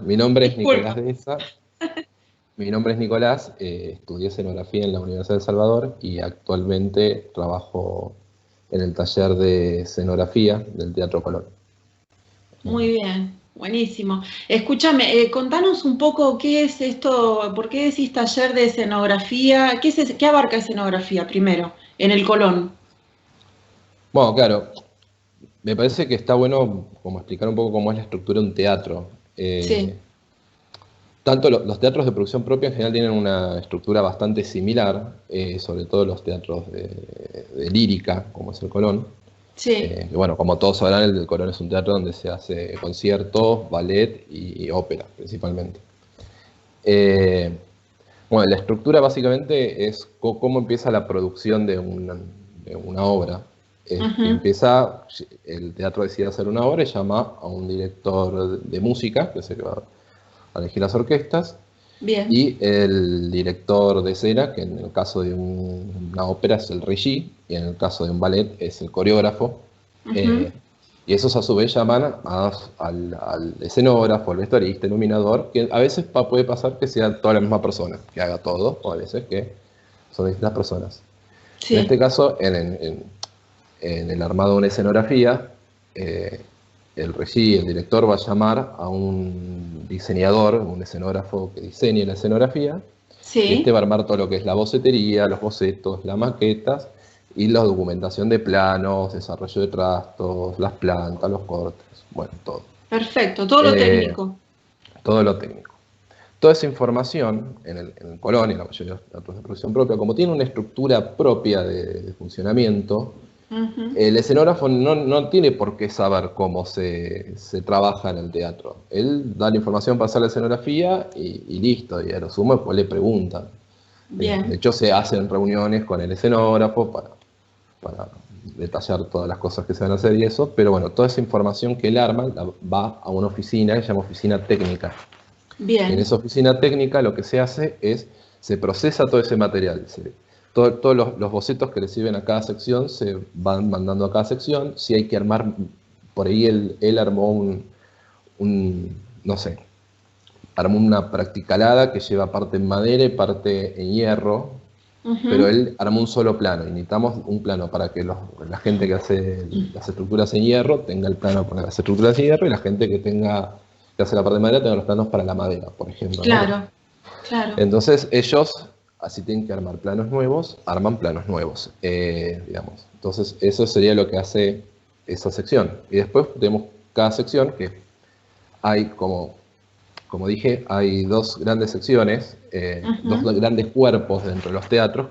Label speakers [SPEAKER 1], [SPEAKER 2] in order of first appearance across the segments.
[SPEAKER 1] mi nombre es Nicolás
[SPEAKER 2] Disculpa.
[SPEAKER 1] Deza. Mi nombre es Nicolás, estudié escenografía en la Universidad de El Salvador y actualmente trabajo en el taller de escenografía del Teatro Colón.
[SPEAKER 2] Muy bien, buenísimo. Escúchame, contanos un poco qué es esto, por qué decís taller de escenografía, qué abarca escenografía primero en el Colón.
[SPEAKER 1] Bueno, claro, me parece que está bueno como explicar un poco cómo es la estructura de un teatro.
[SPEAKER 2] Sí,
[SPEAKER 1] Tanto los teatros de producción propia en general tienen una estructura bastante similar, sobre todo los teatros de lírica, como es el Colón.
[SPEAKER 2] sí,
[SPEAKER 1] Y bueno, como todos sabrán, el del Colón es un teatro donde se hace conciertos, ballet y ópera, principalmente. Eh, bueno, la estructura básicamente es cómo empieza la producción de una obra.
[SPEAKER 2] ujú,
[SPEAKER 1] Empieza, el teatro decide hacer una obra y llama a un director de música, que es el que va a elegir las orquestas,
[SPEAKER 2] bien,
[SPEAKER 1] y el director de escena, que en el caso de una ópera es el regie, y en el caso de un ballet es el coreógrafo.
[SPEAKER 2] ujú,
[SPEAKER 1] eh, y esos a su vez llaman al escenógrafo, al vestuarista, iluminador, que a veces puede pasar que sea toda la misma persona, que haga todo, o a veces que son distintas personas. En este
[SPEAKER 2] sí,
[SPEAKER 1] caso, en el armado de una escenografía, eh, el regie, el director va a llamar a un diseñador, un escenógrafo que diseñe la escenografía, y este
[SPEAKER 2] sí,
[SPEAKER 1] va a armar todo lo que es la bocetería, los bocetos, las maquetas y la documentación de planos, desarrollo de trastos, las plantas, los cortes, bueno, todo.
[SPEAKER 2] perfecto, todo lo
[SPEAKER 1] Eh,
[SPEAKER 2] técnico.
[SPEAKER 1] todo lo técnico. Toda esa información en el Colón y en la mayoría de los teatros de producción propia, como tiene una estructura propia de funcionamiento,
[SPEAKER 2] Ujú,
[SPEAKER 1] el escenógrafo no tiene por qué saber cómo se trabaja en el teatro. Él da la información para hacer la escenografía y listo, y a lo sumo después le preguntan. De
[SPEAKER 2] bien,
[SPEAKER 1] hecho, se hacen reuniones con el escenógrafo para detallar todas las cosas que se van a hacer y eso, pero bueno, toda esa información que él arma va a una oficina que se llama oficina técnica. En
[SPEAKER 2] bien,
[SPEAKER 1] esa oficina técnica lo que se hace es, se procesa todo ese material. Todos los bocetos que le sirven a cada sección se van mandando a cada sección. Si hay que armar, por ahí él armó no sé, armó una practicalada que lleva parte en madera y parte en hierro, pero
[SPEAKER 2] ujú,
[SPEAKER 1] él armó un solo plano. Y necesitamos un plano para que la gente que hace las estructuras en hierro tenga el plano para las estructuras en hierro y la gente que hace la parte de madera tenga los planos para la madera, por ejemplo, ¿no? Bueno,
[SPEAKER 2] claro, claro,
[SPEAKER 1] entonces ellos, así tienen que armar planos nuevos, arman planos nuevos, digamos. Entonces eso sería lo que hace esa sección. Y después tenemos cada sección que hay como dije, hay dos grandes secciones, dos
[SPEAKER 2] ujú,
[SPEAKER 1] grandes cuerpos dentro de los teatros,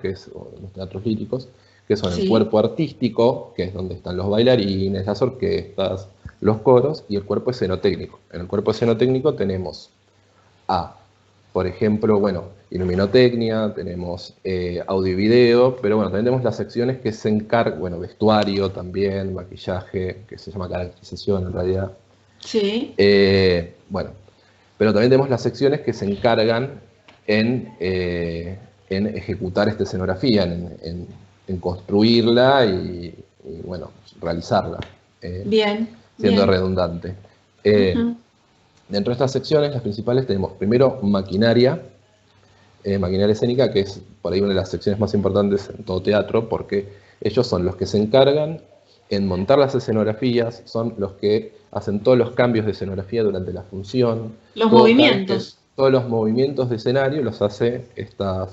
[SPEAKER 1] los teatros líricos, que son el
[SPEAKER 2] sí,
[SPEAKER 1] cuerpo artístico, que es donde están los bailarines, las orquestas, los coros, y el cuerpo escenotécnico. En el cuerpo escenotécnico tenemos a, por ejemplo, bueno, iluminotecnia, tenemos audio y video, pero bueno, también tenemos las secciones que se encargan, bueno, vestuario también, maquillaje, que se llama caracterización en realidad.
[SPEAKER 2] sí,
[SPEAKER 1] Bueno, pero también tenemos las secciones que se encargan en ejecutar esta escenografía, en construirla y, bueno, realizarla, eh,
[SPEAKER 2] bien,
[SPEAKER 1] siendo
[SPEAKER 2] bien,
[SPEAKER 1] redundante. Eh,
[SPEAKER 2] ujú,
[SPEAKER 1] Dentro de estas secciones, las principales, tenemos primero maquinaria, maquinaria escénica, que es por ahí una de las secciones más importantes en todo teatro, porque ellos son los que se encargan en montar las escenografías, son los que hacen todos los cambios de escenografía durante la función,
[SPEAKER 2] los
[SPEAKER 1] cada vez que
[SPEAKER 2] movimientos,
[SPEAKER 1] todos los movimientos de escenario los hace esta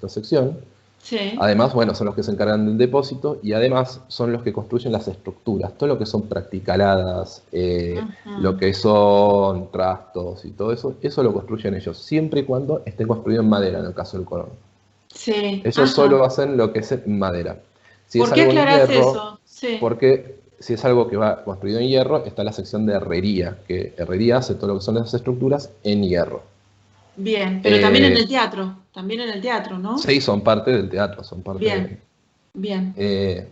[SPEAKER 1] sección.
[SPEAKER 2] sí,
[SPEAKER 1] Además, bueno, son los que se encargan del depósito y además son los que construyen las estructuras, todo lo que son practicaladas, lo
[SPEAKER 2] ujú,
[SPEAKER 1] que son trastos y todo eso, eso lo construyen ellos, siempre y cuando esté construido en madera, en el caso del Colón.
[SPEAKER 2] sí,
[SPEAKER 1] Ellos solo
[SPEAKER 2] ajá.
[SPEAKER 1] hacen lo que es en madera. Si es
[SPEAKER 2] ¿Por qué
[SPEAKER 1] algo en
[SPEAKER 2] aclarás
[SPEAKER 1] hierro,
[SPEAKER 2] eso? Sí,
[SPEAKER 1] porque si es algo que va construido en hierro, está la sección de herrería, que herrería hace todo lo que son las estructuras en hierro.
[SPEAKER 2] bien, pero
[SPEAKER 1] Eh,
[SPEAKER 2] también en el teatro, ¿no?
[SPEAKER 1] sí, son parte del teatro, son parte de...
[SPEAKER 2] Bien, bien,
[SPEAKER 1] eh,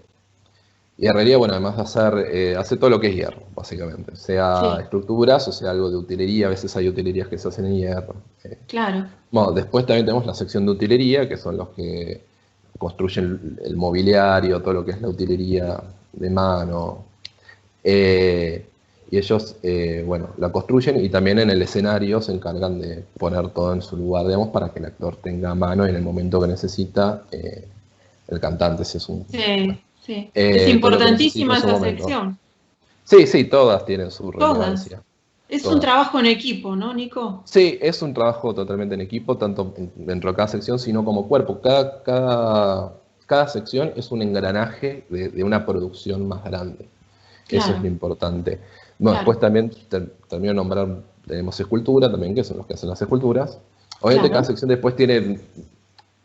[SPEAKER 1] y herrería, bueno, además de hace todo lo que es hierro, básicamente. Sea
[SPEAKER 2] sí,
[SPEAKER 1] estructuras o sea algo de utilería, a veces hay utilerías que se hacen en hierro.
[SPEAKER 2] claro,
[SPEAKER 1] Bueno, después también tenemos la sección de utilería, que son los que construyen el mobiliario, todo lo que es la utilería de mano. Eh, y ellos, bueno, la construyen y también en el escenario se encargan de poner todo en su lugar, digamos, para que el actor tenga a mano en el momento que necesita el cantante, si es un...
[SPEAKER 2] Sí, sí. Es
[SPEAKER 1] todo lo que necesita
[SPEAKER 2] importantísima
[SPEAKER 1] en su
[SPEAKER 2] esa
[SPEAKER 1] momento.
[SPEAKER 2] sección.
[SPEAKER 1] Sí, sí, todas tienen su
[SPEAKER 2] Todas.
[SPEAKER 1] relevancia,
[SPEAKER 2] Es un
[SPEAKER 1] todas.
[SPEAKER 2] trabajo en equipo, ¿no, Nico?
[SPEAKER 1] Sí, es un trabajo totalmente en equipo, tanto dentro de cada sección, sino como cuerpo. Cada sección es un engranaje de una producción más grande. Eso es
[SPEAKER 2] Claro,
[SPEAKER 1] lo importante. Bueno, después
[SPEAKER 2] claro,
[SPEAKER 1] también termino de nombrar, tenemos escultura también, que son los que hacen las esculturas. Obviamente cada
[SPEAKER 2] claro.
[SPEAKER 1] sección después tiene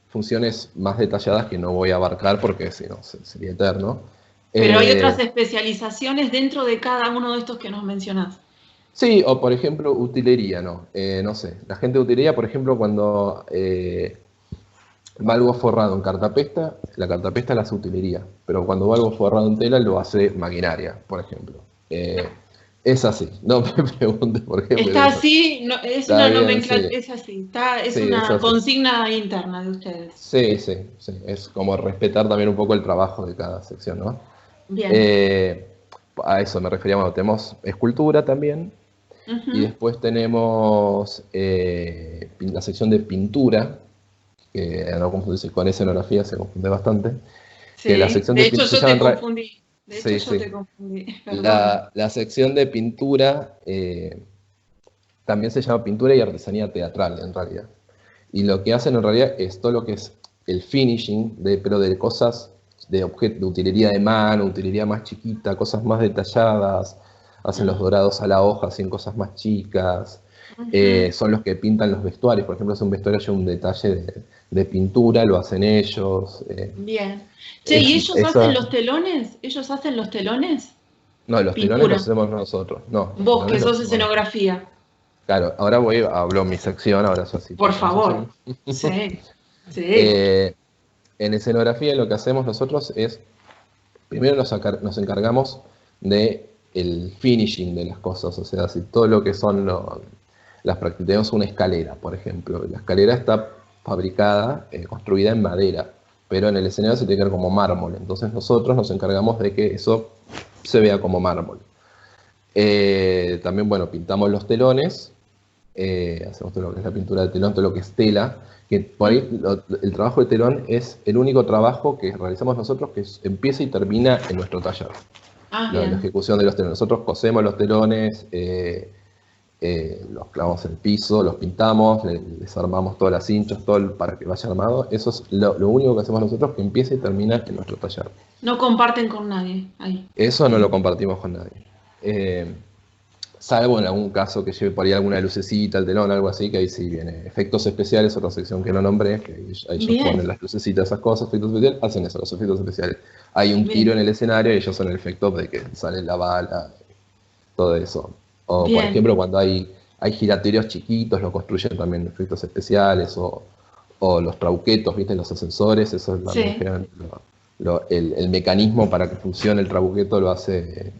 [SPEAKER 1] funciones más detalladas que no voy a abarcar porque si no sería eterno.
[SPEAKER 2] Pero hay otras
[SPEAKER 1] Eh,
[SPEAKER 2] especializaciones dentro de cada uno de estos que nos mencionás.
[SPEAKER 1] sí, o por ejemplo, utilería, ¿no? No sé, la gente de utilería, por ejemplo, cuando va algo forrado en cartapesta, la cartapesta la hace utilería, pero cuando va algo forrado en tela lo hace maquinaria, por ejemplo. Eh, es así, no me preguntes por qué, pero
[SPEAKER 2] Está
[SPEAKER 1] es así.
[SPEAKER 2] así, es
[SPEAKER 1] Está
[SPEAKER 2] una
[SPEAKER 1] bien,
[SPEAKER 2] nomenclatura,
[SPEAKER 1] sí,
[SPEAKER 2] es así, está, es
[SPEAKER 1] sí, es
[SPEAKER 2] una
[SPEAKER 1] así.
[SPEAKER 2] consigna interna de ustedes.
[SPEAKER 1] Sí, sí, sí. Es como respetar también un poco el trabajo de cada sección, ¿no?
[SPEAKER 2] Bien.
[SPEAKER 1] Eh, a eso me refería, bueno, tenemos escultura también, y
[SPEAKER 2] Ujú.
[SPEAKER 1] después tenemos la sección de pintura, que no confundirse con escenografía, se confunde bastante, que la
[SPEAKER 2] Sí,
[SPEAKER 1] sección
[SPEAKER 2] de
[SPEAKER 1] de
[SPEAKER 2] hecho
[SPEAKER 1] pintura se
[SPEAKER 2] yo
[SPEAKER 1] llama
[SPEAKER 2] te confundí. De hecho
[SPEAKER 1] sí,
[SPEAKER 2] yo
[SPEAKER 1] sí.
[SPEAKER 2] te confundí, perdón.
[SPEAKER 1] La sección de pintura también se llama pintura y artesanía teatral, en realidad. Y lo que hacen en realidad es todo lo que es el finishing, pero de cosas, de objetos, de utilería de mano, utilería más chiquita, cosas más detalladas, hacen los dorados a la hoja, hacen cosas más chicas,
[SPEAKER 2] Ujú.
[SPEAKER 1] son los que pintan los vestuarios, por ejemplo, si un vestuario hay un detalle de pintura, lo hacen ellos.
[SPEAKER 2] Bien. Che, ¿y ellos hacen
[SPEAKER 1] Esa,
[SPEAKER 2] los telones? ¿Ellos hacen los telones?
[SPEAKER 1] no, los telones los
[SPEAKER 2] Pintura.
[SPEAKER 1] hacemos nosotros, no, los
[SPEAKER 2] Vos que
[SPEAKER 1] telones los
[SPEAKER 2] sos
[SPEAKER 1] hacemos nosotros.
[SPEAKER 2] escenografía.
[SPEAKER 1] Claro, ahora hablo mi sección, ahora yo sí
[SPEAKER 2] Por
[SPEAKER 1] paso a mi
[SPEAKER 2] favor.
[SPEAKER 1] sección.
[SPEAKER 2] Sí, sí.
[SPEAKER 1] Eh, en escenografía lo que hacemos nosotros es, primero nos encargamos de el finishing de las cosas, o sea, si todo lo que son las prácticas, tenemos una escalera, por ejemplo, la escalera está fabricada, construida en madera, pero en el escenario se tiene que ver como mármol, entonces nosotros nos encargamos de que eso se vea como mármol. También, bueno, pintamos los telones, hacemos todo lo que es la pintura de telón, todo lo que es tela, que por ahí el trabajo de telón es el único trabajo que realizamos nosotros que empieza y termina en nuestro taller.
[SPEAKER 2] Ah,
[SPEAKER 1] La
[SPEAKER 2] bien.
[SPEAKER 1] ejecución de los telones. Nosotros cosemos los telones, los clavamos en el piso, los pintamos, les armamos todas las cinchas, para que vaya armado. Eso es lo único que hacemos nosotros que empieza y termina en nuestro taller.
[SPEAKER 2] No comparten con nadie ahí.
[SPEAKER 1] Eso no lo compartimos con nadie. Eh, Salvo en algún caso que lleve por ahí alguna lucecita, el telón, algo así, que ahí sí viene. Efectos especiales, otra sección que no nombré, que ahí ellos ponen
[SPEAKER 2] Bien,
[SPEAKER 1] las lucecitas, esas cosas, efectos especiales, hacen eso, los efectos especiales. Hay un tiro
[SPEAKER 2] bien,
[SPEAKER 1] en el escenario y ellos son el efecto de que sale la bala, todo eso. O por
[SPEAKER 2] bien,
[SPEAKER 1] ejemplo, cuando hay giratorios chiquitos, lo construyen también efectos especiales, o los trauquetos, ¿viste? Los ascensores, eso también
[SPEAKER 2] sí.
[SPEAKER 1] generan el mecanismo para que funcione el trabuqueto lo hace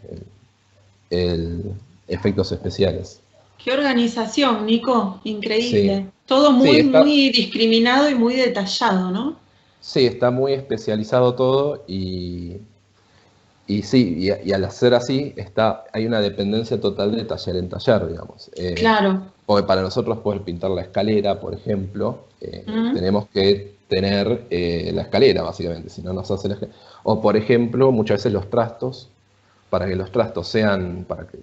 [SPEAKER 1] el efectos especiales.
[SPEAKER 2] Qué organización, Nico.
[SPEAKER 1] Sí,
[SPEAKER 2] Increíble. Todo
[SPEAKER 1] sí,
[SPEAKER 2] muy, muy discriminado y muy detallado, ¿no?
[SPEAKER 1] sí, está muy especializado todo y sí, y al hacer así hay una dependencia total de taller en taller, digamos.
[SPEAKER 2] Claro.
[SPEAKER 1] Porque para nosotros poder pintar la escalera, por ejemplo,
[SPEAKER 2] ¿Mm?
[SPEAKER 1] tenemos que tener la escalera, básicamente, si no nos hace la escalera. O por ejemplo, muchas veces los trastos, para que los trastos sean, para que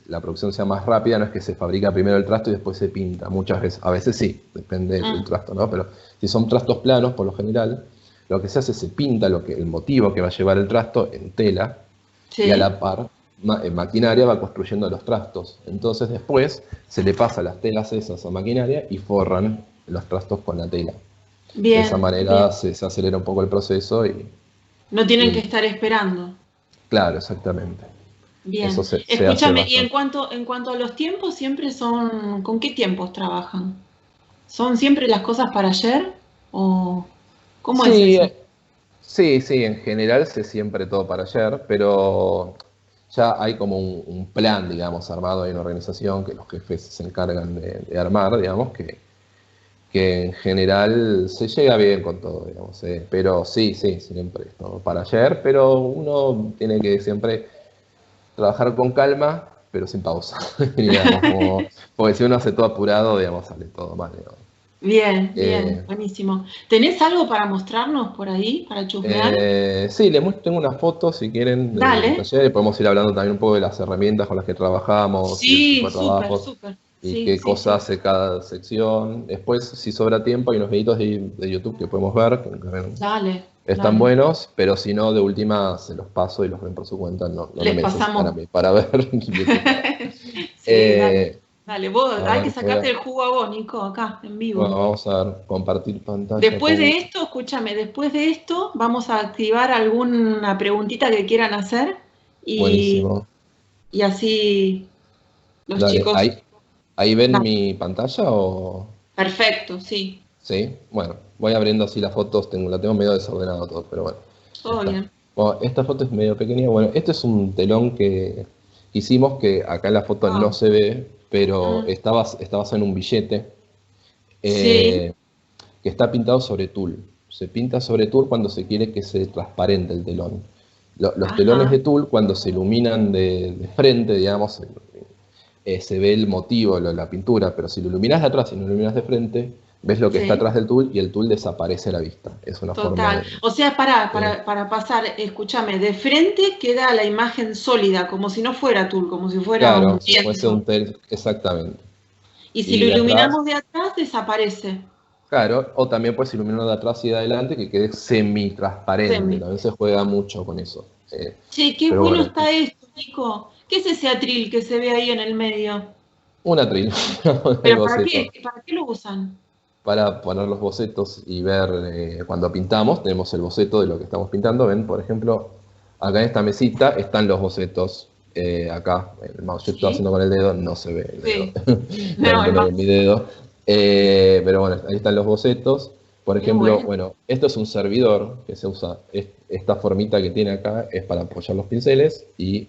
[SPEAKER 1] la producción sea más rápida, no es que se fabrica primero el trasto y después se pinta. Muchas veces, a veces sí, depende del
[SPEAKER 2] Mm.
[SPEAKER 1] trasto, ¿no? Pero si son trastos planos, por lo general, lo que se hace es se pinta el motivo que va a llevar el trasto en tela y a
[SPEAKER 2] Sí.
[SPEAKER 1] la par maquinaria va construyendo los trastos. Entonces después se le pasa las telas esas a maquinaria y forran los trastos con la tela. De esa
[SPEAKER 2] Bien,
[SPEAKER 1] manera
[SPEAKER 2] bien.
[SPEAKER 1] se acelera un poco el proceso
[SPEAKER 2] No tienen que
[SPEAKER 1] y
[SPEAKER 2] estar esperando.
[SPEAKER 1] claro, exactamente. Eso
[SPEAKER 2] Bien.
[SPEAKER 1] se hace
[SPEAKER 2] Escúchame, y
[SPEAKER 1] bastante.
[SPEAKER 2] en cuanto a los tiempos, siempre son, ¿con qué tiempos trabajan? ¿Son siempre las cosas para ayer? ¿O cómo es
[SPEAKER 1] Sí,
[SPEAKER 2] eso?
[SPEAKER 1] sí, sí, en general sé siempre todo para ayer, pero ya hay como un plan, digamos, armado, hay una organización que los jefes se encargan de armar, digamos, que en general se llega bien con todo, digamos, pero sí, sí, siempre es todo para ayer, pero uno tiene que siempre trabajar con calma pero sin pausa. Digamos, porque si uno hace todo apurado, digamos, sale todo mal. Digamos.
[SPEAKER 2] Bien, bien, buenísimo. ¿Tenés algo para mostrarnos por ahí, para chusmear?
[SPEAKER 1] Sí, tengo unas fotos, si quieren, del
[SPEAKER 2] Dale.
[SPEAKER 1] taller. Podemos ir hablando también un poco de las herramientas con las que trabajamos y el tipo
[SPEAKER 2] Sí,
[SPEAKER 1] de
[SPEAKER 2] súper,
[SPEAKER 1] trabajos
[SPEAKER 2] súper.
[SPEAKER 1] y
[SPEAKER 2] Sí,
[SPEAKER 1] qué
[SPEAKER 2] sí,
[SPEAKER 1] cosa
[SPEAKER 2] sí.
[SPEAKER 1] hace cada sección. Después, si sobra tiempo, hay unos videitos de YouTube que podemos ver, que
[SPEAKER 2] Dale,
[SPEAKER 1] están
[SPEAKER 2] dale.
[SPEAKER 1] buenos, pero si no, de última se los paso y los ven por su cuenta. No me
[SPEAKER 2] Les
[SPEAKER 1] necesitan a
[SPEAKER 2] pasamos.
[SPEAKER 1] mí para ver YouTube.
[SPEAKER 2] Sí, dale.
[SPEAKER 1] Eh,
[SPEAKER 2] Dale, vos,
[SPEAKER 1] a
[SPEAKER 2] hay que
[SPEAKER 1] ver,
[SPEAKER 2] sacarte el jugo a vos, Nico, acá, en
[SPEAKER 1] bueno,
[SPEAKER 2] vivo.
[SPEAKER 1] vamos a ver, compartir pantalla.
[SPEAKER 2] Después de esto, escúchame, después de esto vamos a activar alguna preguntita que quieran hacer y,
[SPEAKER 1] Buenísimo.
[SPEAKER 2] y así los
[SPEAKER 1] Dale,
[SPEAKER 2] chicos.
[SPEAKER 1] ahí ven
[SPEAKER 2] Dale.
[SPEAKER 1] mi pantalla o...
[SPEAKER 2] Perfecto, sí,
[SPEAKER 1] Sí, bueno, voy abriendo así las fotos, la tengo medio desordenado todo, pero bueno, ahí
[SPEAKER 2] todo
[SPEAKER 1] está.
[SPEAKER 2] bien.
[SPEAKER 1] Bueno, esta foto es medio pequeña, bueno, este es un telón que hicimos que acá en la foto no
[SPEAKER 2] Wow.
[SPEAKER 1] se ve, pero
[SPEAKER 2] Mm,
[SPEAKER 1] está basado en un billete
[SPEAKER 2] sí,
[SPEAKER 1] eh, que está pintado sobre tul. Se pinta sobre tul cuando se quiere que se transparente el telón. Los telones
[SPEAKER 2] ajá,
[SPEAKER 1] de tul, cuando se iluminan de frente, digamos, se ve el motivo, la pintura, pero si lo iluminas de atrás y no lo iluminas de frente, ves lo que está
[SPEAKER 2] sí,
[SPEAKER 1] atrás del tul y el tul desaparece a la vista. Es una forma
[SPEAKER 2] total.
[SPEAKER 1] de...
[SPEAKER 2] O sea, para,
[SPEAKER 1] de-
[SPEAKER 2] para, para pasar, escúchame, de frente queda la imagen sólida, como si no fuera tul, como si fuera un
[SPEAKER 1] claro, si fuese
[SPEAKER 2] lienzo.
[SPEAKER 1] un tel, exactamente.
[SPEAKER 2] Y si
[SPEAKER 1] Y
[SPEAKER 2] lo
[SPEAKER 1] de atrás,
[SPEAKER 2] iluminamos de atrás, desaparece.
[SPEAKER 1] claro, o también puedes iluminarlo de atrás y de adelante que quede semi-transparente.
[SPEAKER 2] Semi.
[SPEAKER 1] También se juega mucho con eso.
[SPEAKER 2] Che, qué
[SPEAKER 1] Pero
[SPEAKER 2] bueno
[SPEAKER 1] bueno,
[SPEAKER 2] está esto, Nico. ¿Qué es ese atril que se ve ahí en el medio?
[SPEAKER 1] un atril, el
[SPEAKER 2] ¿Pero para
[SPEAKER 1] boceto.
[SPEAKER 2] qué? ¿Para qué lo usan?
[SPEAKER 1] Para poner los bocetos y ver cuando pintamos, tenemos el boceto de lo que estamos pintando. Ven, por ejemplo, acá en esta mesita están los bocetos. Acá, el mouse, yo estoy
[SPEAKER 2] Sí,
[SPEAKER 1] haciendo con el dedo, no se ve el dedo,
[SPEAKER 2] sí. No,
[SPEAKER 1] realmente
[SPEAKER 2] el
[SPEAKER 1] no ve mi
[SPEAKER 2] mouse.
[SPEAKER 1] dedo. Pero bueno, ahí están los bocetos. Por
[SPEAKER 2] Qué
[SPEAKER 1] ejemplo,
[SPEAKER 2] bueno.
[SPEAKER 1] bueno, esto es un servidor que se usa. Esta formita que tiene acá es para apoyar los pinceles y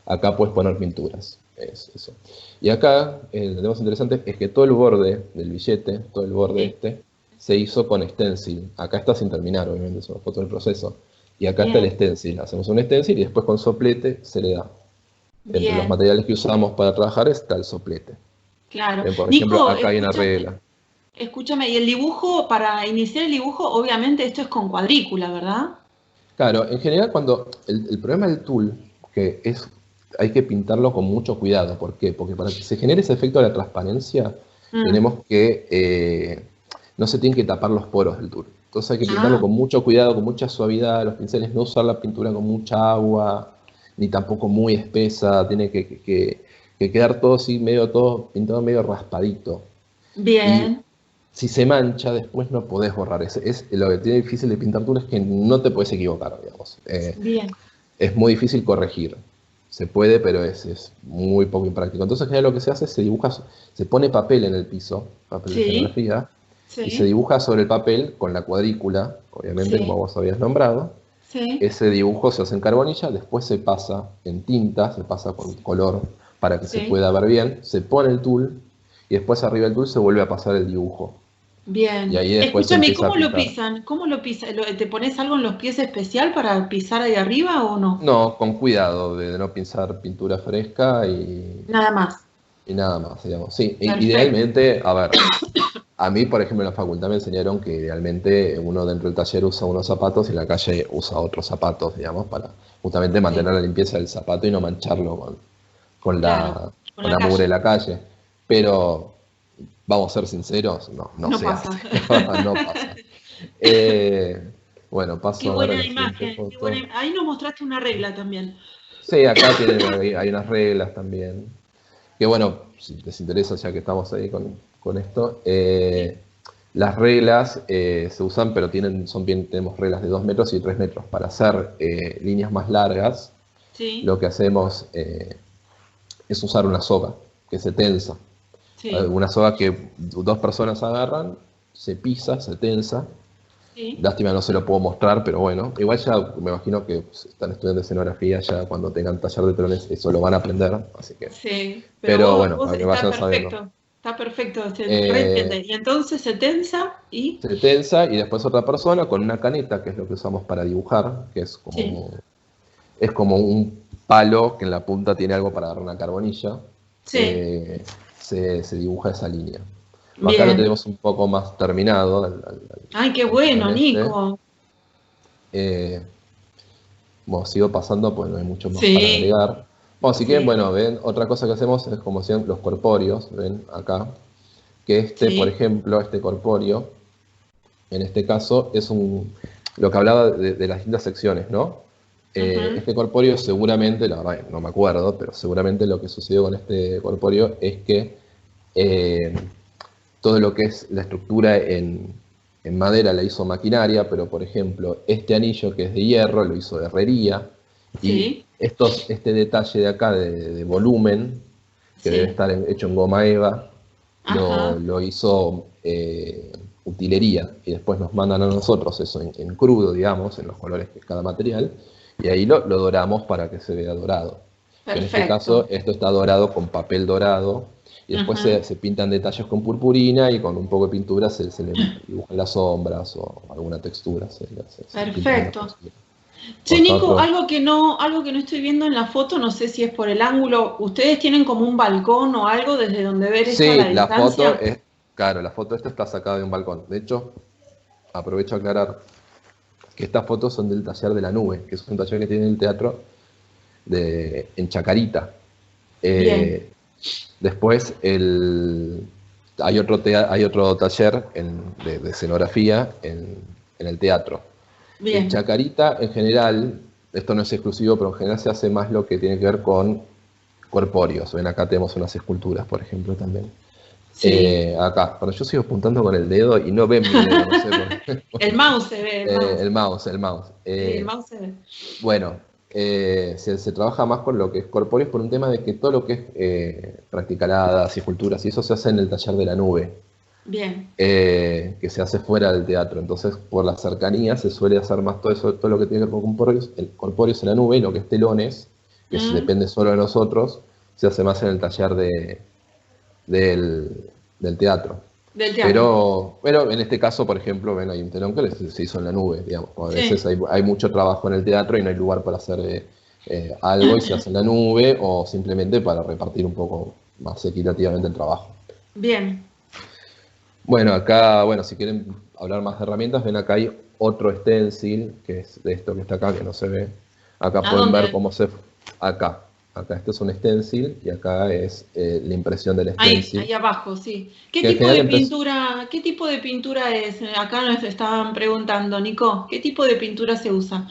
[SPEAKER 1] acá puedes poner pinturas. Es eso. Y acá, lo más interesante es que todo el borde del billete, todo el borde
[SPEAKER 2] Sí,
[SPEAKER 1] este, se hizo con stencil. Acá está sin terminar, obviamente, es una foto del proceso. Y acá está el
[SPEAKER 2] bien,
[SPEAKER 1] stencil. Hacemos un stencil y después con soplete se le da. Entre los
[SPEAKER 2] bien,
[SPEAKER 1] materiales que usamos para trabajar está el soplete.
[SPEAKER 2] claro.
[SPEAKER 1] Por ejemplo,
[SPEAKER 2] Nico,
[SPEAKER 1] acá hay una
[SPEAKER 2] escúchame,
[SPEAKER 1] regla.
[SPEAKER 2] escúchame, y el dibujo, para iniciar el dibujo, obviamente esto es con cuadrícula, ¿verdad?
[SPEAKER 1] Claro, en general cuando el problema del tul, que es, hay que pintarlo con mucho cuidado. ¿Por qué? Porque para que se genere ese efecto de la transparencia,
[SPEAKER 2] Mm.
[SPEAKER 1] tenemos que, no se tienen que tapar los poros del tul. Entonces hay que pintarlo
[SPEAKER 2] Ah,
[SPEAKER 1] con mucho cuidado, con mucha suavidad, los pinceles, no usar la pintura con mucha agua, ni tampoco muy espesa, tiene que quedar todo así, medio todo pintado medio raspadito. Y
[SPEAKER 2] bien,
[SPEAKER 1] si se mancha, después no podés borrar. Es lo que tiene difícil de pintar tul es que no te puedes equivocar, digamos.
[SPEAKER 2] bien,
[SPEAKER 1] Es muy difícil corregir. Se puede, pero es muy poco impráctico. Entonces, en general lo que se hace es se dibuja, se pone papel en el piso, papel de
[SPEAKER 2] sí,
[SPEAKER 1] escenografía, y se
[SPEAKER 2] sí,
[SPEAKER 1] dibuja sobre el papel con la cuadrícula, obviamente, como
[SPEAKER 2] sí,
[SPEAKER 1] vos habías nombrado.
[SPEAKER 2] sí,
[SPEAKER 1] Ese dibujo se hace en carbonilla, después se pasa en tinta, se pasa con color para que se
[SPEAKER 2] sí.
[SPEAKER 1] pueda ver bien, se pone el tul y después arriba del tul se vuelve a pasar el dibujo. Y
[SPEAKER 2] Bien.
[SPEAKER 1] ahí después se
[SPEAKER 2] Escúchame, ¿y
[SPEAKER 1] empieza a
[SPEAKER 2] cómo lo
[SPEAKER 1] pintar.
[SPEAKER 2] pisan? ¿Cómo lo pisan? ¿Te pones algo en los pies especial para pisar ahí arriba o no?
[SPEAKER 1] No, con cuidado de no pintar pintura fresca
[SPEAKER 2] Nada más.
[SPEAKER 1] y nada más, digamos. Sí,
[SPEAKER 2] Perfecto.
[SPEAKER 1] idealmente, a ver, a mí, por ejemplo, en la facultad me enseñaron que idealmente uno dentro del taller usa unos zapatos y en la calle usa otros zapatos, digamos, para justamente
[SPEAKER 2] Sí,
[SPEAKER 1] mantener la limpieza del zapato y no mancharlo con
[SPEAKER 2] claro. Con
[SPEAKER 1] con
[SPEAKER 2] la
[SPEAKER 1] la mugre de
[SPEAKER 2] calle.
[SPEAKER 1] la calle. Pero, vamos a ser sinceros, no
[SPEAKER 2] No
[SPEAKER 1] se
[SPEAKER 2] pasa.
[SPEAKER 1] hace, no pasa. Eh, bueno,
[SPEAKER 2] Qué
[SPEAKER 1] paso a ver a
[SPEAKER 2] buena
[SPEAKER 1] la siguiente
[SPEAKER 2] imagen. Qué buena
[SPEAKER 1] foto.
[SPEAKER 2] Ahí nos mostraste una regla también.
[SPEAKER 1] Sí, acá hay unas reglas también. Que bueno, si les interesa, ya que estamos ahí con esto,
[SPEAKER 2] Sí,
[SPEAKER 1] las reglas se usan, pero tenemos reglas de 2 metros y 3 metros. Para hacer líneas más largas,
[SPEAKER 2] sí,
[SPEAKER 1] lo que hacemos es usar una soga que se tensa.
[SPEAKER 2] sí,
[SPEAKER 1] Una soga que dos personas agarran, se pisa, se tensa.
[SPEAKER 2] sí.
[SPEAKER 1] Lástima no se lo puedo mostrar, pero bueno, igual ya me imagino que están estudiando escenografía, ya cuando tengan taller de drones eso lo van a aprender, así que...
[SPEAKER 2] Sí, pero
[SPEAKER 1] Pero bueno,
[SPEAKER 2] vos
[SPEAKER 1] para que vayan sabiendo.
[SPEAKER 2] está perfecto, se
[SPEAKER 1] Eh,
[SPEAKER 2] reentiende. Y entonces se tensa y
[SPEAKER 1] Se tensa y después otra persona con una caneta, que es lo que usamos para dibujar, que
[SPEAKER 2] sí,
[SPEAKER 1] es como un palo que en la punta tiene algo para dar una carbonilla,
[SPEAKER 2] Sí.
[SPEAKER 1] se dibuja esa línea. Acá lo
[SPEAKER 2] Bien.
[SPEAKER 1] tenemos un poco más terminado.
[SPEAKER 2] Ay, qué bueno,
[SPEAKER 1] al
[SPEAKER 2] Nico.
[SPEAKER 1] Bueno, sigo pasando, pues no hay mucho más para
[SPEAKER 2] Sí,
[SPEAKER 1] agregar. Bueno, si quieren,
[SPEAKER 2] sí,
[SPEAKER 1] bueno, ven, otra cosa que hacemos es como decían los corpóreos, ven acá, que por
[SPEAKER 2] sí.
[SPEAKER 1] ejemplo, este corpóreo, en este caso, lo que hablaba de las distintas secciones, ¿no?
[SPEAKER 2] Ujú.
[SPEAKER 1] Este corpóreo seguramente, la verdad no me acuerdo, pero seguramente lo que sucedió con este corpóreo es que eh, todo lo que es la estructura en madera la hizo maquinaria, pero por ejemplo, este anillo que es de hierro lo hizo herrería, y
[SPEAKER 2] Sí,
[SPEAKER 1] este detalle de acá de volumen, que debe
[SPEAKER 2] sí.
[SPEAKER 1] estar hecho en goma eva,
[SPEAKER 2] Ajá.
[SPEAKER 1] lo hizo utilería, y después nos mandan a nosotros eso en crudo, digamos, en los colores que es cada material, y ahí lo doramos para que se vea dorado. Que en este caso,
[SPEAKER 2] Perfecto.
[SPEAKER 1] esto está dorado con papel dorado, y después
[SPEAKER 2] Ujú.
[SPEAKER 1] se pintan detalles con purpurina, y con un poco de pintura se le dibujan las sombras o alguna textura, se pinta alguna
[SPEAKER 2] Perfecto.
[SPEAKER 1] textura. O
[SPEAKER 2] Che,
[SPEAKER 1] acá
[SPEAKER 2] Nico,
[SPEAKER 1] otro.
[SPEAKER 2] algo que no estoy viendo en la foto, no sé si es por el ángulo. ¿Ustedes tienen como un balcón o algo desde donde ver esto a la
[SPEAKER 1] Sí, la foto
[SPEAKER 2] distancia?
[SPEAKER 1] es, claro, la foto esta está sacada de un balcón. De hecho, aprovecho a aclarar que estas fotos son del taller de la nube, que es un taller que tiene el teatro en Chacarita.
[SPEAKER 2] Bien,
[SPEAKER 1] Eh, Después hay otro taller de escenografía en el teatro. En
[SPEAKER 2] bien.
[SPEAKER 1] Chacarita, en general, esto no es exclusivo, pero en general se hace más lo que tiene que ver con corpóreos. Ven, acá tenemos unas esculturas, por ejemplo, también.
[SPEAKER 2] Sí.
[SPEAKER 1] Acá, cuando yo sigo apuntando con el dedo y no ven mi dedo, no sé por qué.
[SPEAKER 2] El mouse se ve, el mouse.
[SPEAKER 1] El mouse.
[SPEAKER 2] Sí, el mouse se ve.
[SPEAKER 1] Bueno, se trabaja más con lo que es corpóreos por un tema de que todo lo que es practicaladas y esculturas y eso se hace en el taller de la nube,
[SPEAKER 2] Bien.
[SPEAKER 1] que se hace fuera del teatro. Entonces, por la cercanía se suele hacer más todo eso, todo lo que tiene que ver con corpóreos en la nube, y lo que es telones,
[SPEAKER 2] ¿Mm?
[SPEAKER 1] depende solo de nosotros, se hace más en el taller del teatro.
[SPEAKER 2] Del teatro.
[SPEAKER 1] Pero en este caso, por ejemplo, ven, hay un telón que se hizo en la nube, digamos. A veces
[SPEAKER 2] Sí.
[SPEAKER 1] hay mucho trabajo en el teatro y no hay lugar para hacer algo y se hace en la nube, o simplemente para repartir un poco más equitativamente el trabajo.
[SPEAKER 2] Bien.
[SPEAKER 1] Bueno, acá, bueno, si quieren hablar más de herramientas, ven acá hay otro stencil, que es de esto que está acá, que no se ve. Acá
[SPEAKER 2] ¿A
[SPEAKER 1] pueden ver
[SPEAKER 2] dónde?
[SPEAKER 1] cómo acá. Acá este es un stencil y acá es la impresión del
[SPEAKER 2] Ahí,
[SPEAKER 1] stencil.
[SPEAKER 2] ahí abajo, sí.
[SPEAKER 1] Que en general
[SPEAKER 2] Qué tipo de pintura es? Acá nos estaban preguntando, Nico, ¿qué tipo de pintura se usa?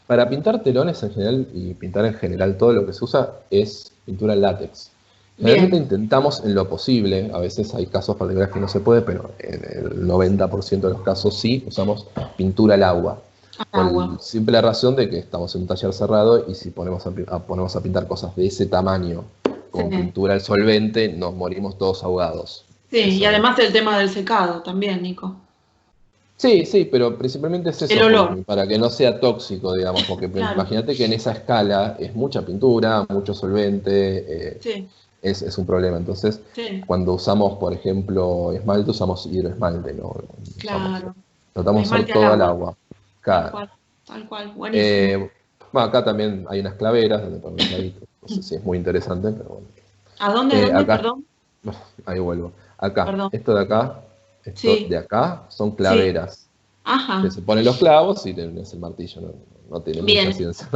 [SPEAKER 1] para pintar telones en general y pintar en general todo lo que se usa es pintura en látex. Generalmente
[SPEAKER 2] Bien,
[SPEAKER 1] intentamos en lo posible, a veces hay casos particulares que no se puede, pero en el 90% de los casos sí, usamos pintura al agua.
[SPEAKER 2] al
[SPEAKER 1] Por
[SPEAKER 2] agua.
[SPEAKER 1] la simple razón de que estamos en un taller cerrado y si ponemos a pintar cosas de ese tamaño
[SPEAKER 2] Sí,
[SPEAKER 1] con pintura al solvente, nos morimos todos ahogados.
[SPEAKER 2] sí, y
[SPEAKER 1] Eso,
[SPEAKER 2] además el tema del secado también, Nico.
[SPEAKER 1] sí, sí, pero principalmente es
[SPEAKER 2] El
[SPEAKER 1] eso,
[SPEAKER 2] olor,
[SPEAKER 1] para que no sea tóxico, digamos, porque
[SPEAKER 2] claro,
[SPEAKER 1] imagínate que en esa escala es mucha pintura, mucho solvente,
[SPEAKER 2] sí,
[SPEAKER 1] es un problema. Entonces,
[SPEAKER 2] sí,
[SPEAKER 1] cuando usamos, por ejemplo, esmalte, usamos hidroesmalte, ¿no?
[SPEAKER 2] claro.
[SPEAKER 1] Tratamos de usar
[SPEAKER 2] Esmalte al
[SPEAKER 1] todo el
[SPEAKER 2] agua,
[SPEAKER 1] agua. Claro.
[SPEAKER 2] tal cual, buenísimo.
[SPEAKER 1] Eh, bueno, acá también hay unas claveras donde ponen los clavitos. No sé si es muy interesante, pero bueno.
[SPEAKER 2] A dónde,
[SPEAKER 1] Acá,
[SPEAKER 2] perdón?
[SPEAKER 1] ahí vuelvo. Acá,
[SPEAKER 2] Perdón.
[SPEAKER 1] esto de
[SPEAKER 2] Sí,
[SPEAKER 1] acá son
[SPEAKER 2] sí,
[SPEAKER 1] claveras. Que
[SPEAKER 2] ajá,
[SPEAKER 1] se ponen los clavos y tenés el martillo, no tiene mucha
[SPEAKER 2] bien.
[SPEAKER 1] ciencia.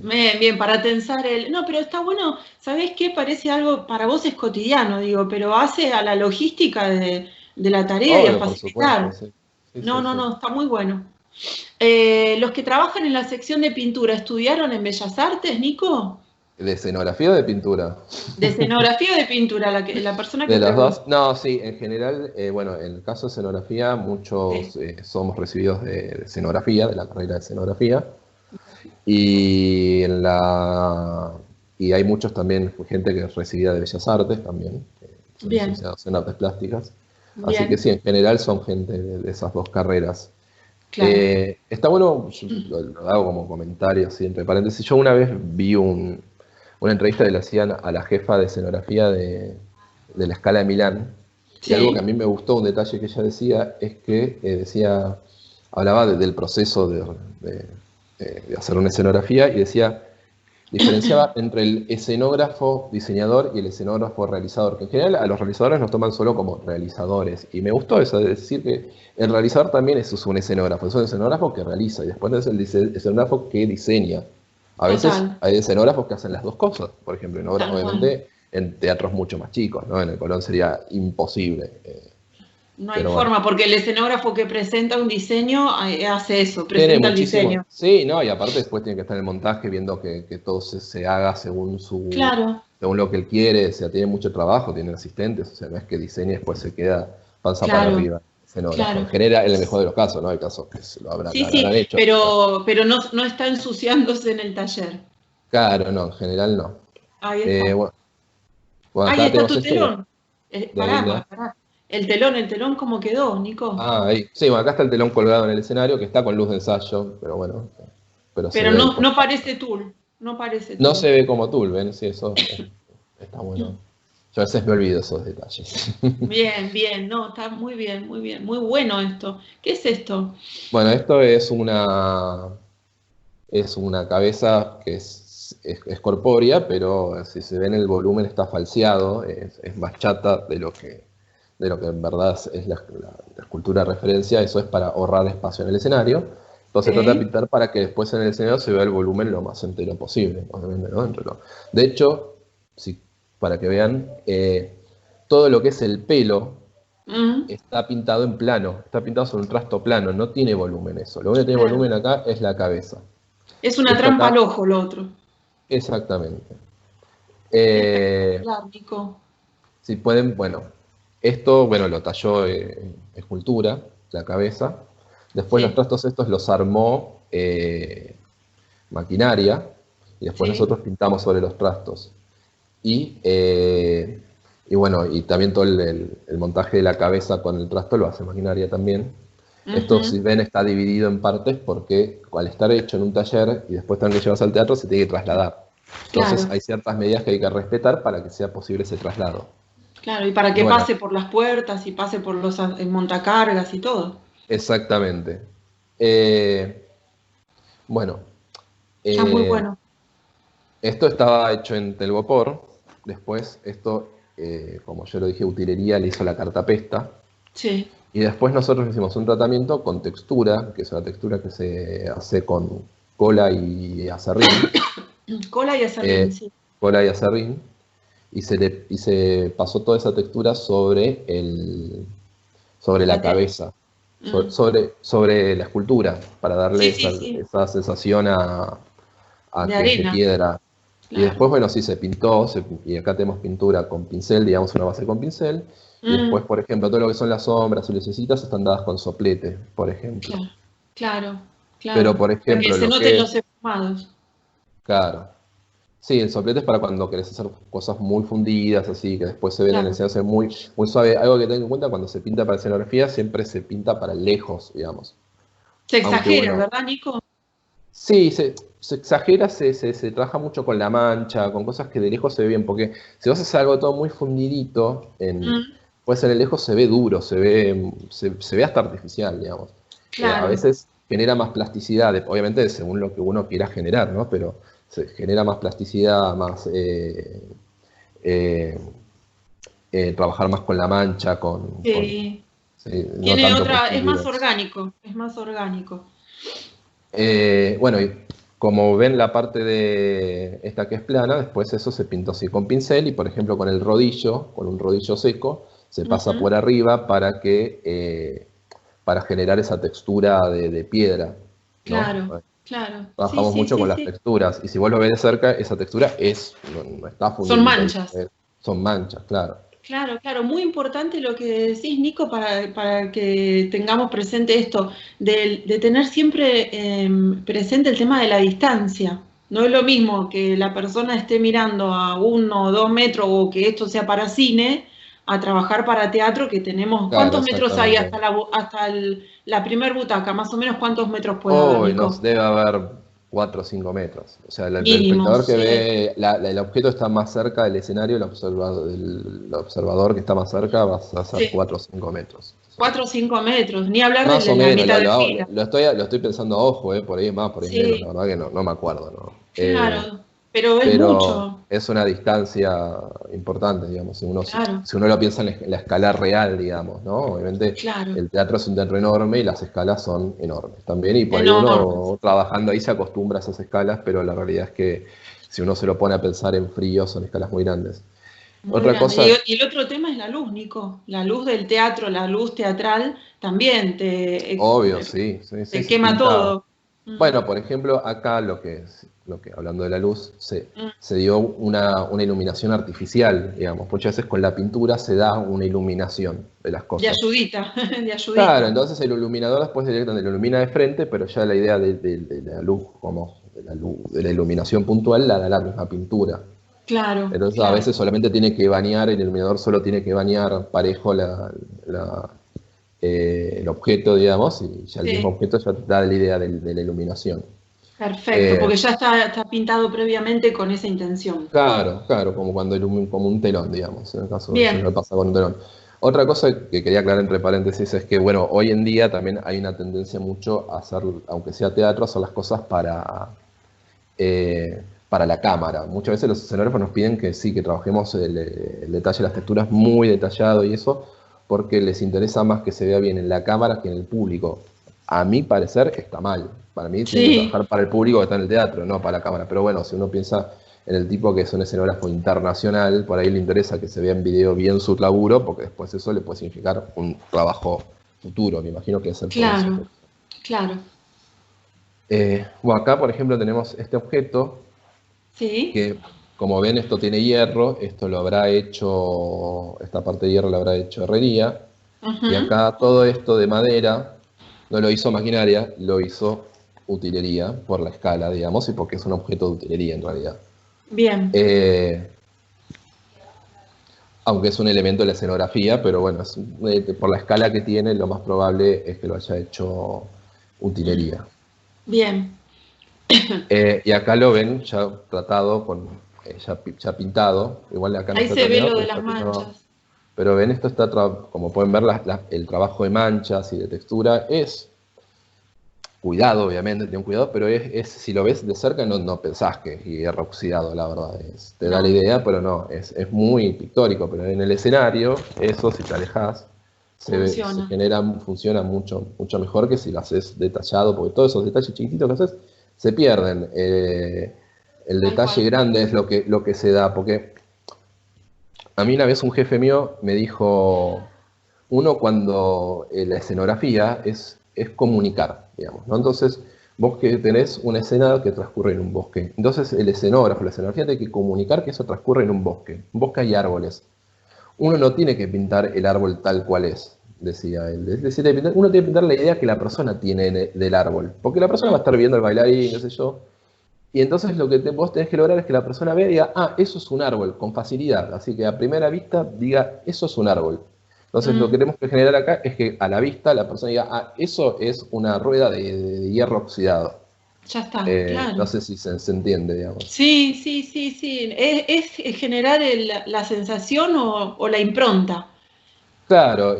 [SPEAKER 2] Bien, bien, para tensar el... No, pero está bueno, ¿sabés qué? Parece algo, para vos es cotidiano, digo, pero hace a la logística de la tarea y a
[SPEAKER 1] Obvio, por supuesto,
[SPEAKER 2] facilitar.
[SPEAKER 1] sí. Sí,
[SPEAKER 2] No,
[SPEAKER 1] sí,
[SPEAKER 2] no,
[SPEAKER 1] sí.
[SPEAKER 2] no, está muy bueno. Los que trabajan en la sección de pintura, ¿estudiaron en Bellas Artes, Nico?
[SPEAKER 1] ¿De escenografía o de pintura?
[SPEAKER 2] ¿De escenografía o de pintura, la persona que
[SPEAKER 1] De las
[SPEAKER 2] pregunta?
[SPEAKER 1] dos. No, sí, en general, bueno, en el caso de escenografía, muchos
[SPEAKER 2] Sí,
[SPEAKER 1] somos recibidos de escenografía, de la carrera de escenografía. Y, y hay muchos también, gente que es recibida de Bellas Artes también, que son
[SPEAKER 2] bien,
[SPEAKER 1] licenciados en artes plásticas. Así que
[SPEAKER 2] bien,
[SPEAKER 1] sí, en general son gente de esas dos carreras.
[SPEAKER 2] claro.
[SPEAKER 1] Está bueno, yo lo hago como comentario, así entre paréntesis. Yo una vez vi una entrevista que le hacían a la jefa de escenografía de la Scala de Milán, y algo que a
[SPEAKER 2] Sí,
[SPEAKER 1] mí me gustó, un detalle que ella decía, es que hablaba del proceso de hacer una escenografía y decía diferenciaba entre el escenógrafo diseñador y el escenógrafo realizador, que en general a los realizadores nos toman solo como realizadores. Y me gustó eso, de decir que el realizador también es un escenógrafo que realiza, y después es el escenógrafo que diseña. A veces
[SPEAKER 2] Total,
[SPEAKER 1] hay escenógrafos que hacen las dos cosas, por ejemplo, en obras,
[SPEAKER 2] tal cual.
[SPEAKER 1] obviamente, en teatros mucho más chicos, ¿no? En el Colón sería imposible.
[SPEAKER 2] No hay
[SPEAKER 1] Pero bueno.
[SPEAKER 2] forma, porque el escenógrafo que presenta un diseño hace eso,
[SPEAKER 1] Tiene
[SPEAKER 2] presenta el
[SPEAKER 1] muchísimo.
[SPEAKER 2] diseño.
[SPEAKER 1] Sí, no, y aparte después tiene que estar en el montaje viendo que todo se haga
[SPEAKER 2] Claro,
[SPEAKER 1] según lo que él quiere. O sea, tiene mucho trabajo, tiene asistentes. O sea, no es que diseñe y después se queda panza para
[SPEAKER 2] claro,
[SPEAKER 1] arriba, escenógrafo. En
[SPEAKER 2] claro.
[SPEAKER 1] genera, en el mejor de los casos, ¿no? Hay casos que
[SPEAKER 2] Sí,
[SPEAKER 1] lo habrán
[SPEAKER 2] sí,
[SPEAKER 1] hecho.
[SPEAKER 2] pero no, no está ensuciándose en el taller.
[SPEAKER 1] Claro, no, en general no.
[SPEAKER 2] Ahí
[SPEAKER 1] Eh,
[SPEAKER 2] está.
[SPEAKER 1] bueno, bueno,
[SPEAKER 2] Ahí
[SPEAKER 1] acá
[SPEAKER 2] está
[SPEAKER 1] tenemos
[SPEAKER 2] tu
[SPEAKER 1] este
[SPEAKER 2] telón.
[SPEAKER 1] de Aida.
[SPEAKER 2] Pará. El telón, ¿cómo quedó, Nico?
[SPEAKER 1] Ah, ahí. Sí, bueno, acá está el telón colgado en el escenario, que está con luz de ensayo, pero bueno, pero se
[SPEAKER 2] Pero
[SPEAKER 1] ve
[SPEAKER 2] no,
[SPEAKER 1] por
[SPEAKER 2] no parece tul, no parece
[SPEAKER 1] No
[SPEAKER 2] tul.
[SPEAKER 1] se ve como tul, ¿ven? Sí, eso está bueno. Yo a veces me olvido esos detalles.
[SPEAKER 2] Bien, bien, no, está muy bien, muy bien, muy bueno esto. ¿Qué es esto?
[SPEAKER 1] Bueno, esto es una cabeza que es corpórea, pero si se ve en el volumen está falseado, es más chata de lo que en verdad es la escultura de referencia. Eso es para ahorrar espacio en el escenario. Entonces trata de
[SPEAKER 2] Sí.
[SPEAKER 1] pintar para que después en el escenario se vea el volumen lo más entero posible, obviamente, ¿no? De hecho, si, para que vean, todo lo que es el pelo
[SPEAKER 2] Mm,
[SPEAKER 1] está pintado en plano, está pintado sobre un trasto plano, no tiene volumen eso. Lo único que tiene
[SPEAKER 2] claro.
[SPEAKER 1] volumen acá es la cabeza.
[SPEAKER 2] Es una
[SPEAKER 1] Esto
[SPEAKER 2] trampa
[SPEAKER 1] acá,
[SPEAKER 2] al ojo lo otro.
[SPEAKER 1] exactamente. Eh,
[SPEAKER 2] Espectacular, Nico.
[SPEAKER 1] si pueden, bueno, esto, bueno, lo talló escultura, la cabeza. Después los
[SPEAKER 2] Sí,
[SPEAKER 1] trastos estos los armó maquinaria y después
[SPEAKER 2] sí.
[SPEAKER 1] nosotros pintamos sobre los trastos. Y, y bueno, y también todo el montaje de la cabeza con el trasto lo hace maquinaria también. Esto,
[SPEAKER 2] Ujú,
[SPEAKER 1] si ven, está dividido en partes porque al estar hecho en un taller y después tener que llevarse al teatro, se tiene que trasladar. Entonces
[SPEAKER 2] claro,
[SPEAKER 1] hay ciertas medidas que hay que respetar para que sea posible ese traslado.
[SPEAKER 2] claro. Y para
[SPEAKER 1] Y
[SPEAKER 2] que
[SPEAKER 1] bueno,
[SPEAKER 2] pase por las puertas y pase por los montacargas y todo.
[SPEAKER 1] exactamente. Eh, bueno,
[SPEAKER 2] Está muy
[SPEAKER 1] eh,
[SPEAKER 2] bueno.
[SPEAKER 1] esto estaba hecho en Telgopor. Después, esto, como yo lo dije, Utilería le hizo la cartapesta.
[SPEAKER 2] Sí.
[SPEAKER 1] Y después nosotros hicimos un tratamiento con textura, que es una textura que se hace con cola y acerrín.
[SPEAKER 2] Cola y acerrín,
[SPEAKER 1] eh,
[SPEAKER 2] sí.
[SPEAKER 1] Cola y acerrín. Y se pasó toda esa textura sobre
[SPEAKER 2] La
[SPEAKER 1] la
[SPEAKER 2] tela.
[SPEAKER 1] cabeza,
[SPEAKER 2] Mm.
[SPEAKER 1] sobre la escultura, para darle
[SPEAKER 2] Sí, sí, sí.
[SPEAKER 1] esa sensación a
[SPEAKER 2] De
[SPEAKER 1] que es de
[SPEAKER 2] arena,
[SPEAKER 1] piedra. Y
[SPEAKER 2] claro.
[SPEAKER 1] después, bueno, sí, se pintó, y acá tenemos pintura con pincel, digamos una base con pincel. Y después,
[SPEAKER 2] Mm,
[SPEAKER 1] por ejemplo, todo lo que son las sombras y lucecitas están dadas con soplete, por ejemplo.
[SPEAKER 2] claro, claro,
[SPEAKER 1] Pero,
[SPEAKER 2] claro.
[SPEAKER 1] por
[SPEAKER 2] Para que
[SPEAKER 1] ejemplo,
[SPEAKER 2] se
[SPEAKER 1] lo que
[SPEAKER 2] noten
[SPEAKER 1] es,
[SPEAKER 2] los esfumados.
[SPEAKER 1] claro, sí, el soplete es para cuando querés hacer cosas muy fundidas, así, que después se ven en el
[SPEAKER 2] Claro.
[SPEAKER 1] escenario, se ve muy, muy suave. Algo que tener en cuenta cuando se pinta para escenografía, siempre se pinta para lejos, digamos.
[SPEAKER 2] Se
[SPEAKER 1] Aunque
[SPEAKER 2] exagera,
[SPEAKER 1] bueno,
[SPEAKER 2] ¿verdad, Nico?
[SPEAKER 1] sí, se exagera, se trabaja mucho con la mancha, con cosas que de lejos se ve bien, porque si vos haces algo todo muy fundidito,
[SPEAKER 2] Mm,
[SPEAKER 1] puede ser de lejos se ve duro, se ve hasta artificial, digamos. A
[SPEAKER 2] claro.
[SPEAKER 1] veces genera más plasticidad, obviamente según lo que uno quiera generar, ¿no? Pero se genera más plasticidad, más eh, trabajar más con la mancha,
[SPEAKER 2] Sí.
[SPEAKER 1] sí, no
[SPEAKER 2] Tiene
[SPEAKER 1] tanto
[SPEAKER 2] otra,
[SPEAKER 1] por
[SPEAKER 2] es más
[SPEAKER 1] fundidos.
[SPEAKER 2] orgánico, es más orgánico.
[SPEAKER 1] Bueno, y como ven la parte de esta que es plana, después eso se pintó así con pincel y por ejemplo con el rodillo, con un rodillo seco, se pasa
[SPEAKER 2] Ujú,
[SPEAKER 1] por arriba para generar esa textura de piedra, ¿no?
[SPEAKER 2] claro, claro. Sí,
[SPEAKER 1] Trabajamos
[SPEAKER 2] sí,
[SPEAKER 1] mucho
[SPEAKER 2] sí,
[SPEAKER 1] con las
[SPEAKER 2] sí.
[SPEAKER 1] texturas y si vos lo ves de cerca, esa textura no está
[SPEAKER 2] Son
[SPEAKER 1] fundidita,
[SPEAKER 2] manchas.
[SPEAKER 1] son manchas, claro.
[SPEAKER 2] Claro, claro, muy importante lo que decís, Nico, para que tengamos presente esto, de tener siempre presente el tema de la distancia. No es lo mismo que la persona esté mirando a 1 o 2 metros o que esto sea para cine, a trabajar para teatro, que tenemos,
[SPEAKER 1] Claro,
[SPEAKER 2] ¿cuántos metros hay
[SPEAKER 1] exactamente.
[SPEAKER 2] hasta la primer butaca? Más o menos, ¿cuántos metros puede haber,
[SPEAKER 1] Hoy nos
[SPEAKER 2] Nico?
[SPEAKER 1] debe haber 4 o 5 metros. O sea, el
[SPEAKER 2] Mínimo,
[SPEAKER 1] espectador que
[SPEAKER 2] sí.
[SPEAKER 1] ve, el objeto está más cerca del escenario, el observador que está más cerca va a ser
[SPEAKER 2] Sí,
[SPEAKER 1] 4 o 5 metros.
[SPEAKER 2] 4 o 5 metros, ni hablar
[SPEAKER 1] Más
[SPEAKER 2] de
[SPEAKER 1] o
[SPEAKER 2] la
[SPEAKER 1] menos,
[SPEAKER 2] mitad de fila.
[SPEAKER 1] lo estoy pensando a ojo, por ahí más, por ahí menos, la
[SPEAKER 2] Sí,
[SPEAKER 1] verdad que no me acuerdo, ¿no?
[SPEAKER 2] claro, Pero es
[SPEAKER 1] pero
[SPEAKER 2] mucho,
[SPEAKER 1] es una distancia importante, digamos,
[SPEAKER 2] claro,
[SPEAKER 1] si uno lo piensa en la escala real, digamos, ¿no? Obviamente
[SPEAKER 2] claro,
[SPEAKER 1] el teatro es un teatro enorme y las escalas son enormes también, y por ahí
[SPEAKER 2] enormes.
[SPEAKER 1] uno trabajando ahí se acostumbra a esas escalas, pero la realidad es que si uno se lo pone a pensar en frío, son escalas muy grandes.
[SPEAKER 2] Muy
[SPEAKER 1] Otra
[SPEAKER 2] grande.
[SPEAKER 1] cosa,
[SPEAKER 2] Y el otro tema es la luz, Nico. La luz del teatro, la luz teatral, también
[SPEAKER 1] obvio, sí, sí, sí,
[SPEAKER 2] te
[SPEAKER 1] se
[SPEAKER 2] quema
[SPEAKER 1] pinta.
[SPEAKER 2] todo. Mm,
[SPEAKER 1] Bueno, por ejemplo, acá hablando de la luz,
[SPEAKER 2] mm.
[SPEAKER 1] se dio una iluminación artificial, digamos. Muchas veces con la pintura se da una iluminación de las
[SPEAKER 2] De
[SPEAKER 1] cosas.
[SPEAKER 2] ayudita, de
[SPEAKER 1] Claro,
[SPEAKER 2] ayudita.
[SPEAKER 1] entonces el iluminador después directamente lo ilumina de frente, pero ya la idea de la luz, como de la iluminación puntual, la da la misma pintura.
[SPEAKER 2] Claro,
[SPEAKER 1] Entonces a
[SPEAKER 2] claro.
[SPEAKER 1] veces solamente tiene que bañar, el iluminador solo tiene que bañar parejo el objeto, digamos, y ya el mismo
[SPEAKER 2] Sí,
[SPEAKER 1] objeto ya te da la idea de la iluminación.
[SPEAKER 2] perfecto,
[SPEAKER 1] Eh,
[SPEAKER 2] porque ya está pintado previamente con esa intención.
[SPEAKER 1] claro, claro, como cuando como un telón, digamos, en el caso, eso
[SPEAKER 2] Bien,
[SPEAKER 1] me pasa con un telón. Otra cosa que quería aclarar entre paréntesis es que, bueno, hoy en día también hay una tendencia mucho a hacer, aunque sea teatro, hacer las cosas para la cámara. Muchas veces los escenógrafos nos piden que sí, que trabajemos el detalle, las texturas muy detallado y eso, porque les interesa más que se vea bien en la cámara que en el público. A mi parecer está mal. Para mí tienen que
[SPEAKER 2] sí,
[SPEAKER 1] trabajar para el público que está en el teatro, no para la cámara. Pero bueno, si uno piensa en el tipo que es un escenógrafo internacional, por ahí le interesa que se vea en video bien su laburo, porque después eso le puede significar un trabajo futuro. Me imagino que es el por eso.
[SPEAKER 2] claro, claro.
[SPEAKER 1] Bueno, acá, por ejemplo, tenemos este objeto
[SPEAKER 2] Sí,
[SPEAKER 1] que, como ven, esto tiene hierro, esto lo habrá hecho, esta parte de hierro lo habrá hecho herrería, y
[SPEAKER 2] ajá,
[SPEAKER 1] acá todo esto de madera no lo hizo maquinaria, lo hizo utilería por la escala, digamos, y porque es un objeto de utilería en realidad.
[SPEAKER 2] bien.
[SPEAKER 1] Eh, Aunque es un elemento de la escenografía, pero bueno, por la escala que tiene, lo más probable es que lo haya hecho utilería.
[SPEAKER 2] Bien.
[SPEAKER 1] Y acá lo ven ya tratado, ya pintado, igual acá no
[SPEAKER 2] Ahí
[SPEAKER 1] está
[SPEAKER 2] se ve
[SPEAKER 1] terminado,
[SPEAKER 2] lo de
[SPEAKER 1] pero
[SPEAKER 2] las
[SPEAKER 1] está pintado.
[SPEAKER 2] manchas.
[SPEAKER 1] Pero ven, esto está, como pueden ver, el trabajo de manchas y de textura es cuidado, obviamente, tiene un cuidado, pero si lo ves de cerca no pensás que es hierro oxidado, la verdad. Te da la
[SPEAKER 2] No,
[SPEAKER 1] idea, pero no, es muy pictórico. Pero en el escenario, eso si te alejas,
[SPEAKER 2] funciona.
[SPEAKER 1] funciona mucho, mucho mejor que si lo haces detallado, porque todos esos detalles chiquititos que haces se pierden. El
[SPEAKER 2] Tal
[SPEAKER 1] detalle
[SPEAKER 2] cual.
[SPEAKER 1] grande es lo que se da, porque a mí una vez un jefe mío me dijo, uno cuando la escenografía es comunicar, digamos, ¿no? Entonces, vos que tenés una escena que transcurre en un bosque, entonces el escenógrafo, la escenografía tiene que comunicar que eso transcurre en un bosque. Un bosque hay árboles. Uno no tiene que pintar el árbol tal cual es, decía él. Es decir, uno tiene que pintar la idea que la persona tiene del árbol, porque la persona va a
[SPEAKER 2] Mm,
[SPEAKER 1] estar viendo el bailarín, qué sé yo, y entonces lo que vos tenés que lograr es que la persona vea y diga, ah, eso es un árbol, con facilidad. Así que a primera vista diga, eso es un árbol. Entonces lo que
[SPEAKER 2] mm.
[SPEAKER 1] tenemos que generar acá es que a la vista la persona diga, ah, eso es una rueda de hierro oxidado.
[SPEAKER 2] Ya está,
[SPEAKER 1] No
[SPEAKER 2] claro.
[SPEAKER 1] sé si se entiende, digamos.
[SPEAKER 2] Sí, sí, sí, sí. Es generar la sensación o la impronta.
[SPEAKER 1] Claro,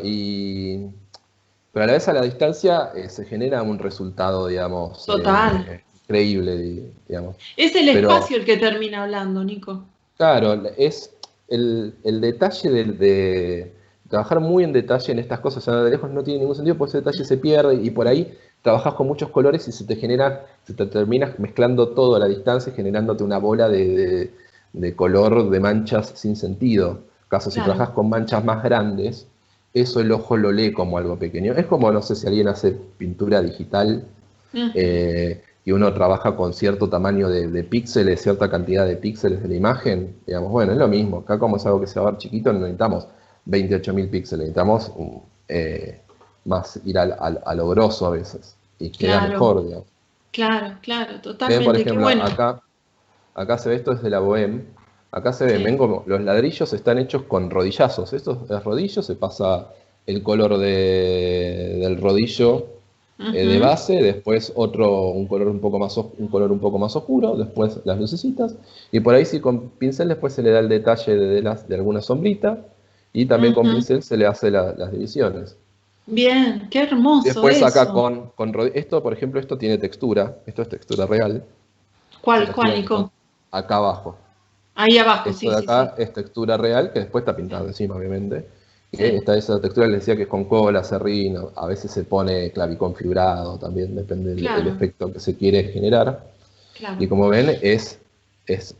[SPEAKER 1] pero a la vez a la distancia se genera un resultado, digamos,
[SPEAKER 2] Total.
[SPEAKER 1] creíble, digamos.
[SPEAKER 2] Es el
[SPEAKER 1] Pero
[SPEAKER 2] espacio el que termina hablando, Nico.
[SPEAKER 1] claro, es el detalle de trabajar muy en detalle en estas cosas, o sea, de lejos no tiene ningún sentido, porque ese detalle se pierde y por ahí trabajas con muchos colores y se te terminas mezclando todo a la distancia y generándote una bola de color de manchas sin sentido. Caso si
[SPEAKER 2] Claro.
[SPEAKER 1] trabajas con manchas más grandes, eso el ojo lo lee como algo pequeño. Es como, no sé si alguien hace pintura digital
[SPEAKER 2] Mm,
[SPEAKER 1] y uno trabaja con cierto tamaño de píxeles, cierta cantidad de píxeles de la imagen, digamos, bueno, es lo mismo. Acá como es algo que se va a ver chiquito, no necesitamos 28.000 píxeles, necesitamos más ir a lo grosso a veces. Y queda
[SPEAKER 2] claro,
[SPEAKER 1] mejor, digamos.
[SPEAKER 2] claro, claro,
[SPEAKER 1] Ven, por
[SPEAKER 2] totalmente. Qué
[SPEAKER 1] ejemplo,
[SPEAKER 2] bueno.
[SPEAKER 1] acá se ve esto desde la Bohème. Acá se ven
[SPEAKER 2] Sí.
[SPEAKER 1] como los ladrillos están hechos con rodillazos. Esto es rodillo, se pasa el color del rodillo de
[SPEAKER 2] Ujú.
[SPEAKER 1] base, después un color un poco un color un poco más oscuro, después las lucecitas, y por ahí sí con pincel después se le da el detalle de alguna sombrita, y también con
[SPEAKER 2] Ujú.
[SPEAKER 1] pincel se le hace las divisiones.
[SPEAKER 2] Bien, qué hermoso
[SPEAKER 1] Después acá
[SPEAKER 2] eso.
[SPEAKER 1] esto, por ejemplo, esto tiene textura, esto es textura real,
[SPEAKER 2] ¿Cuál,
[SPEAKER 1] textura
[SPEAKER 2] Nico?
[SPEAKER 1] acá abajo.
[SPEAKER 2] Ahí abajo,
[SPEAKER 1] Esto
[SPEAKER 2] sí,
[SPEAKER 1] de
[SPEAKER 2] sí, sí.
[SPEAKER 1] acá es textura real, que después está pintado encima, obviamente. Que
[SPEAKER 2] Sí,
[SPEAKER 1] está esa textura, les decía que es con cola, serrín, a veces se pone claviconfigurado, también depende del
[SPEAKER 2] claro,
[SPEAKER 1] efecto que se quiere generar. Y
[SPEAKER 2] claro.
[SPEAKER 1] como ven, es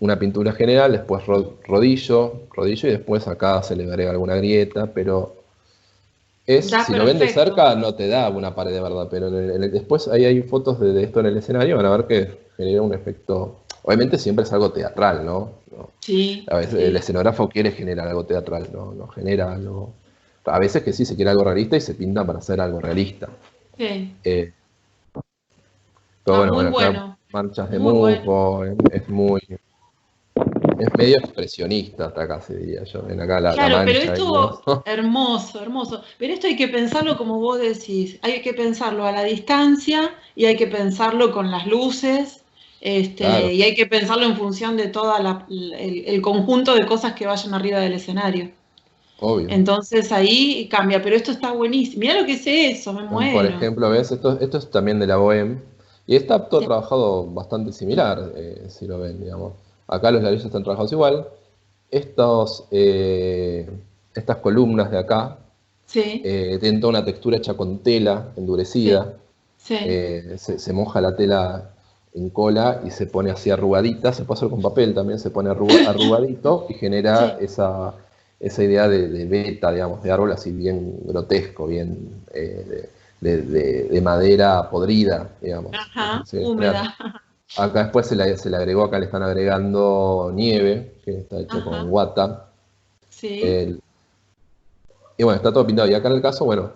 [SPEAKER 1] una pintura general, después rodillo y después acá se le agrega alguna grieta, pero
[SPEAKER 2] Da
[SPEAKER 1] si lo ven de
[SPEAKER 2] perfecto.
[SPEAKER 1] cerca no te da una pared de verdad, pero después ahí hay fotos de esto en el escenario, van a ver que genera un efecto, obviamente siempre es algo teatral, ¿no?
[SPEAKER 2] Sí,
[SPEAKER 1] A veces el
[SPEAKER 2] sí,
[SPEAKER 1] escenógrafo quiere generar algo teatral, no genera algo. A veces que sí se quiere algo realista y se pinta para hacer algo realista.
[SPEAKER 2] sí.
[SPEAKER 1] Eh, pero
[SPEAKER 2] Está
[SPEAKER 1] bueno,
[SPEAKER 2] muy
[SPEAKER 1] bueno, acá
[SPEAKER 2] bueno,
[SPEAKER 1] manchas de
[SPEAKER 2] muy bueno.
[SPEAKER 1] musgo, es medio expresionista hasta acá se diría yo. Ven acá la
[SPEAKER 2] Claro, pero
[SPEAKER 1] mancha,
[SPEAKER 2] esto,
[SPEAKER 1] digamos.
[SPEAKER 2] hermoso, hermoso. Pero esto hay que pensarlo como vos decís, hay que pensarlo a la distancia y hay que pensarlo con las luces,
[SPEAKER 1] Claro,
[SPEAKER 2] y hay que pensarlo en función de todo el conjunto de cosas que vayan arriba del escenario.
[SPEAKER 1] obvio.
[SPEAKER 2] Entonces ahí cambia, pero esto está buenísimo. Mirá lo que es eso, me
[SPEAKER 1] Por
[SPEAKER 2] muero.
[SPEAKER 1] ejemplo, ¿ves? Esto es también de la Bohème. Y está todo
[SPEAKER 2] Sí,
[SPEAKER 1] trabajado bastante similar, si lo ven, digamos. Acá los ladrillos están trabajados igual. Estos, estas columnas de acá
[SPEAKER 2] sí,
[SPEAKER 1] tienen toda una textura hecha con tela
[SPEAKER 2] sí,
[SPEAKER 1] endurecida.
[SPEAKER 2] sí,
[SPEAKER 1] Se moja la tela en cola y se pone así arrugadita. Se puede hacer con papel también, se pone arrugadito y genera
[SPEAKER 2] sí.
[SPEAKER 1] esa idea de veta, digamos, de árbol así bien grotesco, bien de madera podrida, digamos.
[SPEAKER 2] Ajá,
[SPEAKER 1] Se genera.
[SPEAKER 2] húmeda.
[SPEAKER 1] Acá después se le agregó, acá le están agregando nieve, que está hecho con
[SPEAKER 2] Ajá,
[SPEAKER 1] guata.
[SPEAKER 2] sí,
[SPEAKER 1] El- y bueno, está todo pintado. Y acá en el caso, bueno,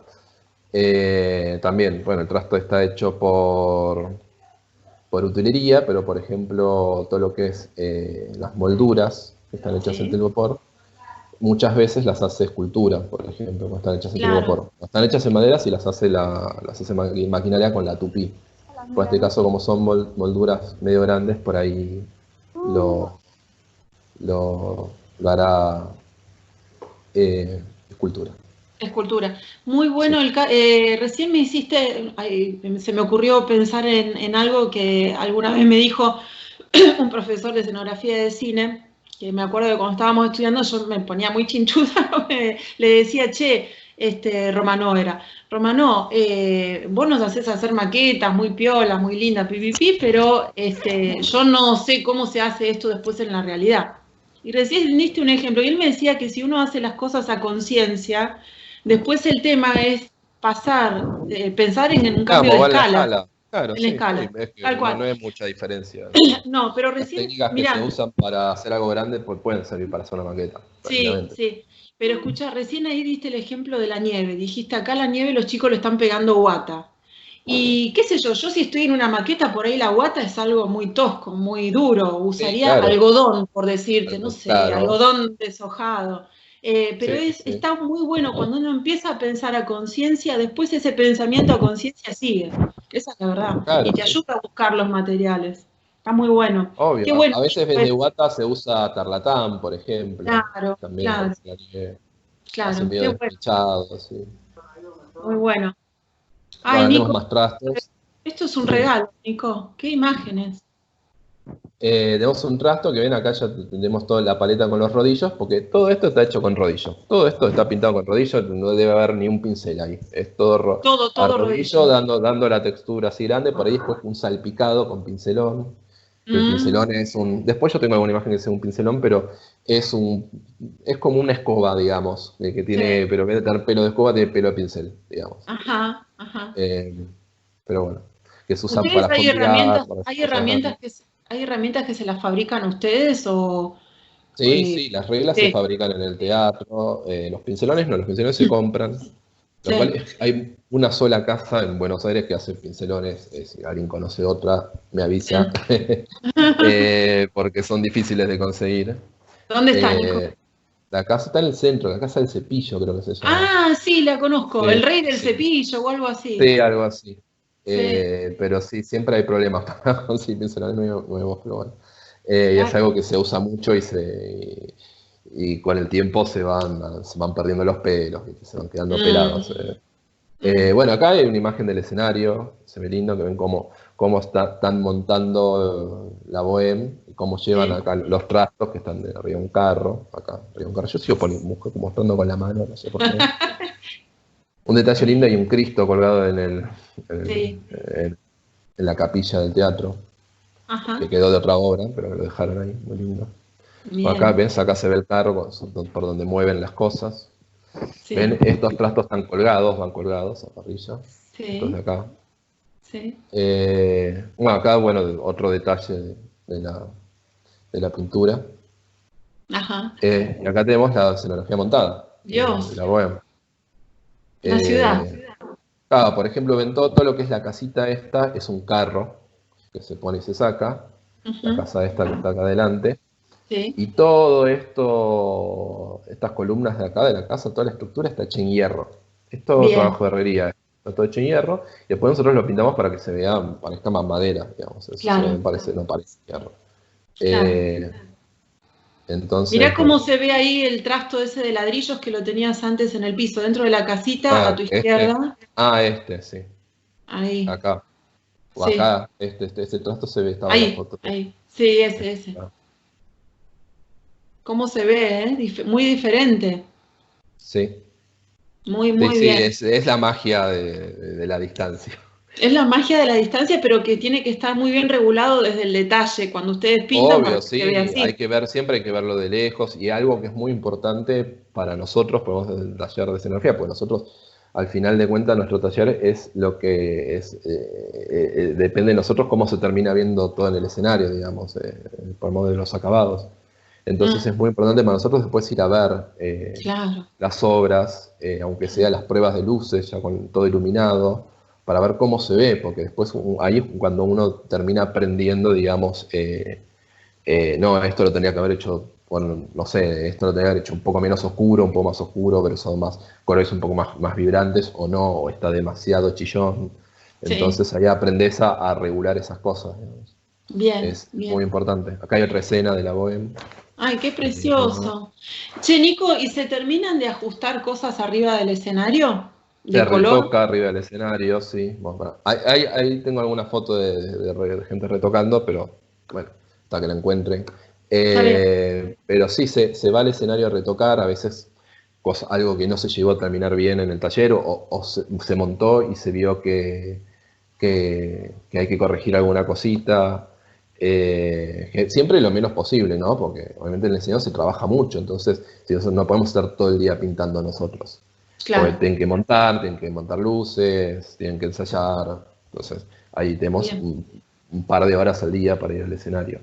[SPEAKER 1] también, bueno, el trasto está hecho por utilería, pero por ejemplo, todo lo que es las molduras, que están hechas en
[SPEAKER 2] sí,
[SPEAKER 1] telgopor, muchas veces las hace escultura, por ejemplo, cuando están hechas en telgopor.
[SPEAKER 2] claro.
[SPEAKER 1] Cuando están hechas en madera, sí las hace maquinaria con la tupí. Por este caso, como son molduras medio grandes, por ahí lo, lo hará escultura.
[SPEAKER 2] Escultura. Muy
[SPEAKER 1] Sí.
[SPEAKER 2] bueno. Recién me hiciste, ay, se me ocurrió pensar en algo que alguna vez me dijo un profesor de escenografía de cine, que me acuerdo que cuando estábamos estudiando yo me ponía muy chinchuda, le decía, che, Romano era, Romano, vos nos haces hacer maquetas muy piolas, muy lindas, pipipi, pero yo no sé cómo se hace esto después en la realidad. Y recién diste un ejemplo, y él me decía que si uno hace las cosas a conciencia, después el tema es pensar en un cambio de
[SPEAKER 1] Vamos, va en la
[SPEAKER 2] escala,
[SPEAKER 1] escala. Claro,
[SPEAKER 2] en la
[SPEAKER 1] sí, sí,
[SPEAKER 2] escala,
[SPEAKER 1] es que
[SPEAKER 2] tal
[SPEAKER 1] no
[SPEAKER 2] cual.
[SPEAKER 1] es mucha diferencia. Sí.
[SPEAKER 2] No, pero
[SPEAKER 1] Las
[SPEAKER 2] recién,
[SPEAKER 1] técnicas que se
[SPEAKER 2] mira,
[SPEAKER 1] usan para hacer algo grande pues, pueden servir para hacer una maqueta,
[SPEAKER 2] sí,
[SPEAKER 1] tranquilamente.
[SPEAKER 2] sí, pero escucha, recién ahí diste el ejemplo de la nieve, dijiste acá la nieve los chicos le están pegando guata. Y qué sé yo si estoy en una maqueta, por ahí la guata es algo muy tosco, muy duro,
[SPEAKER 1] Sí,
[SPEAKER 2] usaría
[SPEAKER 1] claro.
[SPEAKER 2] algodón, por decirte, no sé,
[SPEAKER 1] Claro.
[SPEAKER 2] algodón deshojado. Pero
[SPEAKER 1] Sí, sí.
[SPEAKER 2] está muy bueno cuando uno empieza a pensar a conciencia, después ese pensamiento a conciencia sigue, esa es la verdad, y
[SPEAKER 1] Claro,
[SPEAKER 2] te
[SPEAKER 1] sí.
[SPEAKER 2] ayuda a buscar los materiales. Está muy bueno. Qué
[SPEAKER 1] Obvio. A,
[SPEAKER 2] bueno,
[SPEAKER 1] a veces en vez de
[SPEAKER 2] pues,
[SPEAKER 1] guata se usa tarlatán, por ejemplo.
[SPEAKER 2] claro,
[SPEAKER 1] También para
[SPEAKER 2] claro,
[SPEAKER 1] hacer la nieve. Hace
[SPEAKER 2] claro,
[SPEAKER 1] medio
[SPEAKER 2] qué bueno.
[SPEAKER 1] despechado, sí.
[SPEAKER 2] Muy bueno. Ay,
[SPEAKER 1] Bueno, tenemos
[SPEAKER 2] Nico,
[SPEAKER 1] más trastos.
[SPEAKER 2] esto es un regalo, Nico. ¿Qué imágenes?
[SPEAKER 1] Tenemos un trasto que ven acá, ya tenemos toda la paleta con los rodillos, porque todo esto está hecho con rodillo. Todo esto está pintado con rodillo, no debe haber ni un pincel ahí. Es todo
[SPEAKER 2] Todo,
[SPEAKER 1] a
[SPEAKER 2] todo
[SPEAKER 1] rodillo,
[SPEAKER 2] rodillo.
[SPEAKER 1] dando la textura así grande, por ahí después un salpicado con pincelón. Que el
[SPEAKER 2] Mm,
[SPEAKER 1] pincelón es un. Después yo tengo alguna imagen que sea un pincelón, pero es un. Es como una escoba, digamos, que tiene,
[SPEAKER 2] sí.
[SPEAKER 1] pero en vez de tener pelo de escoba, tiene pelo de pincel, digamos.
[SPEAKER 2] Ajá, ajá.
[SPEAKER 1] Eh, pero bueno, que se usan
[SPEAKER 2] ¿Ustedes
[SPEAKER 1] para fondear, para esas
[SPEAKER 2] hay
[SPEAKER 1] cosas
[SPEAKER 2] herramientas
[SPEAKER 1] grandes.
[SPEAKER 2] hay herramientas que se las fabrican ustedes o
[SPEAKER 1] Sí,
[SPEAKER 2] eh,
[SPEAKER 1] sí, las reglas se
[SPEAKER 2] sí,
[SPEAKER 1] fabrican en el teatro, los pincelones no, los pincelones se compran, lo cual
[SPEAKER 2] sí.
[SPEAKER 1] hay una sola casa en Buenos Aires que hace pincelones, si alguien conoce otra, me avisa,
[SPEAKER 2] Bien.
[SPEAKER 1] porque son difíciles de conseguir.
[SPEAKER 2] ¿Dónde está, Nico?
[SPEAKER 1] Eh, la casa está en el centro, la casa del cepillo creo que se llama.
[SPEAKER 2] Ah, sí, la conozco. El
[SPEAKER 1] Sí,
[SPEAKER 2] rey del
[SPEAKER 1] sí,
[SPEAKER 2] cepillo o algo así.
[SPEAKER 1] sí, algo así.
[SPEAKER 2] Sí,
[SPEAKER 1] Pero sí, siempre hay problemas para conseguir pincelones nuevos, pero bueno. Y es
[SPEAKER 2] claro.
[SPEAKER 1] algo que se usa mucho y con el tiempo se van perdiendo los pelos, ¿viste? Se van quedando
[SPEAKER 2] Mm,
[SPEAKER 1] pelados.
[SPEAKER 2] mm.
[SPEAKER 1] Bueno, acá hay una imagen del escenario, se ve lindo, que ven cómo están montando la Bohème, cómo llevan
[SPEAKER 2] Sí.
[SPEAKER 1] acá los trastos que están de arriba de un carro, acá arriba de un carro. Yo sigo mostrando con la mano, no sé por qué. Un detalle lindo, hay un Cristo colgado
[SPEAKER 2] Sí.
[SPEAKER 1] en la capilla del teatro,
[SPEAKER 2] Ajá.
[SPEAKER 1] que quedó de otra obra, pero me lo dejaron ahí, muy lindo. Bueno, acá,
[SPEAKER 2] Bien.
[SPEAKER 1] ¿ves? Acá se ve el carro por donde mueven las cosas. ¿Ven?
[SPEAKER 2] Sí.
[SPEAKER 1] Estos trastos están colgados, van colgados a parrilla. Estos de
[SPEAKER 2] Sí.
[SPEAKER 1] acá.
[SPEAKER 2] Sí.
[SPEAKER 1] Bueno, acá, bueno, otro detalle de la pintura.
[SPEAKER 2] Ajá.
[SPEAKER 1] Y acá tenemos la escenografía montada de
[SPEAKER 2] Dios.
[SPEAKER 1] la Bohème.
[SPEAKER 2] La ciudad.
[SPEAKER 1] Claro, por ejemplo, ven todo lo que es la casita esta, es un carro que se pone y se saca, la
[SPEAKER 2] Ujú.
[SPEAKER 1] casa esta que está acá adelante,
[SPEAKER 2] Sí.
[SPEAKER 1] y todo esto, estas columnas de acá de la casa, toda la estructura está hecha en hierro. Es todo
[SPEAKER 2] Bien.
[SPEAKER 1] trabajo de herrería, está todo hecho en hierro, y después nosotros lo pintamos para que se vea, parezca más madera, digamos, eso se ve,
[SPEAKER 2] Claro.
[SPEAKER 1] no parece hierro.
[SPEAKER 2] Claro.
[SPEAKER 1] Eh,
[SPEAKER 2] Mirá
[SPEAKER 1] entonces,
[SPEAKER 2] cómo
[SPEAKER 1] bueno,
[SPEAKER 2] se ve ahí el trasto ese de ladrillos que lo tenías antes en el piso, dentro de la casita, a tu
[SPEAKER 1] este,
[SPEAKER 2] izquierda.
[SPEAKER 1] sí,
[SPEAKER 2] Ahí.
[SPEAKER 1] acá, o
[SPEAKER 2] Sí.
[SPEAKER 1] acá, este trasto se ve, estaba en la
[SPEAKER 2] Ahí.
[SPEAKER 1] foto.
[SPEAKER 2] Ahí. Sí, ese. ¿Cómo se ve, eh? Muy diferente.
[SPEAKER 1] Sí,
[SPEAKER 2] Muy,
[SPEAKER 1] sí,
[SPEAKER 2] muy
[SPEAKER 1] sí,
[SPEAKER 2] bien.
[SPEAKER 1] es la magia de la distancia.
[SPEAKER 2] Es la magia de la distancia, pero que tiene que estar muy bien regulado desde el detalle, cuando ustedes pintan para
[SPEAKER 1] Obvio,
[SPEAKER 2] que se vea
[SPEAKER 1] sí, hay
[SPEAKER 2] así.
[SPEAKER 1] que ver, siempre hay que verlo de lejos y algo que es muy importante para nosotros, podemos desde el taller de escenografía, pues nosotros, al final de cuentas, nuestro taller es lo que es, depende de nosotros cómo se termina viendo todo en el escenario, digamos, por modo de los acabados. Entonces
[SPEAKER 2] Mm,
[SPEAKER 1] es muy importante para nosotros después ir a ver
[SPEAKER 2] claro.
[SPEAKER 1] las obras, aunque sea las pruebas de luces, ya con todo iluminado, para ver cómo se ve, porque después ahí es cuando uno termina aprendiendo, digamos, no, esto lo tenía que haber hecho, bueno, no sé, esto lo tenía que haber hecho un poco menos oscuro, un poco más oscuro, pero son más colores un poco más vibrantes, o no, o está demasiado chillón.
[SPEAKER 2] Sí.
[SPEAKER 1] Entonces ahí aprendes a regular esas cosas, digamos.
[SPEAKER 2] Bien,
[SPEAKER 1] Es muy
[SPEAKER 2] bien.
[SPEAKER 1] importante. Acá hay otra escena de la Bohème.
[SPEAKER 2] Ay, qué
[SPEAKER 1] Bueno,
[SPEAKER 2] precioso. Che, Nico, ¿y se terminan de ajustar cosas arriba del escenario?
[SPEAKER 1] se
[SPEAKER 2] ¿De color?
[SPEAKER 1] retoca arriba del escenario, sí. Bueno, ahí tengo alguna foto de gente retocando, pero bueno, hasta que la encuentren.
[SPEAKER 2] Está bien.
[SPEAKER 1] Pero sí, se va al escenario a retocar, a veces algo que no se llegó a terminar bien en el taller, o se montó y se vio que hay que corregir alguna cosita. Que siempre lo menos posible, ¿no? Porque obviamente en el escenario se trabaja mucho, entonces si no podemos estar todo el día pintando nosotros. Porque
[SPEAKER 2] Claro.
[SPEAKER 1] tienen que montar luces, tienen que ensayar. Entonces, ahí tenemos
[SPEAKER 2] Bien,
[SPEAKER 1] un par de horas al día para ir al escenario.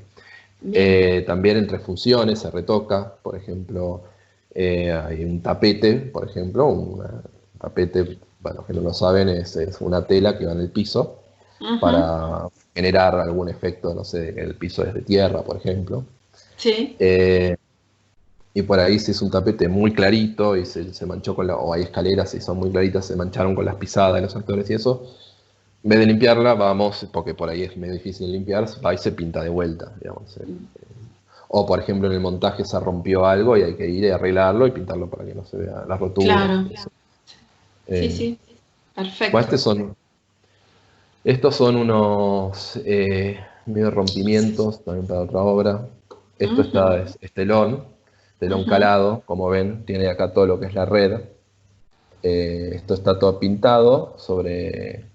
[SPEAKER 2] bien.
[SPEAKER 1] También entre funciones se retoca, por ejemplo, hay un tapete, por ejemplo, un tapete, para los que no lo saben, es una tela que va en el piso
[SPEAKER 2] Ujú.
[SPEAKER 1] para generar algún efecto, no sé, que el piso es de tierra, por ejemplo.
[SPEAKER 2] Sí,
[SPEAKER 1] Eh, y por ahí si es un tapete muy clarito y se manchó o hay escaleras y son muy claritas, se mancharon con las pisadas de los actores y eso, en vez de limpiarla, vamos, porque por ahí es medio difícil limpiar, va y se pinta de vuelta, digamos. O por ejemplo en el montaje se rompió algo y hay que ir a arreglarlo y pintarlo para que no se vea las roturas.
[SPEAKER 2] claro.
[SPEAKER 1] Y eso.
[SPEAKER 2] Sí,
[SPEAKER 1] Eh,
[SPEAKER 2] sí.
[SPEAKER 1] bueno,
[SPEAKER 2] Perfecto.
[SPEAKER 1] estos son unos medio rompimientos también para otra obra. Esto
[SPEAKER 2] Ujú,
[SPEAKER 1] es telón
[SPEAKER 2] ujú.
[SPEAKER 1] calado, como ven, tiene acá todo lo que es la red. Esto está todo pintado sobre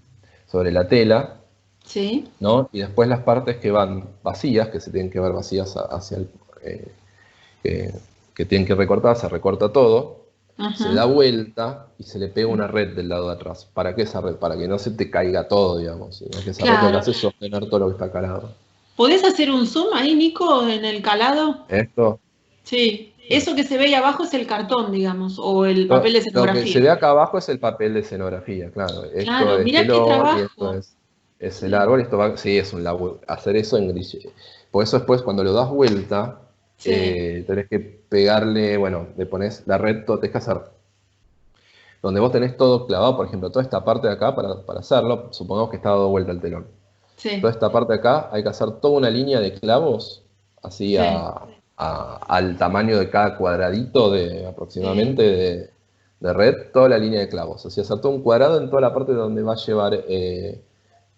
[SPEAKER 1] la tela,
[SPEAKER 2] Sí.
[SPEAKER 1] ¿no? Y después las partes que van vacías, que se tienen que ver vacías hacia eh, que, que tienen que recortar, se recorta todo, se da
[SPEAKER 2] Ujú.
[SPEAKER 1] vuelta y se le pega una red del lado de atrás. ¿Para qué esa red? Para que no se te caiga todo, digamos, sino que esa red lo que
[SPEAKER 2] Claro.
[SPEAKER 1] hace es sostener todo lo que está calado.
[SPEAKER 2] ¿Podés hacer un zoom ahí, Nico, en el calado?
[SPEAKER 1] Esto,
[SPEAKER 2] Sí. Eso que se ve ahí abajo es el cartón, digamos, o el papel de
[SPEAKER 1] lo que se
[SPEAKER 2] escenografía.
[SPEAKER 1] ve acá abajo es el papel de escenografía, claro. Esto
[SPEAKER 2] Claro,
[SPEAKER 1] es
[SPEAKER 2] mirá qué
[SPEAKER 1] telón y esto
[SPEAKER 2] trabajo.
[SPEAKER 1] es el
[SPEAKER 2] Sí,
[SPEAKER 1] árbol. Esto va, sí, es un laburo. Hacer eso en gris. Por eso después cuando lo das vuelta,
[SPEAKER 2] sí,
[SPEAKER 1] tenés que pegarle, bueno, le pones la red, todo, tenés que hacer donde vos tenés todo clavado, por ejemplo, toda esta parte de acá para hacerlo, supongamos que está dado vuelta el telón. Toda
[SPEAKER 2] sí,
[SPEAKER 1] esta parte de acá hay que hacer toda una línea de clavos, así
[SPEAKER 2] sí,
[SPEAKER 1] al tamaño de cada cuadradito
[SPEAKER 2] sí.
[SPEAKER 1] aproximadamente de red, toda la línea de clavos. Así hacer todo un cuadrado en toda la parte donde va a llevar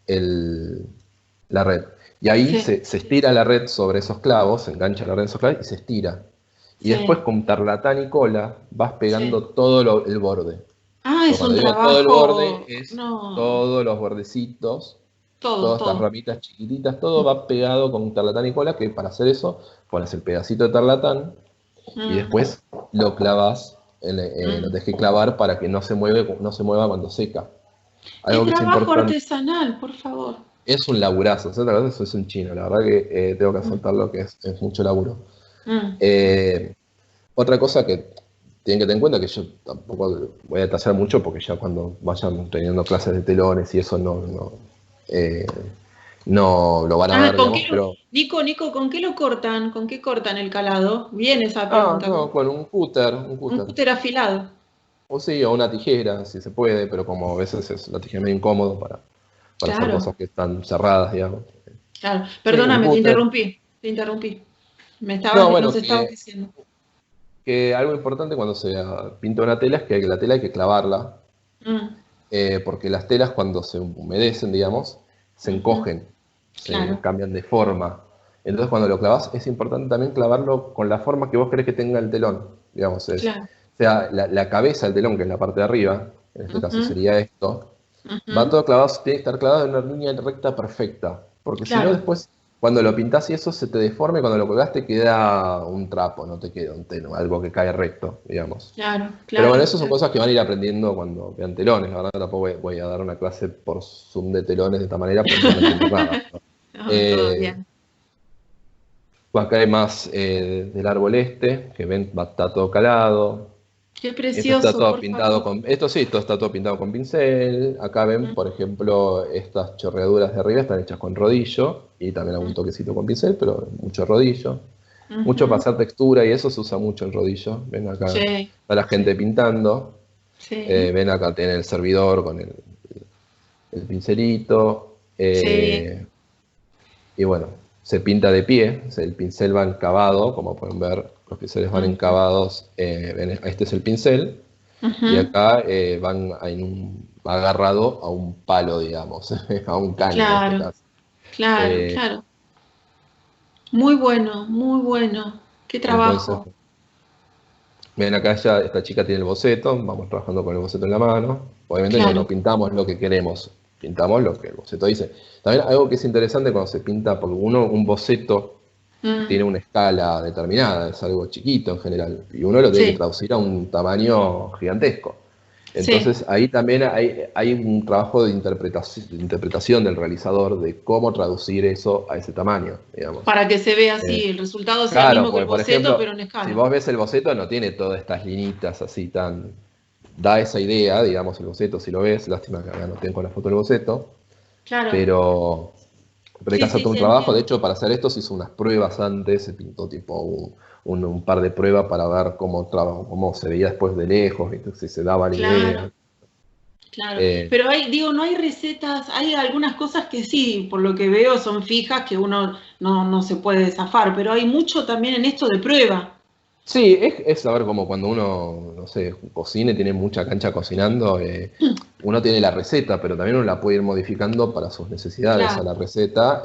[SPEAKER 1] el- la red. Y ahí
[SPEAKER 2] sí,
[SPEAKER 1] se estira la red sobre esos clavos, se engancha la red en esos clavos y se estira. Y después
[SPEAKER 2] sí,
[SPEAKER 1] con tarlatán y cola vas pegando
[SPEAKER 2] sí.
[SPEAKER 1] todo el borde.
[SPEAKER 2] Ah,
[SPEAKER 1] Pero
[SPEAKER 2] es un
[SPEAKER 1] cuando digo todo el borde,
[SPEAKER 2] trabajo,
[SPEAKER 1] es
[SPEAKER 2] no,
[SPEAKER 1] todos los bordecitos,
[SPEAKER 2] todo,
[SPEAKER 1] todas estas
[SPEAKER 2] todo.
[SPEAKER 1] ramitas chiquititas, todo va pegado con tarlatán y cola, que para hacer eso pones el pedacito de tarlatán y
[SPEAKER 2] Mm,
[SPEAKER 1] después lo clavas, lo
[SPEAKER 2] mm.
[SPEAKER 1] tenés que clavar para que no se mueva cuando seca.
[SPEAKER 2] Qué
[SPEAKER 1] Algo que es
[SPEAKER 2] trabajo
[SPEAKER 1] importante,
[SPEAKER 2] artesanal, por favor.
[SPEAKER 1] es un laburazo, ¿sí? Eso es un chino, la verdad que tengo que
[SPEAKER 2] Mm,
[SPEAKER 1] aceptarlo que es mucho laburo.
[SPEAKER 2] mm.
[SPEAKER 1] Eh, Otra cosa que tienen que tener en cuenta, que yo tampoco voy a detallar mucho porque ya cuando vayan teniendo clases de telones y eso eh, no lo van a
[SPEAKER 2] Ah,
[SPEAKER 1] ver,
[SPEAKER 2] ¿con qué
[SPEAKER 1] digamos,
[SPEAKER 2] lo,
[SPEAKER 1] pero...
[SPEAKER 2] Nico, ¿con qué lo cortan? ¿Con qué cortan el calado? Bien esa pregunta.
[SPEAKER 1] No, con un cúter, un
[SPEAKER 2] Un
[SPEAKER 1] cúter.
[SPEAKER 2] cúter afilado.
[SPEAKER 1] O sí, o una tijera, si se puede, pero como a veces es la tijera medio incómodo para hacer
[SPEAKER 2] Claro,
[SPEAKER 1] cosas que están cerradas, digamos.
[SPEAKER 2] claro.
[SPEAKER 1] Sí, un
[SPEAKER 2] Perdóname, te
[SPEAKER 1] cúter.
[SPEAKER 2] interrumpí. Te interrumpí.
[SPEAKER 1] No,
[SPEAKER 2] Nos
[SPEAKER 1] bueno,
[SPEAKER 2] estabas diciendo.
[SPEAKER 1] que algo importante cuando se pinta una tela es que la tela hay que clavarla,
[SPEAKER 2] Mm,
[SPEAKER 1] porque las telas cuando se humedecen, digamos, se
[SPEAKER 2] ujú,
[SPEAKER 1] encogen, se
[SPEAKER 2] claro,
[SPEAKER 1] cambian de forma. Entonces cuando lo clavas es importante también clavarlo con la forma que vos querés que tenga el telón. Digamos,
[SPEAKER 2] claro.
[SPEAKER 1] o sea, la cabeza del telón, que es la parte de arriba, en este caso
[SPEAKER 2] Ujú,
[SPEAKER 1] sería esto, va
[SPEAKER 2] ujú,
[SPEAKER 1] todo clavado, tiene que estar clavado en una línea recta perfecta. Porque si no
[SPEAKER 2] claro,
[SPEAKER 1] después, cuando lo pintás y eso se te deforma y cuando lo colgaste queda un trapo, no te queda un telón, algo que cae recto, digamos.
[SPEAKER 2] claro,
[SPEAKER 1] Pero bueno,
[SPEAKER 2] claro,
[SPEAKER 1] esas son
[SPEAKER 2] claro.
[SPEAKER 1] cosas que van a ir aprendiendo cuando vean telones. La verdad tampoco voy a dar una clase por Zoom de telones de esta manera porque no van a entender nada.
[SPEAKER 2] No, todo
[SPEAKER 1] Eh,
[SPEAKER 2] bien.
[SPEAKER 1] Acá hay más del árbol este, que ven, está todo calado.
[SPEAKER 2] Qué
[SPEAKER 1] Esto está
[SPEAKER 2] precioso,
[SPEAKER 1] todo
[SPEAKER 2] por
[SPEAKER 1] pintado
[SPEAKER 2] favor.
[SPEAKER 1] con, esto sí, esto está todo pintado con pincel. Acá ven,
[SPEAKER 2] Mm,
[SPEAKER 1] por ejemplo, estas chorreaduras de arriba están hechas con rodillo y también algún
[SPEAKER 2] mm,
[SPEAKER 1] toquecito con pincel, pero mucho rodillo. Mucho para
[SPEAKER 2] ujú.
[SPEAKER 1] hacer textura y eso se usa mucho el rodillo. Ven acá,
[SPEAKER 2] Sí,
[SPEAKER 1] está la gente
[SPEAKER 2] sí,
[SPEAKER 1] pintando.
[SPEAKER 2] sí,
[SPEAKER 1] Ven acá tiene el servidor con el pincelito.
[SPEAKER 2] sí.
[SPEAKER 1] Y bueno, se pinta de pie. O sea, el pincel va encabado, como pueden ver, los pinceles van
[SPEAKER 2] Ujú,
[SPEAKER 1] encavados. Este es el pincel. Y
[SPEAKER 2] ujú.
[SPEAKER 1] acá va agarrado a un palo, digamos, a un caño en este
[SPEAKER 2] Claro,
[SPEAKER 1] caso.
[SPEAKER 2] claro,
[SPEAKER 1] Eh,
[SPEAKER 2] claro. Muy bueno, muy bueno. Qué
[SPEAKER 1] entonces,
[SPEAKER 2] trabajo.
[SPEAKER 1] ven acá ya, esta chica tiene el boceto, vamos trabajando con el boceto en la mano. Obviamente no
[SPEAKER 2] Claro.
[SPEAKER 1] pintamos lo que queremos, pintamos lo que el boceto dice. También algo que es interesante cuando se pinta, porque un boceto tiene
[SPEAKER 2] Mm,
[SPEAKER 1] una escala determinada, es algo chiquito en general, y uno lo tiene que
[SPEAKER 2] sí,
[SPEAKER 1] traducir a un tamaño gigantesco.
[SPEAKER 2] sí.
[SPEAKER 1] Entonces ahí también hay un trabajo de interpretación del realizador de cómo traducir eso a ese tamaño, digamos.
[SPEAKER 2] Para que se vea
[SPEAKER 1] Eh,
[SPEAKER 2] así, el resultado sea el
[SPEAKER 1] claro,
[SPEAKER 2] mismo que el
[SPEAKER 1] porque por
[SPEAKER 2] boceto,
[SPEAKER 1] ejemplo,
[SPEAKER 2] pero en
[SPEAKER 1] si
[SPEAKER 2] escala.
[SPEAKER 1] vos ves el boceto no tiene todas estas linitas así tan... Da esa idea, digamos, el boceto, si lo ves, lástima que acá no tengo la foto del boceto,
[SPEAKER 2] Claro.
[SPEAKER 1] pero hay que
[SPEAKER 2] Sí,
[SPEAKER 1] hacer
[SPEAKER 2] sí,
[SPEAKER 1] todo un
[SPEAKER 2] sí,
[SPEAKER 1] trabajo. De
[SPEAKER 2] entiendo.
[SPEAKER 1] hecho, para hacer esto se hizo unas pruebas antes, se pintó tipo un par de pruebas para ver cómo se veía después de lejos, ¿viste? Si se daba la idea.
[SPEAKER 2] Claro, claro.
[SPEAKER 1] Eh,
[SPEAKER 2] Pero hay, digo, no hay recetas, hay algunas cosas que sí, por lo que veo, son fijas que uno no se puede zafar, pero hay mucho también en esto de prueba.
[SPEAKER 1] sí, es saber como cuando uno, no sé, cocina y tiene mucha cancha cocinando, uno tiene la receta, pero también uno la puede ir modificando para sus necesidades a
[SPEAKER 2] Claro,
[SPEAKER 1] la receta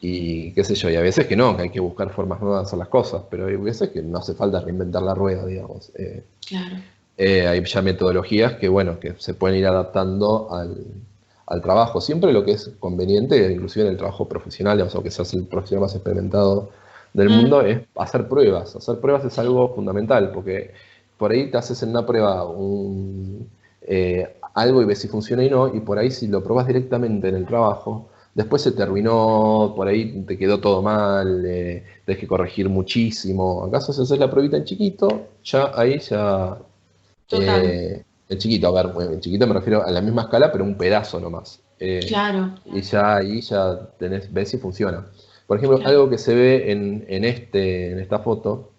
[SPEAKER 1] y qué sé yo, y a veces que no, que hay que buscar formas nuevas de hacer las cosas, pero hay veces que no hace falta reinventar la rueda, digamos.
[SPEAKER 2] claro.
[SPEAKER 1] Hay ya metodologías que, bueno, que se pueden ir adaptando al trabajo. Siempre lo que es conveniente, inclusive en el trabajo profesional, digamos, o que seas el profesional más experimentado del mundo,
[SPEAKER 2] Mm,
[SPEAKER 1] es hacer pruebas. Hacer pruebas es
[SPEAKER 2] sí,
[SPEAKER 1] algo fundamental, porque por ahí te haces en una prueba algo y ves si funciona y no, y por ahí si lo probas directamente en el trabajo, después se terminó, por ahí te quedó todo mal, tenés que corregir muchísimo. ¿Acaso si haces la pruebita en chiquito? Ya ahí ya
[SPEAKER 2] total.
[SPEAKER 1] el chiquito, a ver, bueno, el chiquito me refiero a la misma escala, pero un pedazo nomás.
[SPEAKER 2] Claro,
[SPEAKER 1] Y ya ahí ya ves si funciona. Por ejemplo,
[SPEAKER 2] claro.
[SPEAKER 1] algo que se ve en esta foto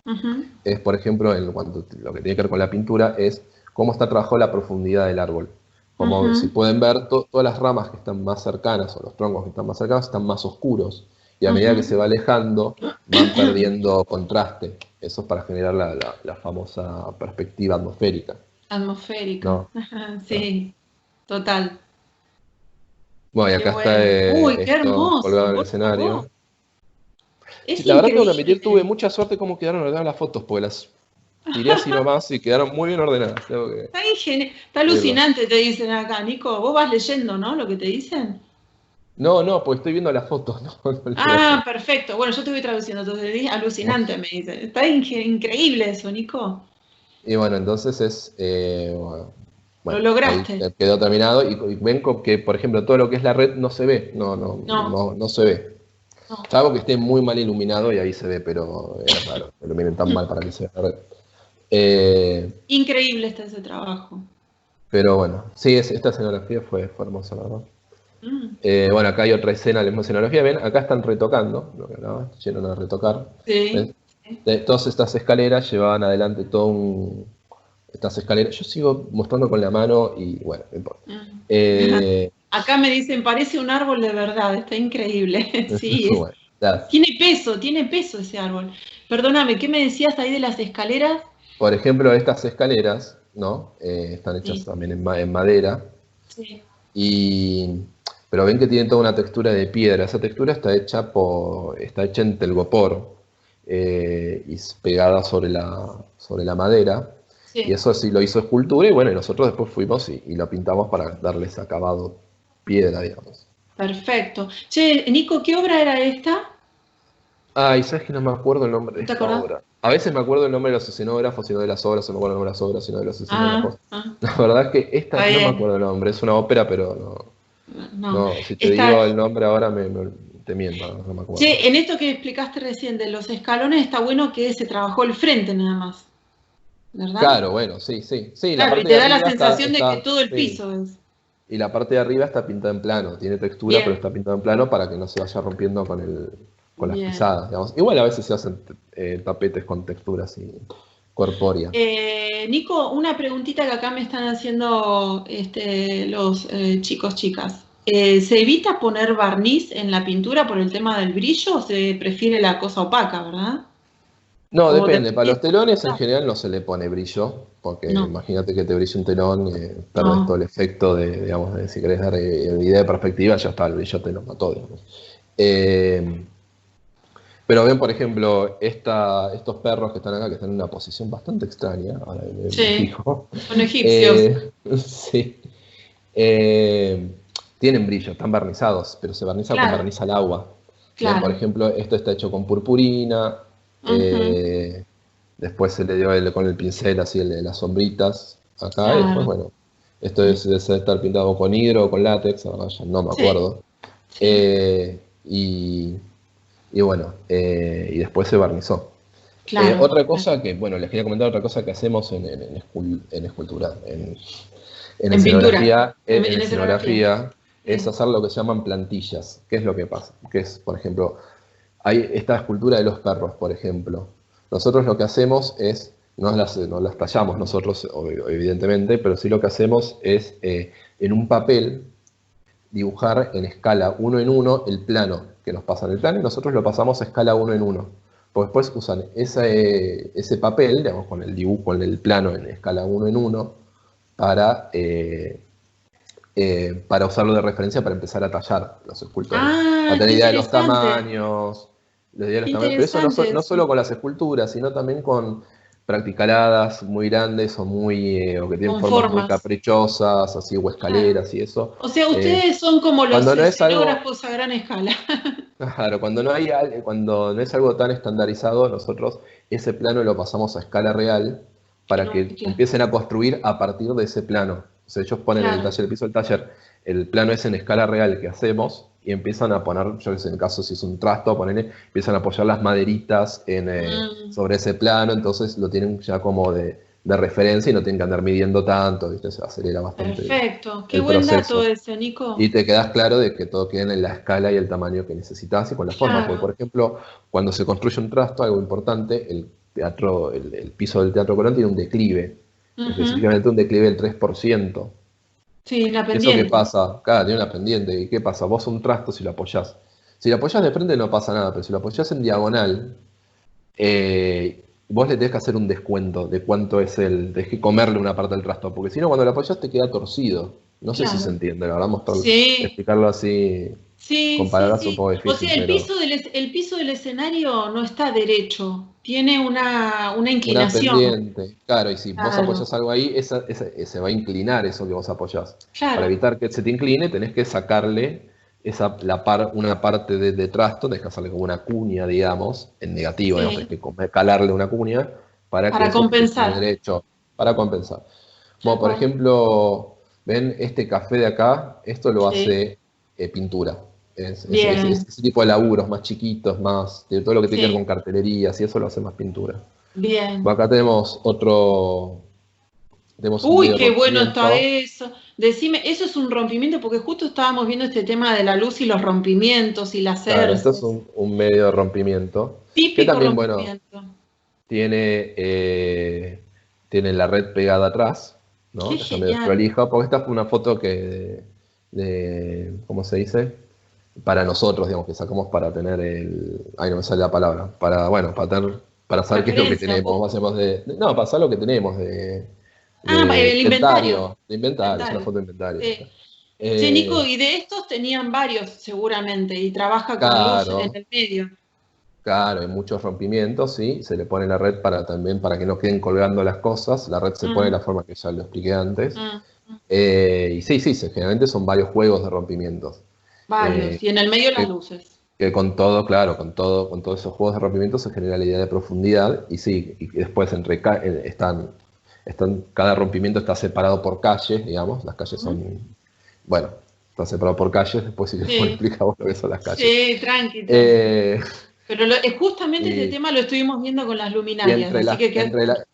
[SPEAKER 2] Ujú,
[SPEAKER 1] es, por ejemplo, en cuanto lo que tiene que ver con la pintura, es cómo está trabajado la profundidad del árbol. Como si
[SPEAKER 2] ujú,
[SPEAKER 1] pueden ver, todas las ramas que están más cercanas o los troncos que están más cercanos están más oscuros. Y a medida que se
[SPEAKER 2] ujú.
[SPEAKER 1] va alejando, van perdiendo contraste. Eso es para generar la famosa perspectiva atmosférica.
[SPEAKER 2] Atmosférica.
[SPEAKER 1] No,
[SPEAKER 2] Ajá,
[SPEAKER 1] no.
[SPEAKER 2] sí, total.
[SPEAKER 1] Bueno, y
[SPEAKER 2] Qué
[SPEAKER 1] acá está
[SPEAKER 2] bueno. Uy, qué
[SPEAKER 1] esto colgado
[SPEAKER 2] hermoso,
[SPEAKER 1] en el
[SPEAKER 2] por favor.
[SPEAKER 1] escenario. Sí,
[SPEAKER 2] Es
[SPEAKER 1] la verdad tengo que admitir, tuve
[SPEAKER 2] increíble.
[SPEAKER 1] mucha suerte cómo quedaron ordenadas las fotos, porque las tiré así nomás y quedaron muy bien ordenadas.
[SPEAKER 2] Está
[SPEAKER 1] Decirlo.
[SPEAKER 2] alucinante, te dicen acá, Nico. Vos vas leyendo, ¿no? Lo que te dicen.
[SPEAKER 1] No, no, pues estoy viendo las fotos, no leo las
[SPEAKER 2] Ah,
[SPEAKER 1] fotos.
[SPEAKER 2] perfecto. Bueno, yo te voy traduciendo, entonces alucinante, me dicen. Está increíble eso, Nico.
[SPEAKER 1] Y bueno, entonces
[SPEAKER 2] Lo
[SPEAKER 1] bueno, ahí
[SPEAKER 2] lograste.
[SPEAKER 1] quedó terminado y ven que, por ejemplo, todo lo que es la red no se ve,
[SPEAKER 2] No,
[SPEAKER 1] no se ve.
[SPEAKER 2] no.
[SPEAKER 1] Salvo que esté muy mal iluminado y ahí se ve, pero es raro, que lo miren tan mal para que se vea la red. Eh,
[SPEAKER 2] Increíble está ese trabajo.
[SPEAKER 1] pero bueno, sí, esta escenografía fue hermosa, la verdad.
[SPEAKER 2] Mm,
[SPEAKER 1] Bueno, acá hay otra escena de la misma escenografía. Ven, acá están retocando, lo que hablaba, llegaron a retocar. ¿Ves?
[SPEAKER 2] sí. Sí.
[SPEAKER 1] Todas estas escaleras llevaban adelante estas escaleras. Yo sigo mostrando con la mano y bueno, no importa.
[SPEAKER 2] Mm.
[SPEAKER 1] Eh,
[SPEAKER 2] Acá me dicen, parece un árbol de verdad, está increíble. Sí,
[SPEAKER 1] bueno, nada.
[SPEAKER 2] tiene peso ese árbol. Perdóname, ¿qué me decías ahí de las escaleras?
[SPEAKER 1] Por ejemplo, estas escaleras, ¿no? Están hechas
[SPEAKER 2] Sí,
[SPEAKER 1] también en madera.
[SPEAKER 2] sí.
[SPEAKER 1] Y, pero ven que tienen toda una textura de piedra. Esa textura está hecha en telgopor y es pegada sobre la madera. Y
[SPEAKER 2] Sí,
[SPEAKER 1] eso sí lo hizo escultura. Y bueno, y nosotros después fuimos y lo pintamos para darles acabado piedra, digamos.
[SPEAKER 2] perfecto. Che, Nico, ¿qué obra era esta?
[SPEAKER 1] Ay, ¿sabes que no me acuerdo el nombre de
[SPEAKER 2] ¿No te
[SPEAKER 1] esta
[SPEAKER 2] acordás?
[SPEAKER 1] obra? A veces me acuerdo el nombre de los escenógrafos y no de las obras, o no me acuerdo el nombre de las obras y no de los
[SPEAKER 2] Ah,
[SPEAKER 1] escenógrafos.
[SPEAKER 2] ah,
[SPEAKER 1] La verdad es que esta
[SPEAKER 2] está
[SPEAKER 1] no me
[SPEAKER 2] bien.
[SPEAKER 1] acuerdo el nombre, es una ópera, pero no.
[SPEAKER 2] No,
[SPEAKER 1] No, si te
[SPEAKER 2] está.
[SPEAKER 1] digo el nombre ahora te miento, no me acuerdo.
[SPEAKER 2] Che, en esto que explicaste recién de los escalones, está bueno que se trabajó el frente nada más, ¿verdad?
[SPEAKER 1] Claro, bueno, sí, sí. Sí, la
[SPEAKER 2] Claro, y
[SPEAKER 1] parte de
[SPEAKER 2] te da la
[SPEAKER 1] arriba
[SPEAKER 2] sensación de que todo el
[SPEAKER 1] sí.
[SPEAKER 2] piso es.
[SPEAKER 1] Y la parte de arriba está pintada en plano. Tiene textura, pero
[SPEAKER 2] Bien,
[SPEAKER 1] está pintada en plano para que no se vaya rompiendo con las
[SPEAKER 2] bien.
[SPEAKER 1] pisadas, digamos. Igual a veces se hacen tapetes con textura así corpórea.
[SPEAKER 2] Nico, una preguntita que acá me están haciendo los chicos, chicas. ¿Se evita poner barniz en la pintura por el tema del brillo o se prefiere la cosa opaca, verdad?
[SPEAKER 1] No,
[SPEAKER 2] O
[SPEAKER 1] depende. Para
[SPEAKER 2] depende.
[SPEAKER 1] los telones en general no se le pone brillo, porque
[SPEAKER 2] No,
[SPEAKER 1] imagínate que te brille un telón, perdés todo
[SPEAKER 2] no.
[SPEAKER 1] el efecto digamos, de si querés dar idea de perspectiva, ya está, el brillo te lo mató, digamos. Eh, Pero ven, por ejemplo, estos perros que están acá, que están en una posición bastante extraña, ahora me
[SPEAKER 2] Sí,
[SPEAKER 1] fijo.
[SPEAKER 2] son egipcios.
[SPEAKER 1] Sí. Eh, Tienen brillo, están barnizados, pero se barniza con
[SPEAKER 2] Claro,
[SPEAKER 1] barniz al agua. Ven, por
[SPEAKER 2] claro.
[SPEAKER 1] ejemplo, esto está hecho con purpurina.
[SPEAKER 2] Ujú,
[SPEAKER 1] eh, Después se le dio con el pincel así el de las sombritas acá. Y después,
[SPEAKER 2] claro.
[SPEAKER 1] bueno, esto debe estar pintado con hidro o con látex, ahora ya no me
[SPEAKER 2] Sí,
[SPEAKER 1] acuerdo.
[SPEAKER 2] sí,
[SPEAKER 1] Eh, y, y bueno, y después se barnizó.
[SPEAKER 2] claro.
[SPEAKER 1] Otra
[SPEAKER 2] Claro.
[SPEAKER 1] cosa que, bueno, les quería comentar otra cosa que hacemos en escultura, en
[SPEAKER 2] En pintura,
[SPEAKER 1] escenografía,
[SPEAKER 2] en escenografía.
[SPEAKER 1] es
[SPEAKER 2] Sí.
[SPEAKER 1] hacer lo que se llaman plantillas. ¿Qué es lo que pasa? Que es, por ejemplo, hay esta escultura de los perros, por ejemplo. Nosotros lo que hacemos es, no las tallamos nosotros, evidentemente, pero sí lo que hacemos es en un papel dibujar en escala uno en uno el plano que nos pasan el plano y nosotros lo pasamos a escala uno en uno. Pues después usan ese papel, digamos, con el dibujo, con el plano en escala uno en uno, para usarlo de referencia para empezar a tallar los escultores. Para
[SPEAKER 2] Ah,
[SPEAKER 1] tener idea de los tamaños,
[SPEAKER 2] qué
[SPEAKER 1] pero eso no,
[SPEAKER 2] interesante
[SPEAKER 1] no
[SPEAKER 2] eso.
[SPEAKER 1] solo con las esculturas, sino también con practicaladas muy grandes o que tienen
[SPEAKER 2] Con
[SPEAKER 1] formas muy
[SPEAKER 2] formas,
[SPEAKER 1] caprichosas, así, o
[SPEAKER 2] claro.
[SPEAKER 1] escaleras y eso.
[SPEAKER 2] O sea,
[SPEAKER 1] Eh,
[SPEAKER 2] ustedes son como los
[SPEAKER 1] Cuando no es algo,
[SPEAKER 2] escenógrafos a gran escala.
[SPEAKER 1] claro, cuando no es algo tan estandarizado, nosotros ese plano lo pasamos a escala real para que
[SPEAKER 2] Claro,
[SPEAKER 1] empiecen a construir a partir de ese plano. O sea, ellos ponen en el
[SPEAKER 2] claro.
[SPEAKER 1] taller, el piso del taller, el plano es en escala real que hacemos y empiezan a poner, yo que sé, en el caso si es un trasto, empiezan a apoyar las maderitas
[SPEAKER 2] Mm,
[SPEAKER 1] sobre ese plano, entonces lo tienen ya como de referencia y no tienen que andar midiendo tanto, ¿viste? Se acelera bastante
[SPEAKER 2] perfecto. Qué
[SPEAKER 1] el
[SPEAKER 2] buen dato
[SPEAKER 1] proceso.
[SPEAKER 2] ese,
[SPEAKER 1] Y
[SPEAKER 2] Nico.
[SPEAKER 1] te quedas claro de que todo quede en la escala y el tamaño que necesitas y con la forma. Porque,
[SPEAKER 2] Claro.
[SPEAKER 1] por ejemplo, cuando se construye un trasto, algo importante, el piso del Teatro Colón tiene un declive,
[SPEAKER 2] Ujú.
[SPEAKER 1] específicamente un declive del 3%.
[SPEAKER 2] Sí, la
[SPEAKER 1] ¿Eso qué
[SPEAKER 2] pendiente.
[SPEAKER 1] pasa? Claro, tiene una pendiente. ¿Y qué pasa? Vos un trasto si lo apoyás. Si lo apoyás de frente no pasa nada, pero si lo apoyás en diagonal, vos le tenés que hacer un descuento de cuánto es tenés que comerle una parte del trasto, porque si no, cuando lo apoyás te queda torcido. No sé si se
[SPEAKER 2] claro.
[SPEAKER 1] entiende, la verdad,
[SPEAKER 2] Sí,
[SPEAKER 1] explicarlo así
[SPEAKER 2] sí,
[SPEAKER 1] con
[SPEAKER 2] sí,
[SPEAKER 1] palabras es un
[SPEAKER 2] sí.
[SPEAKER 1] poco
[SPEAKER 2] O
[SPEAKER 1] difícil,
[SPEAKER 2] sea,
[SPEAKER 1] pero
[SPEAKER 2] el piso del escenario no está derecho, tiene una
[SPEAKER 1] una
[SPEAKER 2] inclinación.
[SPEAKER 1] pendiente, claro, y si vos
[SPEAKER 2] Claro,
[SPEAKER 1] apoyás algo ahí, se va a inclinar eso que vos apoyás. Para
[SPEAKER 2] claro.
[SPEAKER 1] evitar que se te incline, tenés que sacarle una parte de trasto, tenés que hacerle como una cuña, digamos, en negativo, digamos, hay
[SPEAKER 2] Sí,
[SPEAKER 1] que calarle una cuña para que
[SPEAKER 2] para
[SPEAKER 1] eso te quede
[SPEAKER 2] compensar,
[SPEAKER 1] derecho, para compensar.
[SPEAKER 2] tal
[SPEAKER 1] Bueno, por
[SPEAKER 2] cual.
[SPEAKER 1] ejemplo, ven este café de acá, esto lo
[SPEAKER 2] Sí,
[SPEAKER 1] hace pintura.
[SPEAKER 2] bien,
[SPEAKER 1] Ese tipo de laburos más chiquitos, más de todo lo que tiene que ver con
[SPEAKER 2] sí,
[SPEAKER 1] cartelerías y eso lo hace más pintura.
[SPEAKER 2] bien.
[SPEAKER 1] Bueno, acá tenemos un
[SPEAKER 2] Uy,
[SPEAKER 1] medio
[SPEAKER 2] qué bueno está
[SPEAKER 1] rompimiento.
[SPEAKER 2] eso. Decime, eso es un rompimiento porque justo estábamos viendo este tema de la luz y los rompimientos y las
[SPEAKER 1] Claro, esto es
[SPEAKER 2] hercias.
[SPEAKER 1] un medio rompimiento que
[SPEAKER 2] Típico
[SPEAKER 1] también, bueno,
[SPEAKER 2] rompimiento.
[SPEAKER 1] tiene, eh, tiene la red pegada atrás,
[SPEAKER 2] Qué
[SPEAKER 1] ¿no? Está medio
[SPEAKER 2] genial.
[SPEAKER 1] desprolija, porque esta fue una foto ¿cómo se dice? Para nosotros, digamos, que sacamos para tener ay, no me sale la palabra, bueno, para saber qué es lo que
[SPEAKER 2] Referencia.
[SPEAKER 1] tenemos, hacemos no, para saber lo que tenemos de
[SPEAKER 2] El inventario.
[SPEAKER 1] inventario, de inventario, es una
[SPEAKER 2] Inventario.
[SPEAKER 1] foto de inventario.
[SPEAKER 2] Sí. Che, Nico,
[SPEAKER 1] Eh,
[SPEAKER 2] y de estos tenían varios seguramente y trabaja con luz en
[SPEAKER 1] claro,
[SPEAKER 2] el medio.
[SPEAKER 1] claro, hay muchos rompimientos, sí, se le pone la red también para que no queden colgando las cosas, la red se pone de
[SPEAKER 2] Mm,
[SPEAKER 1] la forma que ya lo expliqué antes.
[SPEAKER 2] mm, mm.
[SPEAKER 1] Y sí, sí, generalmente son varios juegos de rompimientos. Eh,
[SPEAKER 2] Varios. Y en el medio las
[SPEAKER 1] que,
[SPEAKER 2] luces.
[SPEAKER 1] que con todo, claro, con todos esos juegos de rompimiento se genera la idea de profundidad y sí, y después cada rompimiento está separado por calles, digamos, las calles
[SPEAKER 2] Ujú.
[SPEAKER 1] son, bueno, están separados por calles, después si querés
[SPEAKER 2] Sí,
[SPEAKER 1] explicamos lo que son las calles.
[SPEAKER 2] sí, tranqui, tranqui.
[SPEAKER 1] Eh,
[SPEAKER 2] Pero justamente este
[SPEAKER 1] y,
[SPEAKER 2] tema lo estuvimos viendo con las
[SPEAKER 1] y
[SPEAKER 2] luminarias, así que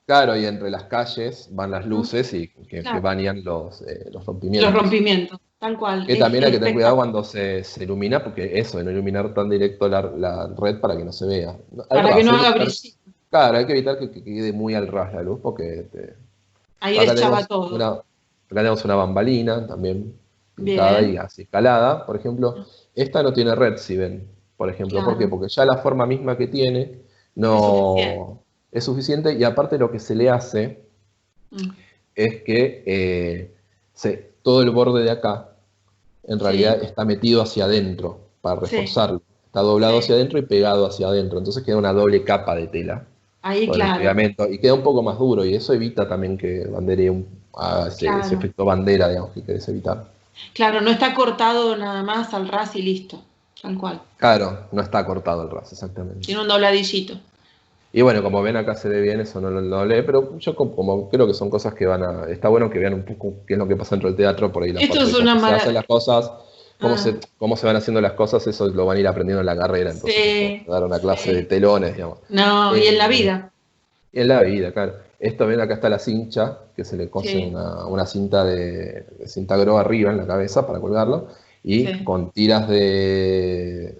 [SPEAKER 1] claro, y entre las calles van las
[SPEAKER 2] mm,
[SPEAKER 1] luces y que
[SPEAKER 2] claro,
[SPEAKER 1] bañan los
[SPEAKER 2] los
[SPEAKER 1] rompimientos.
[SPEAKER 2] rompimientos, tal cual,
[SPEAKER 1] Que
[SPEAKER 2] es
[SPEAKER 1] también hay que tener cuidado
[SPEAKER 2] espectacular.
[SPEAKER 1] cuando se ilumina, porque eso, de no iluminar tan directo la red para que no se vea. Al
[SPEAKER 2] Para que
[SPEAKER 1] ras,
[SPEAKER 2] no
[SPEAKER 1] hay que
[SPEAKER 2] haga
[SPEAKER 1] evitar,
[SPEAKER 2] brillito.
[SPEAKER 1] claro, hay que evitar que quede muy al ras la luz, porque
[SPEAKER 2] Ahí
[SPEAKER 1] acá
[SPEAKER 2] deschaba
[SPEAKER 1] tenemos
[SPEAKER 2] todo.
[SPEAKER 1] una bambalina también pintada y
[SPEAKER 2] Bien,
[SPEAKER 1] así escalada. Por ejemplo, esta no tiene red, si ven, por ejemplo. ¿Por qué?
[SPEAKER 2] claro,
[SPEAKER 1] Porque ya la forma misma que tiene
[SPEAKER 2] es suficiente.
[SPEAKER 1] no es suficiente y aparte lo que se le hace
[SPEAKER 2] Mm,
[SPEAKER 1] es que todo el borde de acá en realidad
[SPEAKER 2] sí,
[SPEAKER 1] está metido hacia adentro para
[SPEAKER 2] sí,
[SPEAKER 1] reforzarlo. Está doblado hacia
[SPEAKER 2] sí.
[SPEAKER 1] adentro y pegado hacia adentro. Entonces queda una doble capa de tela
[SPEAKER 2] Ahí,
[SPEAKER 1] con el
[SPEAKER 2] claro,
[SPEAKER 1] pegamento y queda un poco más duro y eso evita también que banderee ese
[SPEAKER 2] claro.
[SPEAKER 1] efecto bandera, digamos, que querés evitar.
[SPEAKER 2] Claro, no está cortado nada más al ras y listo, tal cual.
[SPEAKER 1] Claro, no está cortado el ras, exactamente.
[SPEAKER 2] Tiene un dobladillito.
[SPEAKER 1] Y bueno, como ven acá se ve bien, eso no lo lee, pero yo como creo que son cosas que está bueno que vean un poco qué es lo que pasa dentro del teatro, por ahí la
[SPEAKER 2] Esto
[SPEAKER 1] parte
[SPEAKER 2] es
[SPEAKER 1] de
[SPEAKER 2] una
[SPEAKER 1] cómo se hacen
[SPEAKER 2] maravilla.
[SPEAKER 1] las cosas,
[SPEAKER 2] Ah,
[SPEAKER 1] cómo se van haciendo las cosas, eso lo van a ir aprendiendo en la carrera, entonces es como
[SPEAKER 2] sí,
[SPEAKER 1] dar una clase de
[SPEAKER 2] sí.
[SPEAKER 1] telones, digamos.
[SPEAKER 2] No, y en la
[SPEAKER 1] Eh,
[SPEAKER 2] vida.
[SPEAKER 1] y en la vida, claro. Esto, ven, acá está la cincha, que se le cose
[SPEAKER 2] Sí,
[SPEAKER 1] una cinta de cinta gro arriba en la cabeza para colgarlo, y
[SPEAKER 2] sí,
[SPEAKER 1] con tiras de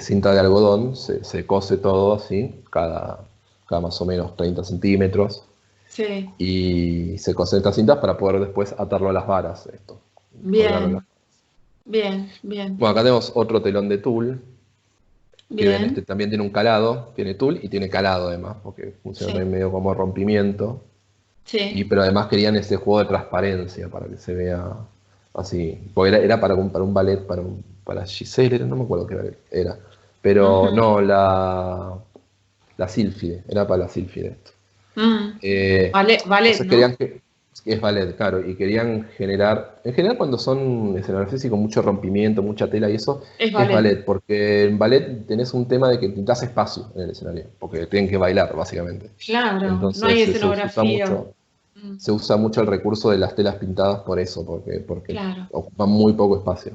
[SPEAKER 1] cinta de algodón se cose todo así, cada más o menos 30 centímetros,
[SPEAKER 2] sí.
[SPEAKER 1] y se cosen estas cintas para poder después atarlo a las varas, esto, colgarlo a las.
[SPEAKER 2] Bien, bien, bien,
[SPEAKER 1] Bueno, acá tenemos otro telón de tul, que ven,
[SPEAKER 2] bien.
[SPEAKER 1] este también tiene un calado, tiene tul y tiene calado además, porque funciona
[SPEAKER 2] Sí,
[SPEAKER 1] también medio como rompimiento.
[SPEAKER 2] sí.
[SPEAKER 1] Pero además querían ese juego de transparencia para que se vea así. Porque era para un ballet, para Giselle, no me acuerdo qué ballet era. Pero
[SPEAKER 2] Ujú.
[SPEAKER 1] no, la sílfide, era para la sílfide esto.
[SPEAKER 2] Mm. Ballet,
[SPEAKER 1] Entonces
[SPEAKER 2] ¿no?
[SPEAKER 1] que es ballet, claro, y querían en general cuando son escenografías y con mucho rompimiento, mucha tela y eso,
[SPEAKER 2] Es
[SPEAKER 1] es
[SPEAKER 2] ballet.
[SPEAKER 1] ballet, porque en ballet tenés un tema de que necesitas espacio en el escenario, porque tienen que bailar, básicamente.
[SPEAKER 2] Claro, no hay
[SPEAKER 1] Entonces
[SPEAKER 2] escenografía. Mm,
[SPEAKER 1] se usa mucho el recurso de las telas pintadas por eso, porque
[SPEAKER 2] claro,
[SPEAKER 1] ocupan muy poco espacio.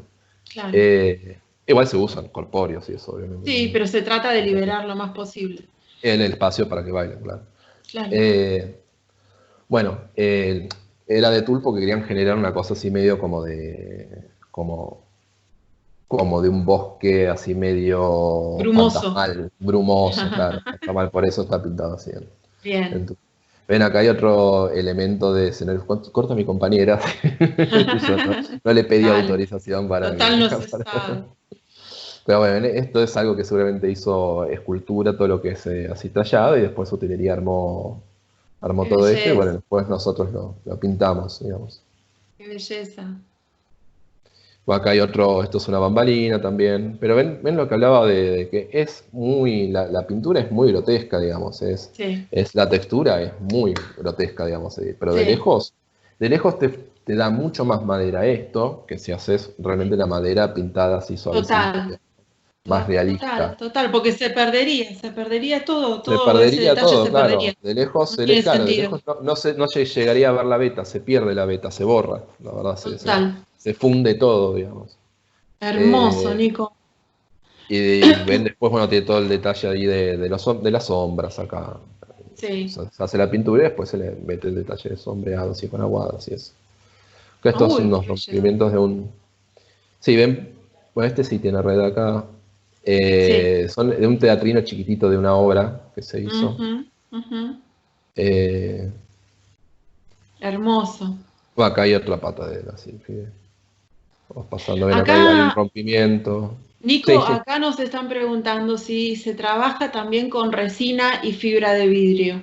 [SPEAKER 2] claro.
[SPEAKER 1] Igual se usan corpóreos y eso, obviamente,
[SPEAKER 2] Sí,
[SPEAKER 1] también.
[SPEAKER 2] pero se trata de liberar lo más posible.
[SPEAKER 1] En el espacio para que bailen, claro.
[SPEAKER 2] Claro.
[SPEAKER 1] Eh, bueno, era de Tool porque querían generar una cosa así medio como de un bosque así medio
[SPEAKER 2] Brumoso.
[SPEAKER 1] fantasmal, brumoso, claro. Fantasmal, por eso está pintado así en
[SPEAKER 2] Bien.
[SPEAKER 1] Tool. Ven, acá hay otro elemento de escenario. Corta mi compañera. Yo no le pedí
[SPEAKER 2] Dale.
[SPEAKER 1] autorización para
[SPEAKER 2] Total
[SPEAKER 1] que.
[SPEAKER 2] no se sabe.
[SPEAKER 1] Pero bueno, esto es algo que seguramente hizo escultura, todo lo que es así tallado, y después Utilería armó
[SPEAKER 2] Qué
[SPEAKER 1] todo esto, y bueno,
[SPEAKER 2] belleza.
[SPEAKER 1] después nosotros lo pintamos, digamos.
[SPEAKER 2] Qué belleza.
[SPEAKER 1] O acá hay otro, esto es una bambalina también. Pero ven lo que hablaba de que es muy, la pintura es muy grotesca, digamos.
[SPEAKER 2] Sí,
[SPEAKER 1] La textura es muy grotesca, digamos. Pero
[SPEAKER 2] sí,
[SPEAKER 1] de lejos te da mucho más madera esto, que si haces realmente la madera pintada así suavecita,
[SPEAKER 2] total,
[SPEAKER 1] más
[SPEAKER 2] total,
[SPEAKER 1] realista.
[SPEAKER 2] total, porque se perdería todo,
[SPEAKER 1] Se
[SPEAKER 2] todo ese
[SPEAKER 1] perdería
[SPEAKER 2] detalle
[SPEAKER 1] todo,
[SPEAKER 2] se perdería.
[SPEAKER 1] claro. De lejos,
[SPEAKER 2] No tiene
[SPEAKER 1] claro, de
[SPEAKER 2] sentido.
[SPEAKER 1] lejos no se llegaría a ver la beta, se pierde la beta, se borra, la verdad,
[SPEAKER 2] Total.
[SPEAKER 1] se funde todo, digamos.
[SPEAKER 2] Hermoso,
[SPEAKER 1] Eh,
[SPEAKER 2] Nico.
[SPEAKER 1] y ven después, bueno, tiene todo el detalle ahí de las sombras acá. O
[SPEAKER 2] Sí.
[SPEAKER 1] sea, se hace la pintura y después se le mete el detalle de sombreado, así con aguadas y eso. Que estos son
[SPEAKER 2] Uy,
[SPEAKER 1] unos
[SPEAKER 2] qué belleza.
[SPEAKER 1] rompimientos de un. Sí, ven, bueno, este sí tiene red acá.
[SPEAKER 2] Sí.
[SPEAKER 1] Son de un teatrino chiquitito de una obra que se hizo.
[SPEAKER 2] Ujú, ujú.
[SPEAKER 1] Eh,
[SPEAKER 2] Hermoso.
[SPEAKER 1] Acá hay otra pata de él, así que vamos pasando. Ven, acá hay un
[SPEAKER 2] Acá,
[SPEAKER 1] rompimiento. Sí,
[SPEAKER 2] Nico,
[SPEAKER 1] sí.
[SPEAKER 2] acá nos están preguntando si se trabaja también con resina y fibra de vidrio.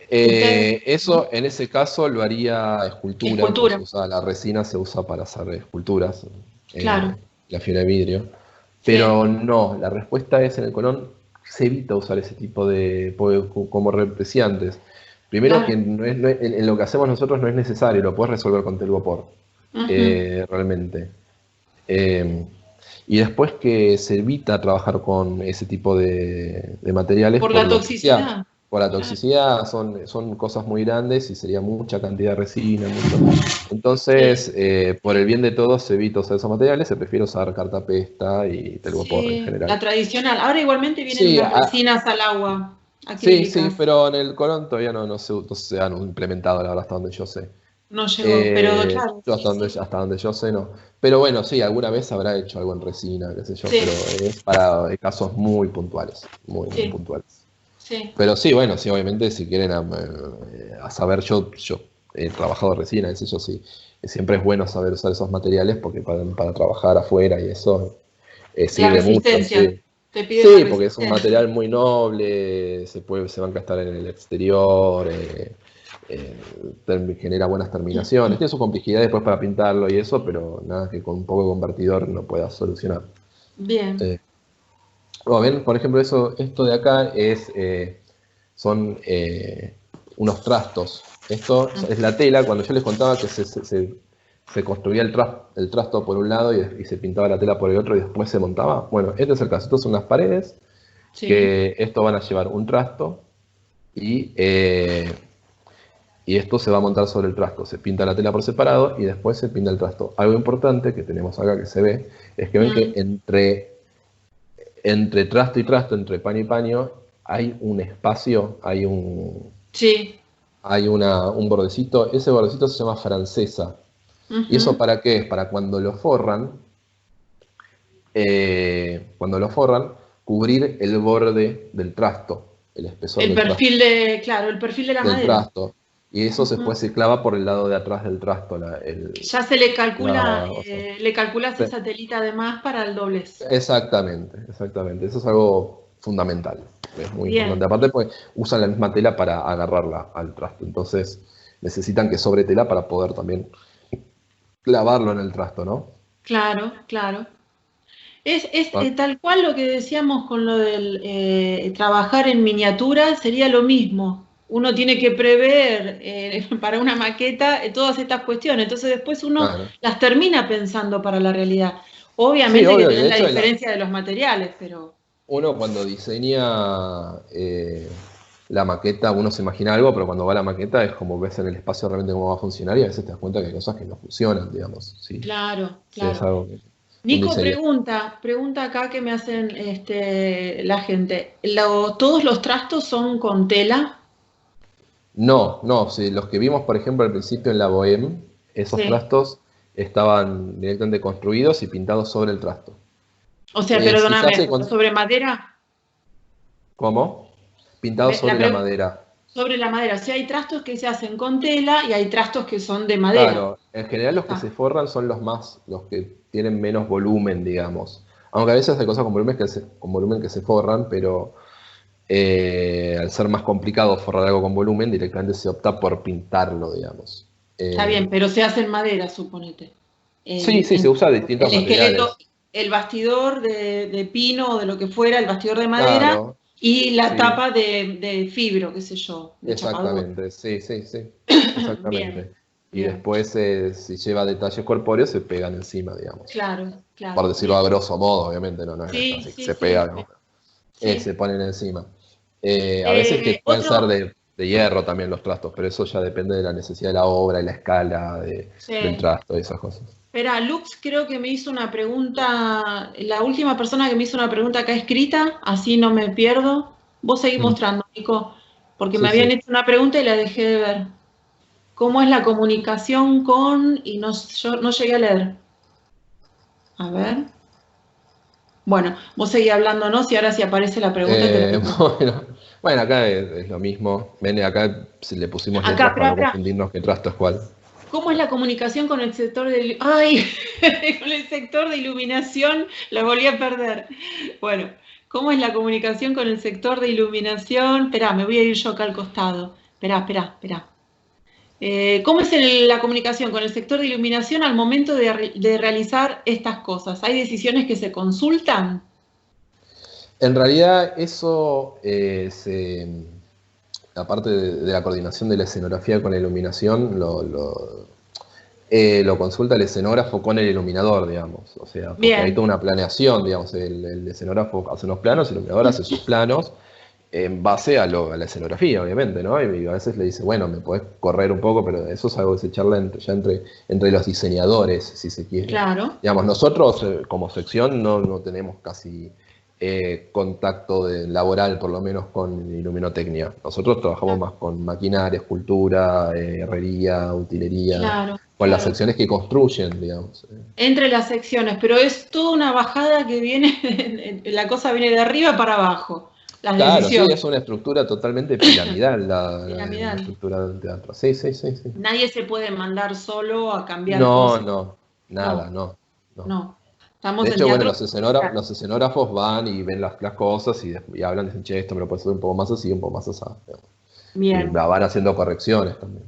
[SPEAKER 2] Ustedes, ¿no?
[SPEAKER 1] Eso en ese caso lo haría escultura, pues se
[SPEAKER 2] Escultura,
[SPEAKER 1] usa, la resina se usa para hacer esculturas,
[SPEAKER 2] claro.
[SPEAKER 1] la fibra de vidrio.
[SPEAKER 2] Sí,
[SPEAKER 1] Pero no, la respuesta es en el Colón se evita usar ese tipo de, como represiantes. Primero que
[SPEAKER 2] claro.
[SPEAKER 1] en lo que hacemos nosotros no es necesario, lo puedes resolver con telgopor,
[SPEAKER 2] Ujú.
[SPEAKER 1] realmente. Eh, y después que se evita trabajar con ese tipo de materiales
[SPEAKER 2] Por
[SPEAKER 1] por
[SPEAKER 2] la
[SPEAKER 1] lo que sea.
[SPEAKER 2] toxicidad.
[SPEAKER 1] Por la
[SPEAKER 2] Claro.
[SPEAKER 1] toxicidad son cosas muy grandes y sería mucha cantidad de resina, mucho.
[SPEAKER 2] Sí,
[SPEAKER 1] Entonces, por el bien de todos, se evita usar esos materiales, se prefiere usar cartapesta y telgopor en
[SPEAKER 2] sí, la
[SPEAKER 1] general.
[SPEAKER 2] tradicional. Ahora igualmente vienen
[SPEAKER 1] Sí,
[SPEAKER 2] unas resinas al agua,
[SPEAKER 1] sí,
[SPEAKER 2] acrílicas.
[SPEAKER 1] pero en el Colón todavía no se han implementado, la verdad, hasta donde yo sé.
[SPEAKER 2] No llegó, pero claro,
[SPEAKER 1] Yo
[SPEAKER 2] sí, sí.
[SPEAKER 1] hasta donde yo sé, no. Pero bueno, sí, alguna vez habrá hecho algo en resina, qué sé yo,
[SPEAKER 2] Sí,
[SPEAKER 1] pero es para casos muy puntuales, muy
[SPEAKER 2] sí,
[SPEAKER 1] puntuales.
[SPEAKER 2] sí.
[SPEAKER 1] Pero sí, bueno, sí, obviamente si quieren a saber, yo he trabajado resina, qué sé yo, sí. Siempre es bueno saber usar esos materiales porque para trabajar afuera y eso
[SPEAKER 2] La
[SPEAKER 1] sirve mucho,
[SPEAKER 2] resistencia.
[SPEAKER 1] sí.
[SPEAKER 2] Te piden la
[SPEAKER 1] Sí, porque es un
[SPEAKER 2] resistencia.
[SPEAKER 1] material muy noble, se van a gastar en el exterior, eh, genera buenas terminaciones, tiene su complejidad después para pintarlo y eso, pero nada que con un poco de convertidor no pueda solucionar.
[SPEAKER 2] Bien.
[SPEAKER 1] Eh, ven, por ejemplo, esto de acá son unos trastos. Esto es la tela, cuando yo les contaba que se construía el trasto por un lado y se pintaba la tela por el otro y después se montaba. Bueno, este es el caso. Estos son unas paredes
[SPEAKER 2] Sí.
[SPEAKER 1] que esto van a llevar un trasto y, eh, y esto se va a montar sobre el trasto. Se pinta la tela por separado y después se pinta el trasto. Algo importante que tenemos acá que se ve es que ven que
[SPEAKER 2] Mm,
[SPEAKER 1] entre trasto y trasto, entre paño y paño, hay un espacio,
[SPEAKER 2] sí.
[SPEAKER 1] un bordecito. Ese bordecito se llama francesa. ¿Y eso
[SPEAKER 2] Ujú.
[SPEAKER 1] para qué es? Para cuando lo forran, cubrir el borde del trasto, el espesor
[SPEAKER 2] El
[SPEAKER 1] del trasto.
[SPEAKER 2] perfil de, claro, el perfil de la
[SPEAKER 1] Del
[SPEAKER 2] madera.
[SPEAKER 1] trasto. Y eso
[SPEAKER 2] Ujú.
[SPEAKER 1] se clava por el lado de atrás del trasto.
[SPEAKER 2] Ya se le calcula,
[SPEAKER 1] O sea,
[SPEAKER 2] le calculas
[SPEAKER 1] sí.
[SPEAKER 2] esa telita además para el doblez.
[SPEAKER 1] Exactamente, exactamente. Eso es algo fundamental. Es muy importante.
[SPEAKER 2] Bien,
[SPEAKER 1] Aparte, pues usan la misma tela para agarrarla al trasto. Entonces necesitan que sobre tela para poder también clavarlo en el trasto, ¿no?
[SPEAKER 2] claro, claro. Es
[SPEAKER 1] Ah,
[SPEAKER 2] tal cual lo que decíamos con lo del trabajar en miniatura, sería lo mismo. Uno tiene que prever para una maqueta todas estas cuestiones, entonces después uno
[SPEAKER 1] claro.
[SPEAKER 2] las termina pensando para la realidad.
[SPEAKER 1] Sí,
[SPEAKER 2] Obviamente que
[SPEAKER 1] obvio. Y
[SPEAKER 2] tenés
[SPEAKER 1] de
[SPEAKER 2] la
[SPEAKER 1] hecho,
[SPEAKER 2] diferencia de los materiales, pero
[SPEAKER 1] uno cuando diseña la maqueta, uno se imagina algo, pero cuando va a la maqueta es como ves en el espacio realmente cómo va a funcionar y a veces te das cuenta que hay cosas que no funcionan, digamos. Sí,
[SPEAKER 2] claro,
[SPEAKER 1] sí, es
[SPEAKER 2] claro.
[SPEAKER 1] algo que un
[SPEAKER 2] Nico,
[SPEAKER 1] diseño.
[SPEAKER 2] pregunta acá que me hacen la gente. ¿Todos los trastos son con tela?
[SPEAKER 1] No, sí, los que vimos, por ejemplo, al principio en la Bohème, esos
[SPEAKER 2] Sí.
[SPEAKER 1] trastos estaban directamente construidos y pintados sobre el trasto.
[SPEAKER 2] O sea,
[SPEAKER 1] Si se
[SPEAKER 2] perdóname,
[SPEAKER 1] hace
[SPEAKER 2] pero sobre madera.
[SPEAKER 1] ¿cómo? Pintados
[SPEAKER 2] Me- la
[SPEAKER 1] sobre la
[SPEAKER 2] pre-
[SPEAKER 1] madera.
[SPEAKER 2] Sobre la madera. O sea, hay trastos que se hacen con tela y hay trastos que son de madera.
[SPEAKER 1] Claro, en general los que se
[SPEAKER 2] Ah,
[SPEAKER 1] forran son los que tienen menos volumen, digamos. Aunque a veces hay cosas con volumen que se forran, pero al ser más complicado forrar algo con volumen, directamente se opta por pintarlo, digamos.
[SPEAKER 2] Está bien, pero se hace en madera, suponete.
[SPEAKER 1] Sí, sí, se usa distintos
[SPEAKER 2] el esqueleto,
[SPEAKER 1] materiales.
[SPEAKER 2] el bastidor de pino o de lo que fuera, el bastidor de madera
[SPEAKER 1] Claro,
[SPEAKER 2] y la
[SPEAKER 1] sí,
[SPEAKER 2] tapa de fibro, qué sé yo, de chapador.
[SPEAKER 1] exactamente, sí, sí, sí,
[SPEAKER 2] Bien,
[SPEAKER 1] exactamente. Y
[SPEAKER 2] bien.
[SPEAKER 1] después, si lleva detalles corpóreos, se pegan encima, digamos.
[SPEAKER 2] Claro,
[SPEAKER 1] Por
[SPEAKER 2] claro.
[SPEAKER 1] decirlo
[SPEAKER 2] Bien.
[SPEAKER 1] a grosso modo, obviamente, no es
[SPEAKER 2] Sí,
[SPEAKER 1] así que
[SPEAKER 2] sí,
[SPEAKER 1] se
[SPEAKER 2] sí,
[SPEAKER 1] pega, ¿no? Se
[SPEAKER 2] sí.
[SPEAKER 1] ponen encima. A veces que pueden ser
[SPEAKER 2] Otro,
[SPEAKER 1] de hierro también los trastos, pero eso ya depende de la necesidad de la obra y la escala del
[SPEAKER 2] sí.
[SPEAKER 1] trasto y esas cosas.
[SPEAKER 2] Espera, Lux creo que me hizo una pregunta, la última persona que me hizo una pregunta acá escrita, así no me pierdo. Vos seguís
[SPEAKER 1] Mm,
[SPEAKER 2] mostrando, Nico, porque me
[SPEAKER 1] sí,
[SPEAKER 2] habían
[SPEAKER 1] sí.
[SPEAKER 2] hecho una pregunta y la dejé de ver. ¿Cómo es la comunicación con...? Y no, yo no llegué a leer. A ver. Bueno, vos seguís hablándonos y ahora si aparece la pregunta te la digo.
[SPEAKER 1] Bueno, bueno, acá es lo mismo. Ven, acá si le pusimos
[SPEAKER 2] Acá,
[SPEAKER 1] letras
[SPEAKER 2] espera,
[SPEAKER 1] para no
[SPEAKER 2] espera.
[SPEAKER 1] confundirnos qué trasto es cuál.
[SPEAKER 2] ¿Cómo es la comunicación con el sector de... ¡Ay! Con el sector de iluminación lo volví a perder. Bueno, ¿cómo es la comunicación con el sector de iluminación? Esperá, me voy a ir yo acá al costado. Esperá, esperá, esperá. ¿Cómo es la comunicación con el sector de iluminación al momento de realizar estas cosas? ¿Hay decisiones que se consultan?
[SPEAKER 1] En realidad eso aparte de la coordinación de la escenografía con la iluminación, lo consulta el escenógrafo con el iluminador, digamos. O sea, porque hay
[SPEAKER 2] Bien,
[SPEAKER 1] toda una planeación, digamos. El escenógrafo hace unos planos y el iluminador hace sus planos en base a la escenografía, obviamente, ¿no? Y a veces le dice, bueno, me podés correr un poco, pero eso es algo que se charla entre los diseñadores, si se quiere.
[SPEAKER 2] claro.
[SPEAKER 1] Digamos, nosotros como sección no tenemos casi contacto laboral, por lo menos con iluminotecnia. Nosotros trabajamos más con maquinaria, escultura, herrería, utilería,
[SPEAKER 2] Claro,
[SPEAKER 1] con las
[SPEAKER 2] claro.
[SPEAKER 1] secciones que construyen, digamos.
[SPEAKER 2] Entre las secciones, pero es toda una bajada que viene, la cosa viene de arriba para abajo, las
[SPEAKER 1] Claro, sí,
[SPEAKER 2] decisiones,
[SPEAKER 1] es una estructura totalmente piramidal la
[SPEAKER 2] piramidal.
[SPEAKER 1] estructura del teatro. Sí, sí, sí, sí.
[SPEAKER 2] Nadie se puede mandar solo a cambiar
[SPEAKER 1] No,
[SPEAKER 2] cosas.
[SPEAKER 1] no, nada,
[SPEAKER 2] No,
[SPEAKER 1] no, no.
[SPEAKER 2] no.
[SPEAKER 1] De
[SPEAKER 2] Estamos en
[SPEAKER 1] hecho, bueno,
[SPEAKER 2] teatro.
[SPEAKER 1] los escenógrafos van y ven las cosas y hablan, dicen, che, esto me lo puedes hacer un poco más así, un poco más así. Y
[SPEAKER 2] Bien,
[SPEAKER 1] van haciendo correcciones también.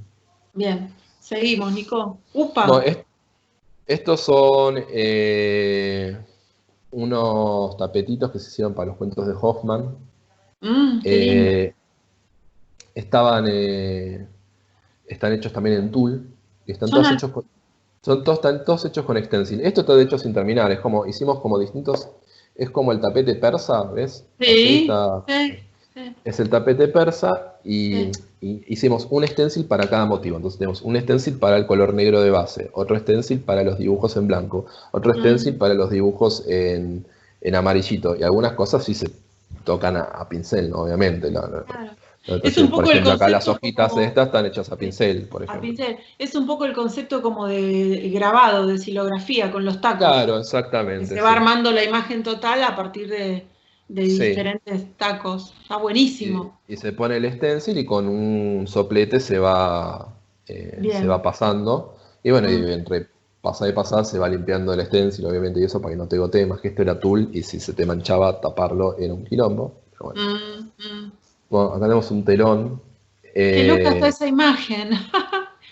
[SPEAKER 2] bien. Seguimos, Nico.
[SPEAKER 1] Bueno,
[SPEAKER 2] Upa.
[SPEAKER 1] estos son unos tapetitos que se hicieron para los cuentos de Hoffman.
[SPEAKER 2] Qué lindo.
[SPEAKER 1] Eh, estaban, están hechos también en tul y están
[SPEAKER 2] Son
[SPEAKER 1] todos hechos están todos hechos con extensil. Esto está de hecho sin terminar, hicimos como distintos, es como el tapete persa, ¿ves? Así
[SPEAKER 2] sí,
[SPEAKER 1] está,
[SPEAKER 2] sí, sí,
[SPEAKER 1] es el tapete persa
[SPEAKER 2] sí.
[SPEAKER 1] y hicimos un stencil para cada motivo. Entonces tenemos un stencil para el color negro de base, otro stencil para los dibujos en blanco, otro stencil
[SPEAKER 2] Mm,
[SPEAKER 1] para los dibujos en amarillito. Y algunas cosas sí se tocan a pincel, ¿no? Obviamente.
[SPEAKER 2] claro. Es un
[SPEAKER 1] Entonces, por
[SPEAKER 2] poco el
[SPEAKER 1] ejemplo, acá las
[SPEAKER 2] concepto
[SPEAKER 1] hojitas
[SPEAKER 2] como
[SPEAKER 1] estas están hechas a
[SPEAKER 2] sí,
[SPEAKER 1] pincel, por
[SPEAKER 2] a
[SPEAKER 1] ejemplo.
[SPEAKER 2] pincel. Es un poco el concepto como de grabado, de silografía con los tacos,
[SPEAKER 1] Claro,
[SPEAKER 2] que
[SPEAKER 1] exactamente,
[SPEAKER 2] se va
[SPEAKER 1] sí.
[SPEAKER 2] armando la imagen total a partir de
[SPEAKER 1] Sí.
[SPEAKER 2] diferentes tacos. Está buenísimo.
[SPEAKER 1] Y se pone el stencil y con un soplete se va
[SPEAKER 2] Bien.
[SPEAKER 1] pasando. Y bueno,
[SPEAKER 2] Mm,
[SPEAKER 1] y entre pasar y pasar se va limpiando el stencil, obviamente, y eso para que no te gotee, más que esto era tul, y si se te manchaba, taparlo era un quilombo. Pero bueno.
[SPEAKER 2] mm.
[SPEAKER 1] Bueno, acá tenemos un telón
[SPEAKER 2] Qué loca está
[SPEAKER 1] eh,
[SPEAKER 2] esa imagen.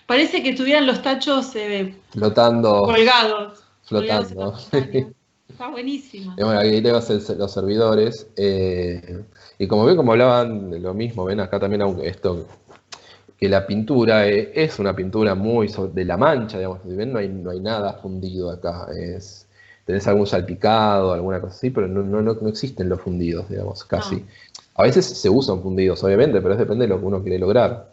[SPEAKER 2] Parece que estuvieran los tachos
[SPEAKER 1] flotando,
[SPEAKER 2] colgados en la
[SPEAKER 1] flotando.
[SPEAKER 2] pestaña. Está buenísima.
[SPEAKER 1] Y bueno, ahí tenemos los servidores. Y como ven, como hablaban de lo mismo, ven acá también esto, que la pintura es una pintura muy de la mancha, digamos. Si ven, no hay nada fundido acá. Tenés algún salpicado, alguna cosa así, pero no existen los fundidos, digamos,
[SPEAKER 2] No,
[SPEAKER 1] casi. A veces se usan fundidos, obviamente, pero depende de lo que uno quiere lograr.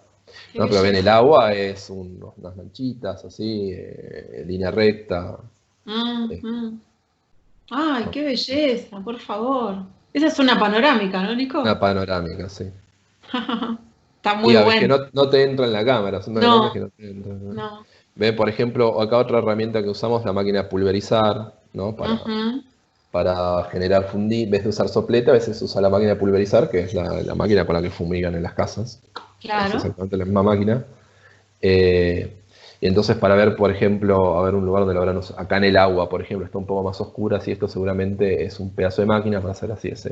[SPEAKER 2] qué
[SPEAKER 1] ¿No? Pero ven, el
[SPEAKER 2] belleza.
[SPEAKER 1] agua es unas manchitas así, línea recta.
[SPEAKER 2] Mm,
[SPEAKER 1] eh,
[SPEAKER 2] mm. Ay,
[SPEAKER 1] no,
[SPEAKER 2] qué belleza, por favor. Esa es una panorámica, ¿no,
[SPEAKER 1] una
[SPEAKER 2] Nico?
[SPEAKER 1] panorámica, sí.
[SPEAKER 2] Está
[SPEAKER 1] Y
[SPEAKER 2] muy
[SPEAKER 1] a ver, que
[SPEAKER 2] buena.
[SPEAKER 1] no te entra en la cámara, son tan grandes
[SPEAKER 2] No,
[SPEAKER 1] que no te entran, ¿no?
[SPEAKER 2] no.
[SPEAKER 1] Ve, por ejemplo, acá otra herramienta que usamos, la máquina de pulverizar, ¿no?
[SPEAKER 2] Ujú,
[SPEAKER 1] Para generar en vez de usar soplete, a veces se usa la máquina de pulverizar, que es la máquina con la que fumigan en las casas. Es
[SPEAKER 2] claro.
[SPEAKER 1] exactamente la misma máquina. Eh, y entonces para ver, por ejemplo, a ver un lugar donde lo verán, acá en el agua, por ejemplo, está un poco más oscura, así esto seguramente es un pedazo de máquina para hacer así esa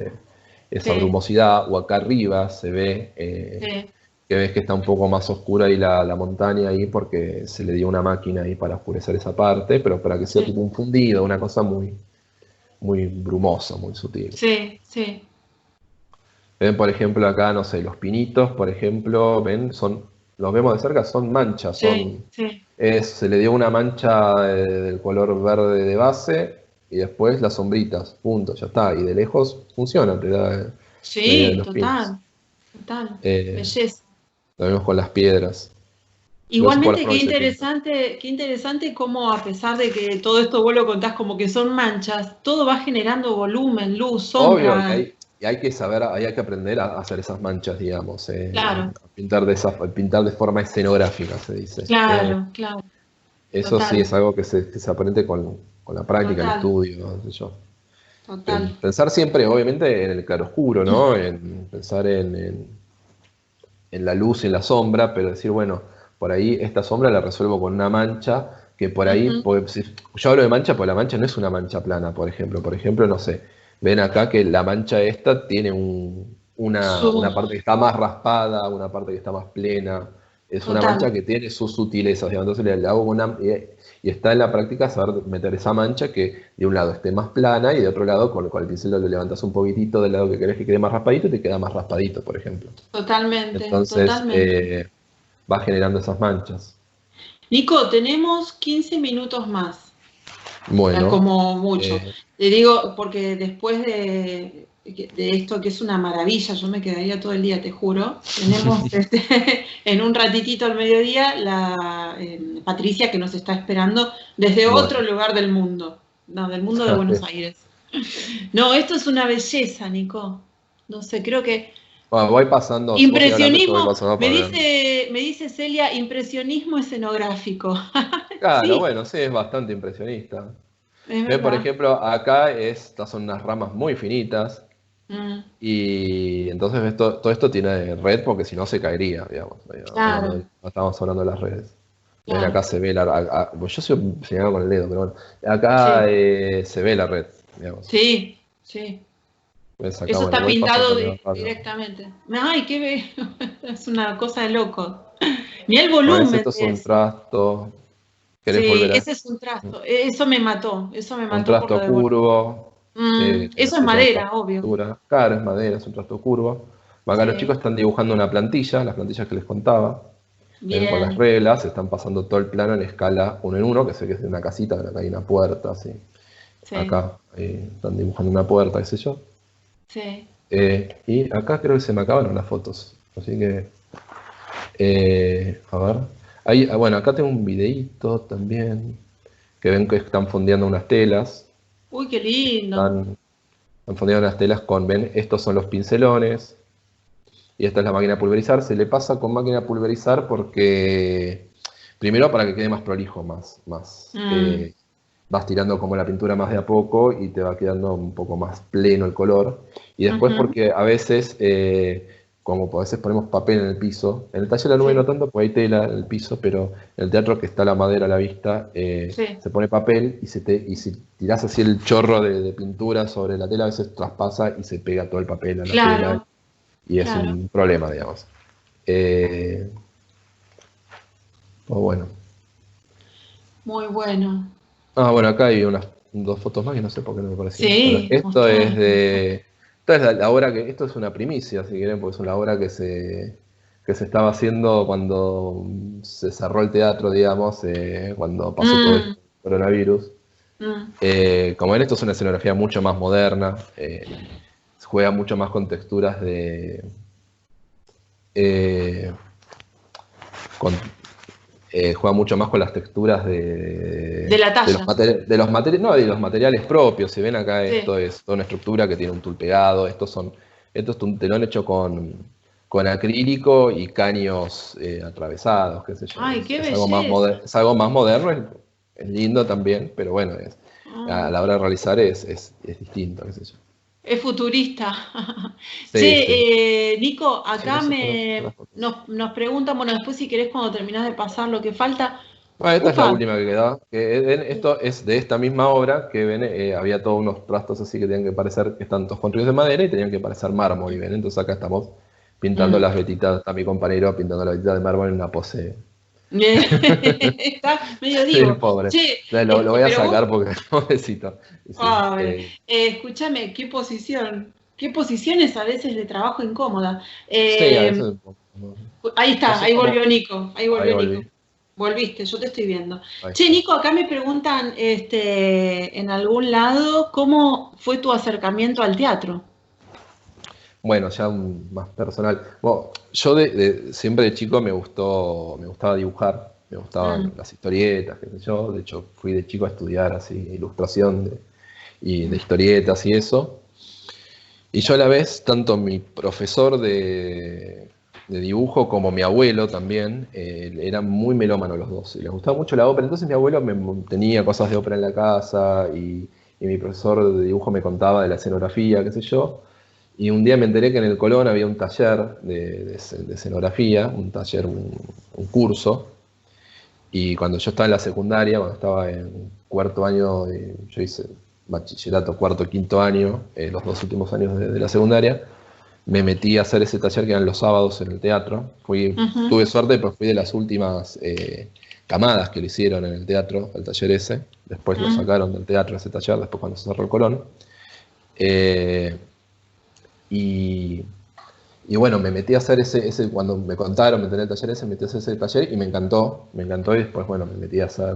[SPEAKER 2] Sí,
[SPEAKER 1] brumosidad, o acá arriba se ve
[SPEAKER 2] sí.
[SPEAKER 1] que ves que está un poco más oscura ahí la montaña ahí porque se le dio una máquina ahí para oscurecer esa parte, pero para que sea
[SPEAKER 2] Sí,
[SPEAKER 1] tipo un fundido, una cosa muy, muy brumosa, muy sutil.
[SPEAKER 2] sí, sí,
[SPEAKER 1] Ven, por ejemplo, acá, no sé, los pinitos, por ejemplo, ven, los vemos de cerca, son manchas,
[SPEAKER 2] sí, sí.
[SPEAKER 1] se le dio una mancha del color verde de base y después las sombritas, punto, ya está. Y de lejos funciona, te da la idea de
[SPEAKER 2] Sí,
[SPEAKER 1] los pinos.
[SPEAKER 2] total, total.
[SPEAKER 1] Eh,
[SPEAKER 2] Belleza.
[SPEAKER 1] lo vemos con las piedras. Luego por las
[SPEAKER 2] Igualmente,
[SPEAKER 1] flores se pinta.
[SPEAKER 2] qué interesante cómo a pesar de que todo esto vos lo contás como que son manchas, todo va generando volumen, luz,
[SPEAKER 1] Obvio,
[SPEAKER 2] sombra.
[SPEAKER 1] y hay que saber, hay que aprender a hacer esas manchas, digamos,
[SPEAKER 2] Claro,
[SPEAKER 1] a a pintar de forma escenográfica, se dice.
[SPEAKER 2] claro, claro.
[SPEAKER 1] Eso sí
[SPEAKER 2] Total,
[SPEAKER 1] es algo que se aprende con la práctica, el
[SPEAKER 2] total,
[SPEAKER 1] estudio, qué sé yo.
[SPEAKER 2] total.
[SPEAKER 1] Pensar siempre, obviamente, en el claroscuro, ¿no? En pensar en la luz y en la sombra, pero decir, bueno, por ahí esta sombra la resuelvo con una mancha, que por ahí,
[SPEAKER 2] Ujú.
[SPEAKER 1] yo hablo de mancha, pues la mancha no es una mancha plana, por ejemplo. Por ejemplo, no sé, ven acá que la mancha esta tiene una
[SPEAKER 2] Su,
[SPEAKER 1] parte que está más raspada, una parte que está más plena. Es una mancha
[SPEAKER 2] total.
[SPEAKER 1] que tiene sus sutilezas, digamos. Entonces le hago y está en la práctica saber meter esa mancha que de un lado esté más plana y de otro lado con el pincel lo levantas un poquitito del lado que querés que quede más raspadito y te queda más raspadito, por ejemplo.
[SPEAKER 2] Totalmente,
[SPEAKER 1] Entonces
[SPEAKER 2] totalmente.
[SPEAKER 1] va generando esas manchas.
[SPEAKER 2] Nico, tenemos 15 minutos más,
[SPEAKER 1] Bueno,
[SPEAKER 2] como mucho.
[SPEAKER 1] eh,
[SPEAKER 2] Te digo, porque después de esto, que es una maravilla, yo me quedaría todo el día, te juro. Tenemos en un ratitito al mediodía la Patricia que nos está esperando desde otro
[SPEAKER 1] bueno.
[SPEAKER 2] lugar del mundo, no, del mundo de Buenos Aires. No, esto es una belleza, Nico. No sé, creo que
[SPEAKER 1] Bueno, voy pasando, vos sigue hablando, yo voy
[SPEAKER 2] impresionismo,
[SPEAKER 1] pasando para ver.
[SPEAKER 2] me dice Celia, impresionismo escenográfico.
[SPEAKER 1] Claro,
[SPEAKER 2] Sí,
[SPEAKER 1] bueno, sí, es bastante impresionista.
[SPEAKER 2] es
[SPEAKER 1] Ven, por
[SPEAKER 2] verdad.
[SPEAKER 1] ejemplo, acá estas son unas ramas muy finitas
[SPEAKER 2] Mm,
[SPEAKER 1] y entonces ves, todo esto tiene red porque si no se caería, digamos.
[SPEAKER 2] claro,
[SPEAKER 1] No estamos hablando de las redes. Ven, acá
[SPEAKER 2] claro.
[SPEAKER 1] se ve pues yo soy señalado con el dedo, pero bueno. Acá
[SPEAKER 2] Sí,
[SPEAKER 1] se ve la red, digamos.
[SPEAKER 2] sí, sí.
[SPEAKER 1] ¿Ves acá?
[SPEAKER 2] Eso
[SPEAKER 1] Bueno,
[SPEAKER 2] está
[SPEAKER 1] voy
[SPEAKER 2] pintado
[SPEAKER 1] pasando medio rápido.
[SPEAKER 2] directamente. Ay, qué es una cosa de loco. Mira el
[SPEAKER 1] Bueno,
[SPEAKER 2] volumen
[SPEAKER 1] esto es
[SPEAKER 2] de
[SPEAKER 1] un
[SPEAKER 2] eso.
[SPEAKER 1] trasto. ¿Querés
[SPEAKER 2] Sí,
[SPEAKER 1] volver a
[SPEAKER 2] ese es un trasto. Eso me
[SPEAKER 1] un
[SPEAKER 2] mató por lo
[SPEAKER 1] trasto
[SPEAKER 2] de volumen.
[SPEAKER 1] curvo?
[SPEAKER 2] Eso es
[SPEAKER 1] Esa otra
[SPEAKER 2] madera, obvio.
[SPEAKER 1] postura. Claro, es madera, es un trasto curvo. Acá los chicos
[SPEAKER 2] Sí,
[SPEAKER 1] están dibujando una plantilla, las plantillas que les contaba. Ven con las
[SPEAKER 2] bien,
[SPEAKER 1] reglas, están pasando todo el plano en escala uno en uno, que sé que es de una casita, ven acá hay una puerta, así.
[SPEAKER 2] sí,
[SPEAKER 1] Acá están dibujando una puerta, qué sé yo.
[SPEAKER 2] sí.
[SPEAKER 1] Y acá creo que se me acabaron las fotos. Así que, a ver. Bueno, acá tengo un videíto también, que ven que están fondeando unas telas.
[SPEAKER 2] Uy, qué lindo.
[SPEAKER 1] Están, están fondeando unas telas ven, estos son los pincelones. Y esta es la máquina de pulverizar. Se le pasa con máquina de pulverizar porque, primero para que quede más prolijo,
[SPEAKER 2] Mm,
[SPEAKER 1] vas tirando como la pintura más de a poco y te va quedando un poco más pleno el color. Y después
[SPEAKER 2] ujú,
[SPEAKER 1] porque a veces, como a veces ponemos papel en el piso, en el taller de la nube no
[SPEAKER 2] sí,
[SPEAKER 1] tanto porque hay tela en el piso, pero en el teatro que está la madera a la vista,
[SPEAKER 2] sí.
[SPEAKER 1] se pone papel y si tirás así el chorro de pintura sobre la tela, a veces traspasa y se pega todo el papel a la tela
[SPEAKER 2] Claro,
[SPEAKER 1] y es
[SPEAKER 2] claro.
[SPEAKER 1] un problema, digamos. Eh, pues bueno.
[SPEAKER 2] Muy bueno.
[SPEAKER 1] Bueno, acá hay unas dos fotos más que no sé por qué no me parecían. Bueno,
[SPEAKER 2] Sí, mostrá.
[SPEAKER 1] esto es la obra esto es una primicia, si quieren, porque es una obra que se estaba haciendo cuando se cerró el teatro, digamos, cuando pasó todo
[SPEAKER 2] Mm,
[SPEAKER 1] esto, el coronavirus.
[SPEAKER 2] mm.
[SPEAKER 1] Como ven, esto es una escenografía mucho más moderna, juega mucho más con texturas eh, con juega mucho más con las texturas
[SPEAKER 2] De la talla.
[SPEAKER 1] no, de los materiales propios. Si ven acá,
[SPEAKER 2] Sí.
[SPEAKER 1] esto es toda una estructura que tiene un tul pegado. Esto es un telón hecho con acrílico y caños atravesados, qué sé yo.
[SPEAKER 2] Ay, qué
[SPEAKER 1] Es algo más
[SPEAKER 2] belleza.
[SPEAKER 1] es algo más moderno, es lindo también, pero bueno, a
[SPEAKER 2] Ah,
[SPEAKER 1] la hora de realizar es distinto, qué sé yo.
[SPEAKER 2] es futurista.
[SPEAKER 1] Sí, sí.
[SPEAKER 2] Che, Nico,
[SPEAKER 1] Sí, no
[SPEAKER 2] acá
[SPEAKER 1] sé cuándo son las fotos.
[SPEAKER 2] nos preguntan, bueno, después si querés cuando terminás de pasar lo que falta.
[SPEAKER 1] Bueno, esta es la
[SPEAKER 2] Ufa.
[SPEAKER 1] última que queda. Esto es de esta misma obra que ven, había todos unos trastos así que tenían que parecer que están todos construidos de madera y tenían que parecer mármol. Y ven, entonces acá estamos pintando las vetitas, está mi compañero pintando las vetitas de mármol en una pose.
[SPEAKER 2] Está medio
[SPEAKER 1] Sí,
[SPEAKER 2] divo.
[SPEAKER 1] pobre.
[SPEAKER 2] Che,
[SPEAKER 1] Lo voy a
[SPEAKER 2] pero vos,
[SPEAKER 1] sacar porque pobrecito. Sí,
[SPEAKER 2] escúchame, ¿qué posición? ¿Qué posiciones a veces de trabajo incómoda?
[SPEAKER 1] sí, a veces no,
[SPEAKER 2] Ahí
[SPEAKER 1] no
[SPEAKER 2] está,
[SPEAKER 1] sé
[SPEAKER 2] ahí
[SPEAKER 1] cómo.
[SPEAKER 2] volvió Nico, ahí
[SPEAKER 1] Ahí
[SPEAKER 2] volvió Nico.
[SPEAKER 1] volví.
[SPEAKER 2] Volviste, yo te estoy viendo.
[SPEAKER 1] Ahí
[SPEAKER 2] Che,
[SPEAKER 1] está.
[SPEAKER 2] Nico, acá me preguntan, en algún lado, ¿cómo fue tu acercamiento al teatro?
[SPEAKER 1] Bueno, ya más personal. Bueno, yo siempre de chico me gustaba dibujar, me gustaban
[SPEAKER 2] Mm,
[SPEAKER 1] las historietas, qué sé yo. De hecho, fui de chico a estudiar así ilustración y de
[SPEAKER 2] mm,
[SPEAKER 1] historietas y eso. Y yo a la vez, tanto mi profesor de dibujo como mi abuelo también, eran muy melómanos los dos. Y les gustaba mucho la ópera. Entonces mi abuelo tenía cosas de ópera en la casa y mi profesor de dibujo me contaba de la escenografía, qué sé yo. Y un día me enteré que en el Colón había un taller de escenografía, un taller, un curso. Y cuando yo estaba en la secundaria, cuando estaba en cuarto año, yo hice bachillerato, cuarto, quinto año, los dos últimos años de la secundaria, me metí a hacer ese taller que eran los sábados en el teatro.
[SPEAKER 2] ujú,
[SPEAKER 1] Tuve suerte, pues fui de las últimas camadas que lo hicieron en el teatro, el taller ese. Después lo
[SPEAKER 2] mm.
[SPEAKER 1] sacaron del teatro ese taller, después cuando se cerró el Colón. Eh, y, y bueno, me metí a hacer cuando me contaron, me enteré del taller ese, me metí a hacer ese taller y me encantó y después, bueno, me metí a hacer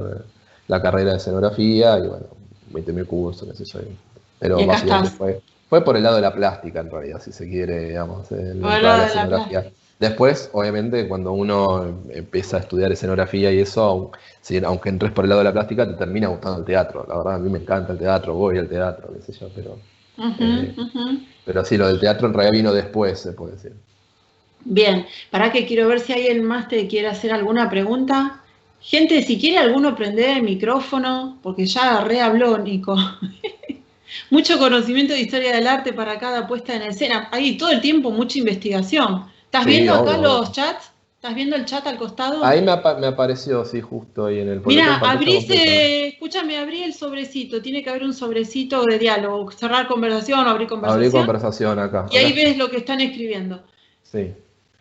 [SPEAKER 1] la carrera de escenografía y bueno, 20.000 cursos, qué sé yo.
[SPEAKER 2] Y
[SPEAKER 1] Pero
[SPEAKER 2] acá
[SPEAKER 1] básicamente
[SPEAKER 2] estás,
[SPEAKER 1] fue por el lado de la plástica en realidad, si se quiere, digamos, la entrada a la
[SPEAKER 2] hablaba de la plata.
[SPEAKER 1] escenografía. Después, obviamente, cuando uno empieza a estudiar escenografía y eso, aunque entres por el lado de la plástica, te termina gustando el teatro. La verdad, a mí me encanta el teatro, voy al teatro, qué sé yo,
[SPEAKER 2] Ujú,
[SPEAKER 1] eh,
[SPEAKER 2] ujú.
[SPEAKER 1] pero sí, lo del teatro en realidad vino después, se puede decir.
[SPEAKER 2] Bien, para que quiero ver si alguien más te quiere hacer alguna pregunta. Gente, si quiere alguno prender el micrófono, porque ya rehabló Nico. Mucho conocimiento de historia del arte para cada puesta en escena. Hay todo el tiempo mucha investigación. ¿Estás
[SPEAKER 1] Sí,
[SPEAKER 2] viendo acá
[SPEAKER 1] obvio,
[SPEAKER 2] los
[SPEAKER 1] obvio.
[SPEAKER 2] chats? ¿Estás viendo el chat al costado?
[SPEAKER 1] Ahí me apareció, sí, justo ahí en el, porque lo tengo
[SPEAKER 2] Mira,
[SPEAKER 1] en pantalla completa.
[SPEAKER 2] escúchame, abrí el sobrecito. Tiene que haber un sobrecito de diálogo. Cerrar conversación o abrir
[SPEAKER 1] Abrí
[SPEAKER 2] conversación.
[SPEAKER 1] conversación acá,
[SPEAKER 2] Y
[SPEAKER 1] acá
[SPEAKER 2] ahí
[SPEAKER 1] está.
[SPEAKER 2] ves lo que están escribiendo.
[SPEAKER 1] Sí.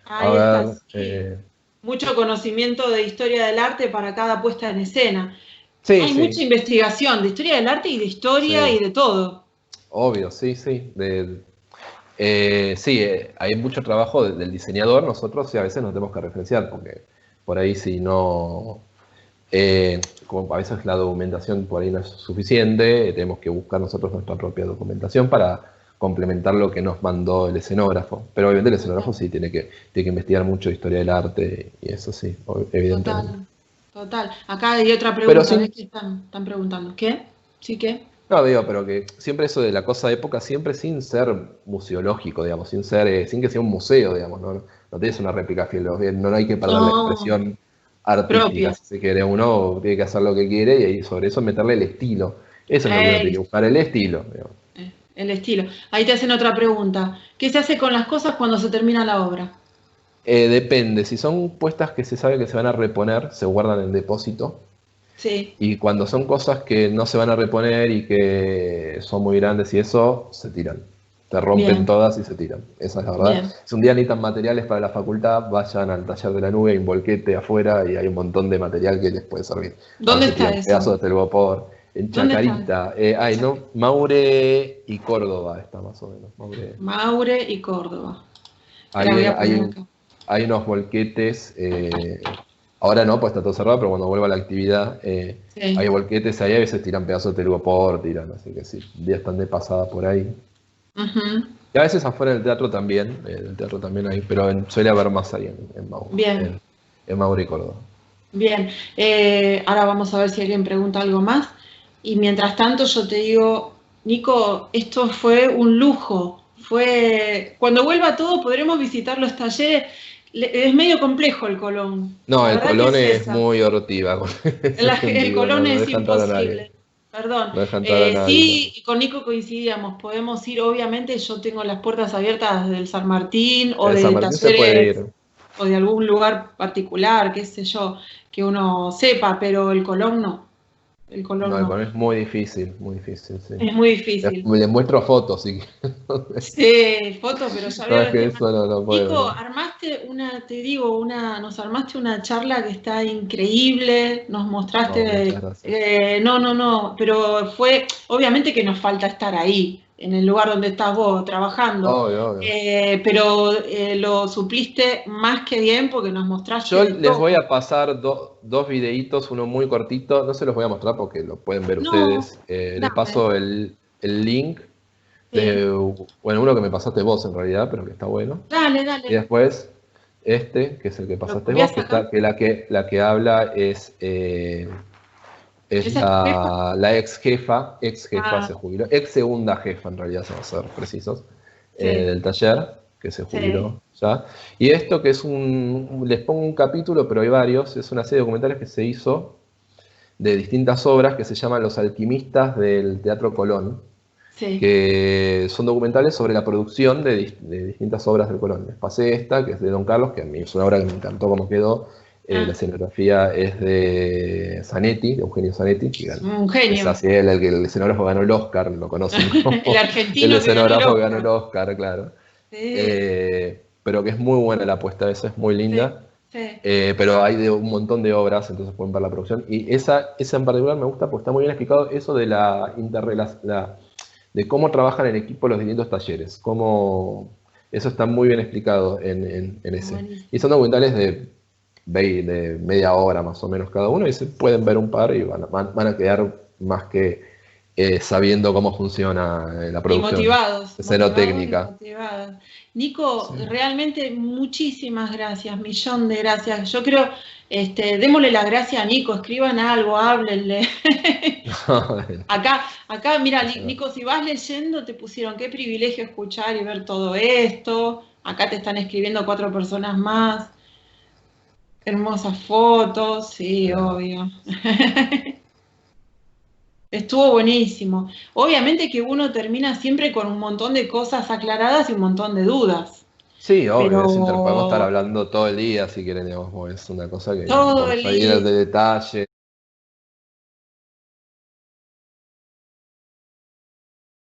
[SPEAKER 1] A
[SPEAKER 2] Ahí está,
[SPEAKER 1] ver,
[SPEAKER 2] sí. Mucho conocimiento de historia del arte para cada puesta en escena.
[SPEAKER 1] sí,
[SPEAKER 2] Hay mucha
[SPEAKER 1] sí,
[SPEAKER 2] investigación de historia del arte y de historia y
[SPEAKER 1] sí,
[SPEAKER 2] de todo.
[SPEAKER 1] obvio, sí, sí. Sí, hay mucho trabajo del diseñador, nosotros sí, a veces nos tenemos que referenciar, porque por ahí si no, como a veces la documentación por ahí no es suficiente, tenemos que buscar nosotros nuestra propia documentación para complementar lo que nos mandó el escenógrafo. Pero obviamente el escenógrafo
[SPEAKER 2] Total,
[SPEAKER 1] sí tiene que investigar mucho de historia del arte y eso sí, evidentemente.
[SPEAKER 2] total, total. Acá hay otra
[SPEAKER 1] Pero
[SPEAKER 2] pregunta, ¿ves
[SPEAKER 1] sin,
[SPEAKER 2] que están preguntando? ¿Qué? ¿Sí qué?
[SPEAKER 1] no digo, pero que siempre eso de la cosa de época, siempre sin ser museológico, digamos, sin que sea un museo, digamos, no tienes una réplica fiel, no hay que perder la
[SPEAKER 2] No,
[SPEAKER 1] expresión artística,
[SPEAKER 2] propia.
[SPEAKER 1] si se quiere, uno tiene que hacer lo que quiere y ahí sobre eso meterle el estilo. Eso es lo que uno tiene que
[SPEAKER 2] Eh,
[SPEAKER 1] buscar, el estilo, digamos.
[SPEAKER 2] el estilo. Ahí te hacen otra pregunta. ¿Qué se hace con las cosas cuando se termina la obra?
[SPEAKER 1] Depende, si son puestas que se sabe que se van a reponer, se guardan en depósito.
[SPEAKER 2] Sí,
[SPEAKER 1] Y cuando son cosas que no se van a reponer y que son muy grandes y eso, se tiran. Se rompen
[SPEAKER 2] bien,
[SPEAKER 1] todas y se tiran. Esa es la verdad.
[SPEAKER 2] bien.
[SPEAKER 1] Si un día necesitan materiales para la facultad, vayan al taller de la nube, hay un volquete afuera y hay un montón de material que les puede servir. A
[SPEAKER 2] ¿Dónde
[SPEAKER 1] veces
[SPEAKER 2] está
[SPEAKER 1] tiran
[SPEAKER 2] eso?
[SPEAKER 1] pedazos de telgopor. En
[SPEAKER 2] ¿Dónde está?
[SPEAKER 1] Chacarita, no, Maure y Córdoba está más o menos. Maure.
[SPEAKER 2] Maure y Córdoba. Espera,
[SPEAKER 1] Hay,
[SPEAKER 2] voy a poner
[SPEAKER 1] hay,
[SPEAKER 2] acá.
[SPEAKER 1] hay unos volquetes, ahora no, pues está todo cerrado, pero cuando vuelva a la actividad, hay
[SPEAKER 2] Sí.
[SPEAKER 1] volquetes ahí, a veces tiran pedazos de telgopor, tiran, así que sí, un día están de pasada por ahí.
[SPEAKER 2] Ujú.
[SPEAKER 1] Y a veces afuera del teatro también hay, pero suele haber más ahí
[SPEAKER 2] Bien,
[SPEAKER 1] en Mauro y Córdoba.
[SPEAKER 2] bien. Ahora vamos a ver si alguien pregunta algo más. Y mientras tanto yo te digo, Nico, esto fue un lujo. Cuando vuelva todo podremos visitar los talleres. Es medio complejo el Colón.
[SPEAKER 1] No,
[SPEAKER 2] La
[SPEAKER 1] el
[SPEAKER 2] verdad que
[SPEAKER 1] Colón
[SPEAKER 2] es
[SPEAKER 1] es
[SPEAKER 2] esa.
[SPEAKER 1] muy hortiva con ese
[SPEAKER 2] El
[SPEAKER 1] sentido,
[SPEAKER 2] Colón
[SPEAKER 1] no
[SPEAKER 2] es
[SPEAKER 1] deja entrar a nadie,
[SPEAKER 2] imposible. Perdón.
[SPEAKER 1] no deja entrar a nadie, no.
[SPEAKER 2] Sí, con Nico coincidíamos. Podemos ir, obviamente, yo tengo las puertas abiertas del San Martín o
[SPEAKER 1] En San
[SPEAKER 2] de
[SPEAKER 1] Martín se puede
[SPEAKER 2] talleres
[SPEAKER 1] ir.
[SPEAKER 2] o de algún lugar particular, qué sé yo, que uno sepa, pero el Colón no. el color
[SPEAKER 1] No, el
[SPEAKER 2] no.
[SPEAKER 1] color es muy difícil, sí.
[SPEAKER 2] Es muy difícil.
[SPEAKER 1] Les muestro fotos, sí.
[SPEAKER 2] Sí, foto, pero ya
[SPEAKER 1] No,
[SPEAKER 2] veo
[SPEAKER 1] es
[SPEAKER 2] los
[SPEAKER 1] que
[SPEAKER 2] temas.
[SPEAKER 1] eso no
[SPEAKER 2] Nico,
[SPEAKER 1] puedo.
[SPEAKER 2] armaste te digo, nos armaste una charla que está increíble, nos
[SPEAKER 1] No, muchas
[SPEAKER 2] mostraste,
[SPEAKER 1] gracias.
[SPEAKER 2] no, pero obviamente que nos falta estar ahí, en el lugar donde estás vos trabajando,
[SPEAKER 1] Obvio, obvio.
[SPEAKER 2] pero lo supliste más que bien porque nos mostraste
[SPEAKER 1] Yo
[SPEAKER 2] de
[SPEAKER 1] les voy
[SPEAKER 2] todo.
[SPEAKER 1] a pasar dos videitos, uno muy cortito, no se los voy a mostrar porque lo pueden ver
[SPEAKER 2] No,
[SPEAKER 1] ustedes. Les
[SPEAKER 2] dame,
[SPEAKER 1] paso el link
[SPEAKER 2] sí.
[SPEAKER 1] de, bueno, uno que me pasaste vos en realidad, pero que está bueno.
[SPEAKER 2] Dale,
[SPEAKER 1] Y
[SPEAKER 2] dale.
[SPEAKER 1] después este, que es el que
[SPEAKER 2] ¿Lo
[SPEAKER 1] pasaste vos,
[SPEAKER 2] copias
[SPEAKER 1] que
[SPEAKER 2] acá?
[SPEAKER 1] está, que la que habla es
[SPEAKER 2] ¿Esa es tu jefa?
[SPEAKER 1] la ex jefa
[SPEAKER 2] Ah,
[SPEAKER 1] se jubiló, ex segunda jefa en realidad, vamos a ser precisos,
[SPEAKER 2] sí,
[SPEAKER 1] del taller, que se
[SPEAKER 2] sí.
[SPEAKER 1] jubiló ya. Y esto que es les pongo un capítulo, pero hay varios, es una serie de documentales que se hizo de distintas obras que se llaman Los alquimistas del Teatro Colón,
[SPEAKER 2] Sí.
[SPEAKER 1] que son documentales sobre la producción de distintas obras del Colón. Les pasé esta, que es de Don Carlos, que a mí es una obra que me encantó cómo quedó. La
[SPEAKER 2] Ah,
[SPEAKER 1] escenografía es de Zanetti, de Eugenio Zanetti, que
[SPEAKER 2] un
[SPEAKER 1] es
[SPEAKER 2] genio.
[SPEAKER 1] así, el escenógrafo ganó el Oscar, lo conocen
[SPEAKER 2] El
[SPEAKER 1] como el
[SPEAKER 2] argentino que ganó el
[SPEAKER 1] escenógrafo que ganó el
[SPEAKER 2] Oscar.
[SPEAKER 1] Oscar, claro.
[SPEAKER 2] Sí,
[SPEAKER 1] Pero que es muy buena la apuesta, esa es muy
[SPEAKER 2] sí,
[SPEAKER 1] linda.
[SPEAKER 2] sí.
[SPEAKER 1] Pero hay de un montón de obras, entonces pueden ver la producción. Y esa en particular me gusta porque está muy bien explicado eso de la interrelación, de cómo trabajan en equipo los distintos talleres. Eso está muy bien explicado en ese. Y
[SPEAKER 2] Buenísimo.
[SPEAKER 1] son documentales de media hora más o menos cada uno y se pueden ver un par y van a quedar más que sabiendo cómo funciona la
[SPEAKER 2] Y
[SPEAKER 1] producción.
[SPEAKER 2] motivados, motivados y
[SPEAKER 1] Escenotécnica.
[SPEAKER 2] motivadas. Nico,
[SPEAKER 1] Sí.
[SPEAKER 2] realmente muchísimas gracias, millón de gracias. Yo creo, démosle la gracia a Nico, escriban algo, háblenle. Acá, mira, Nico, si vas leyendo, te pusieron qué privilegio escuchar y ver todo esto. Acá te están escribiendo 4 personas más. Hermosas fotos, sí, obvio. Estuvo buenísimo. Obviamente que uno termina siempre con un montón de cosas aclaradas y un montón de dudas,
[SPEAKER 1] Sí, obvio, podemos estar
[SPEAKER 2] pero
[SPEAKER 1] hablando todo el día si quieren, digamos, es una cosa que
[SPEAKER 2] todo
[SPEAKER 1] vamos
[SPEAKER 2] el
[SPEAKER 1] a ir
[SPEAKER 2] día,
[SPEAKER 1] de detalle.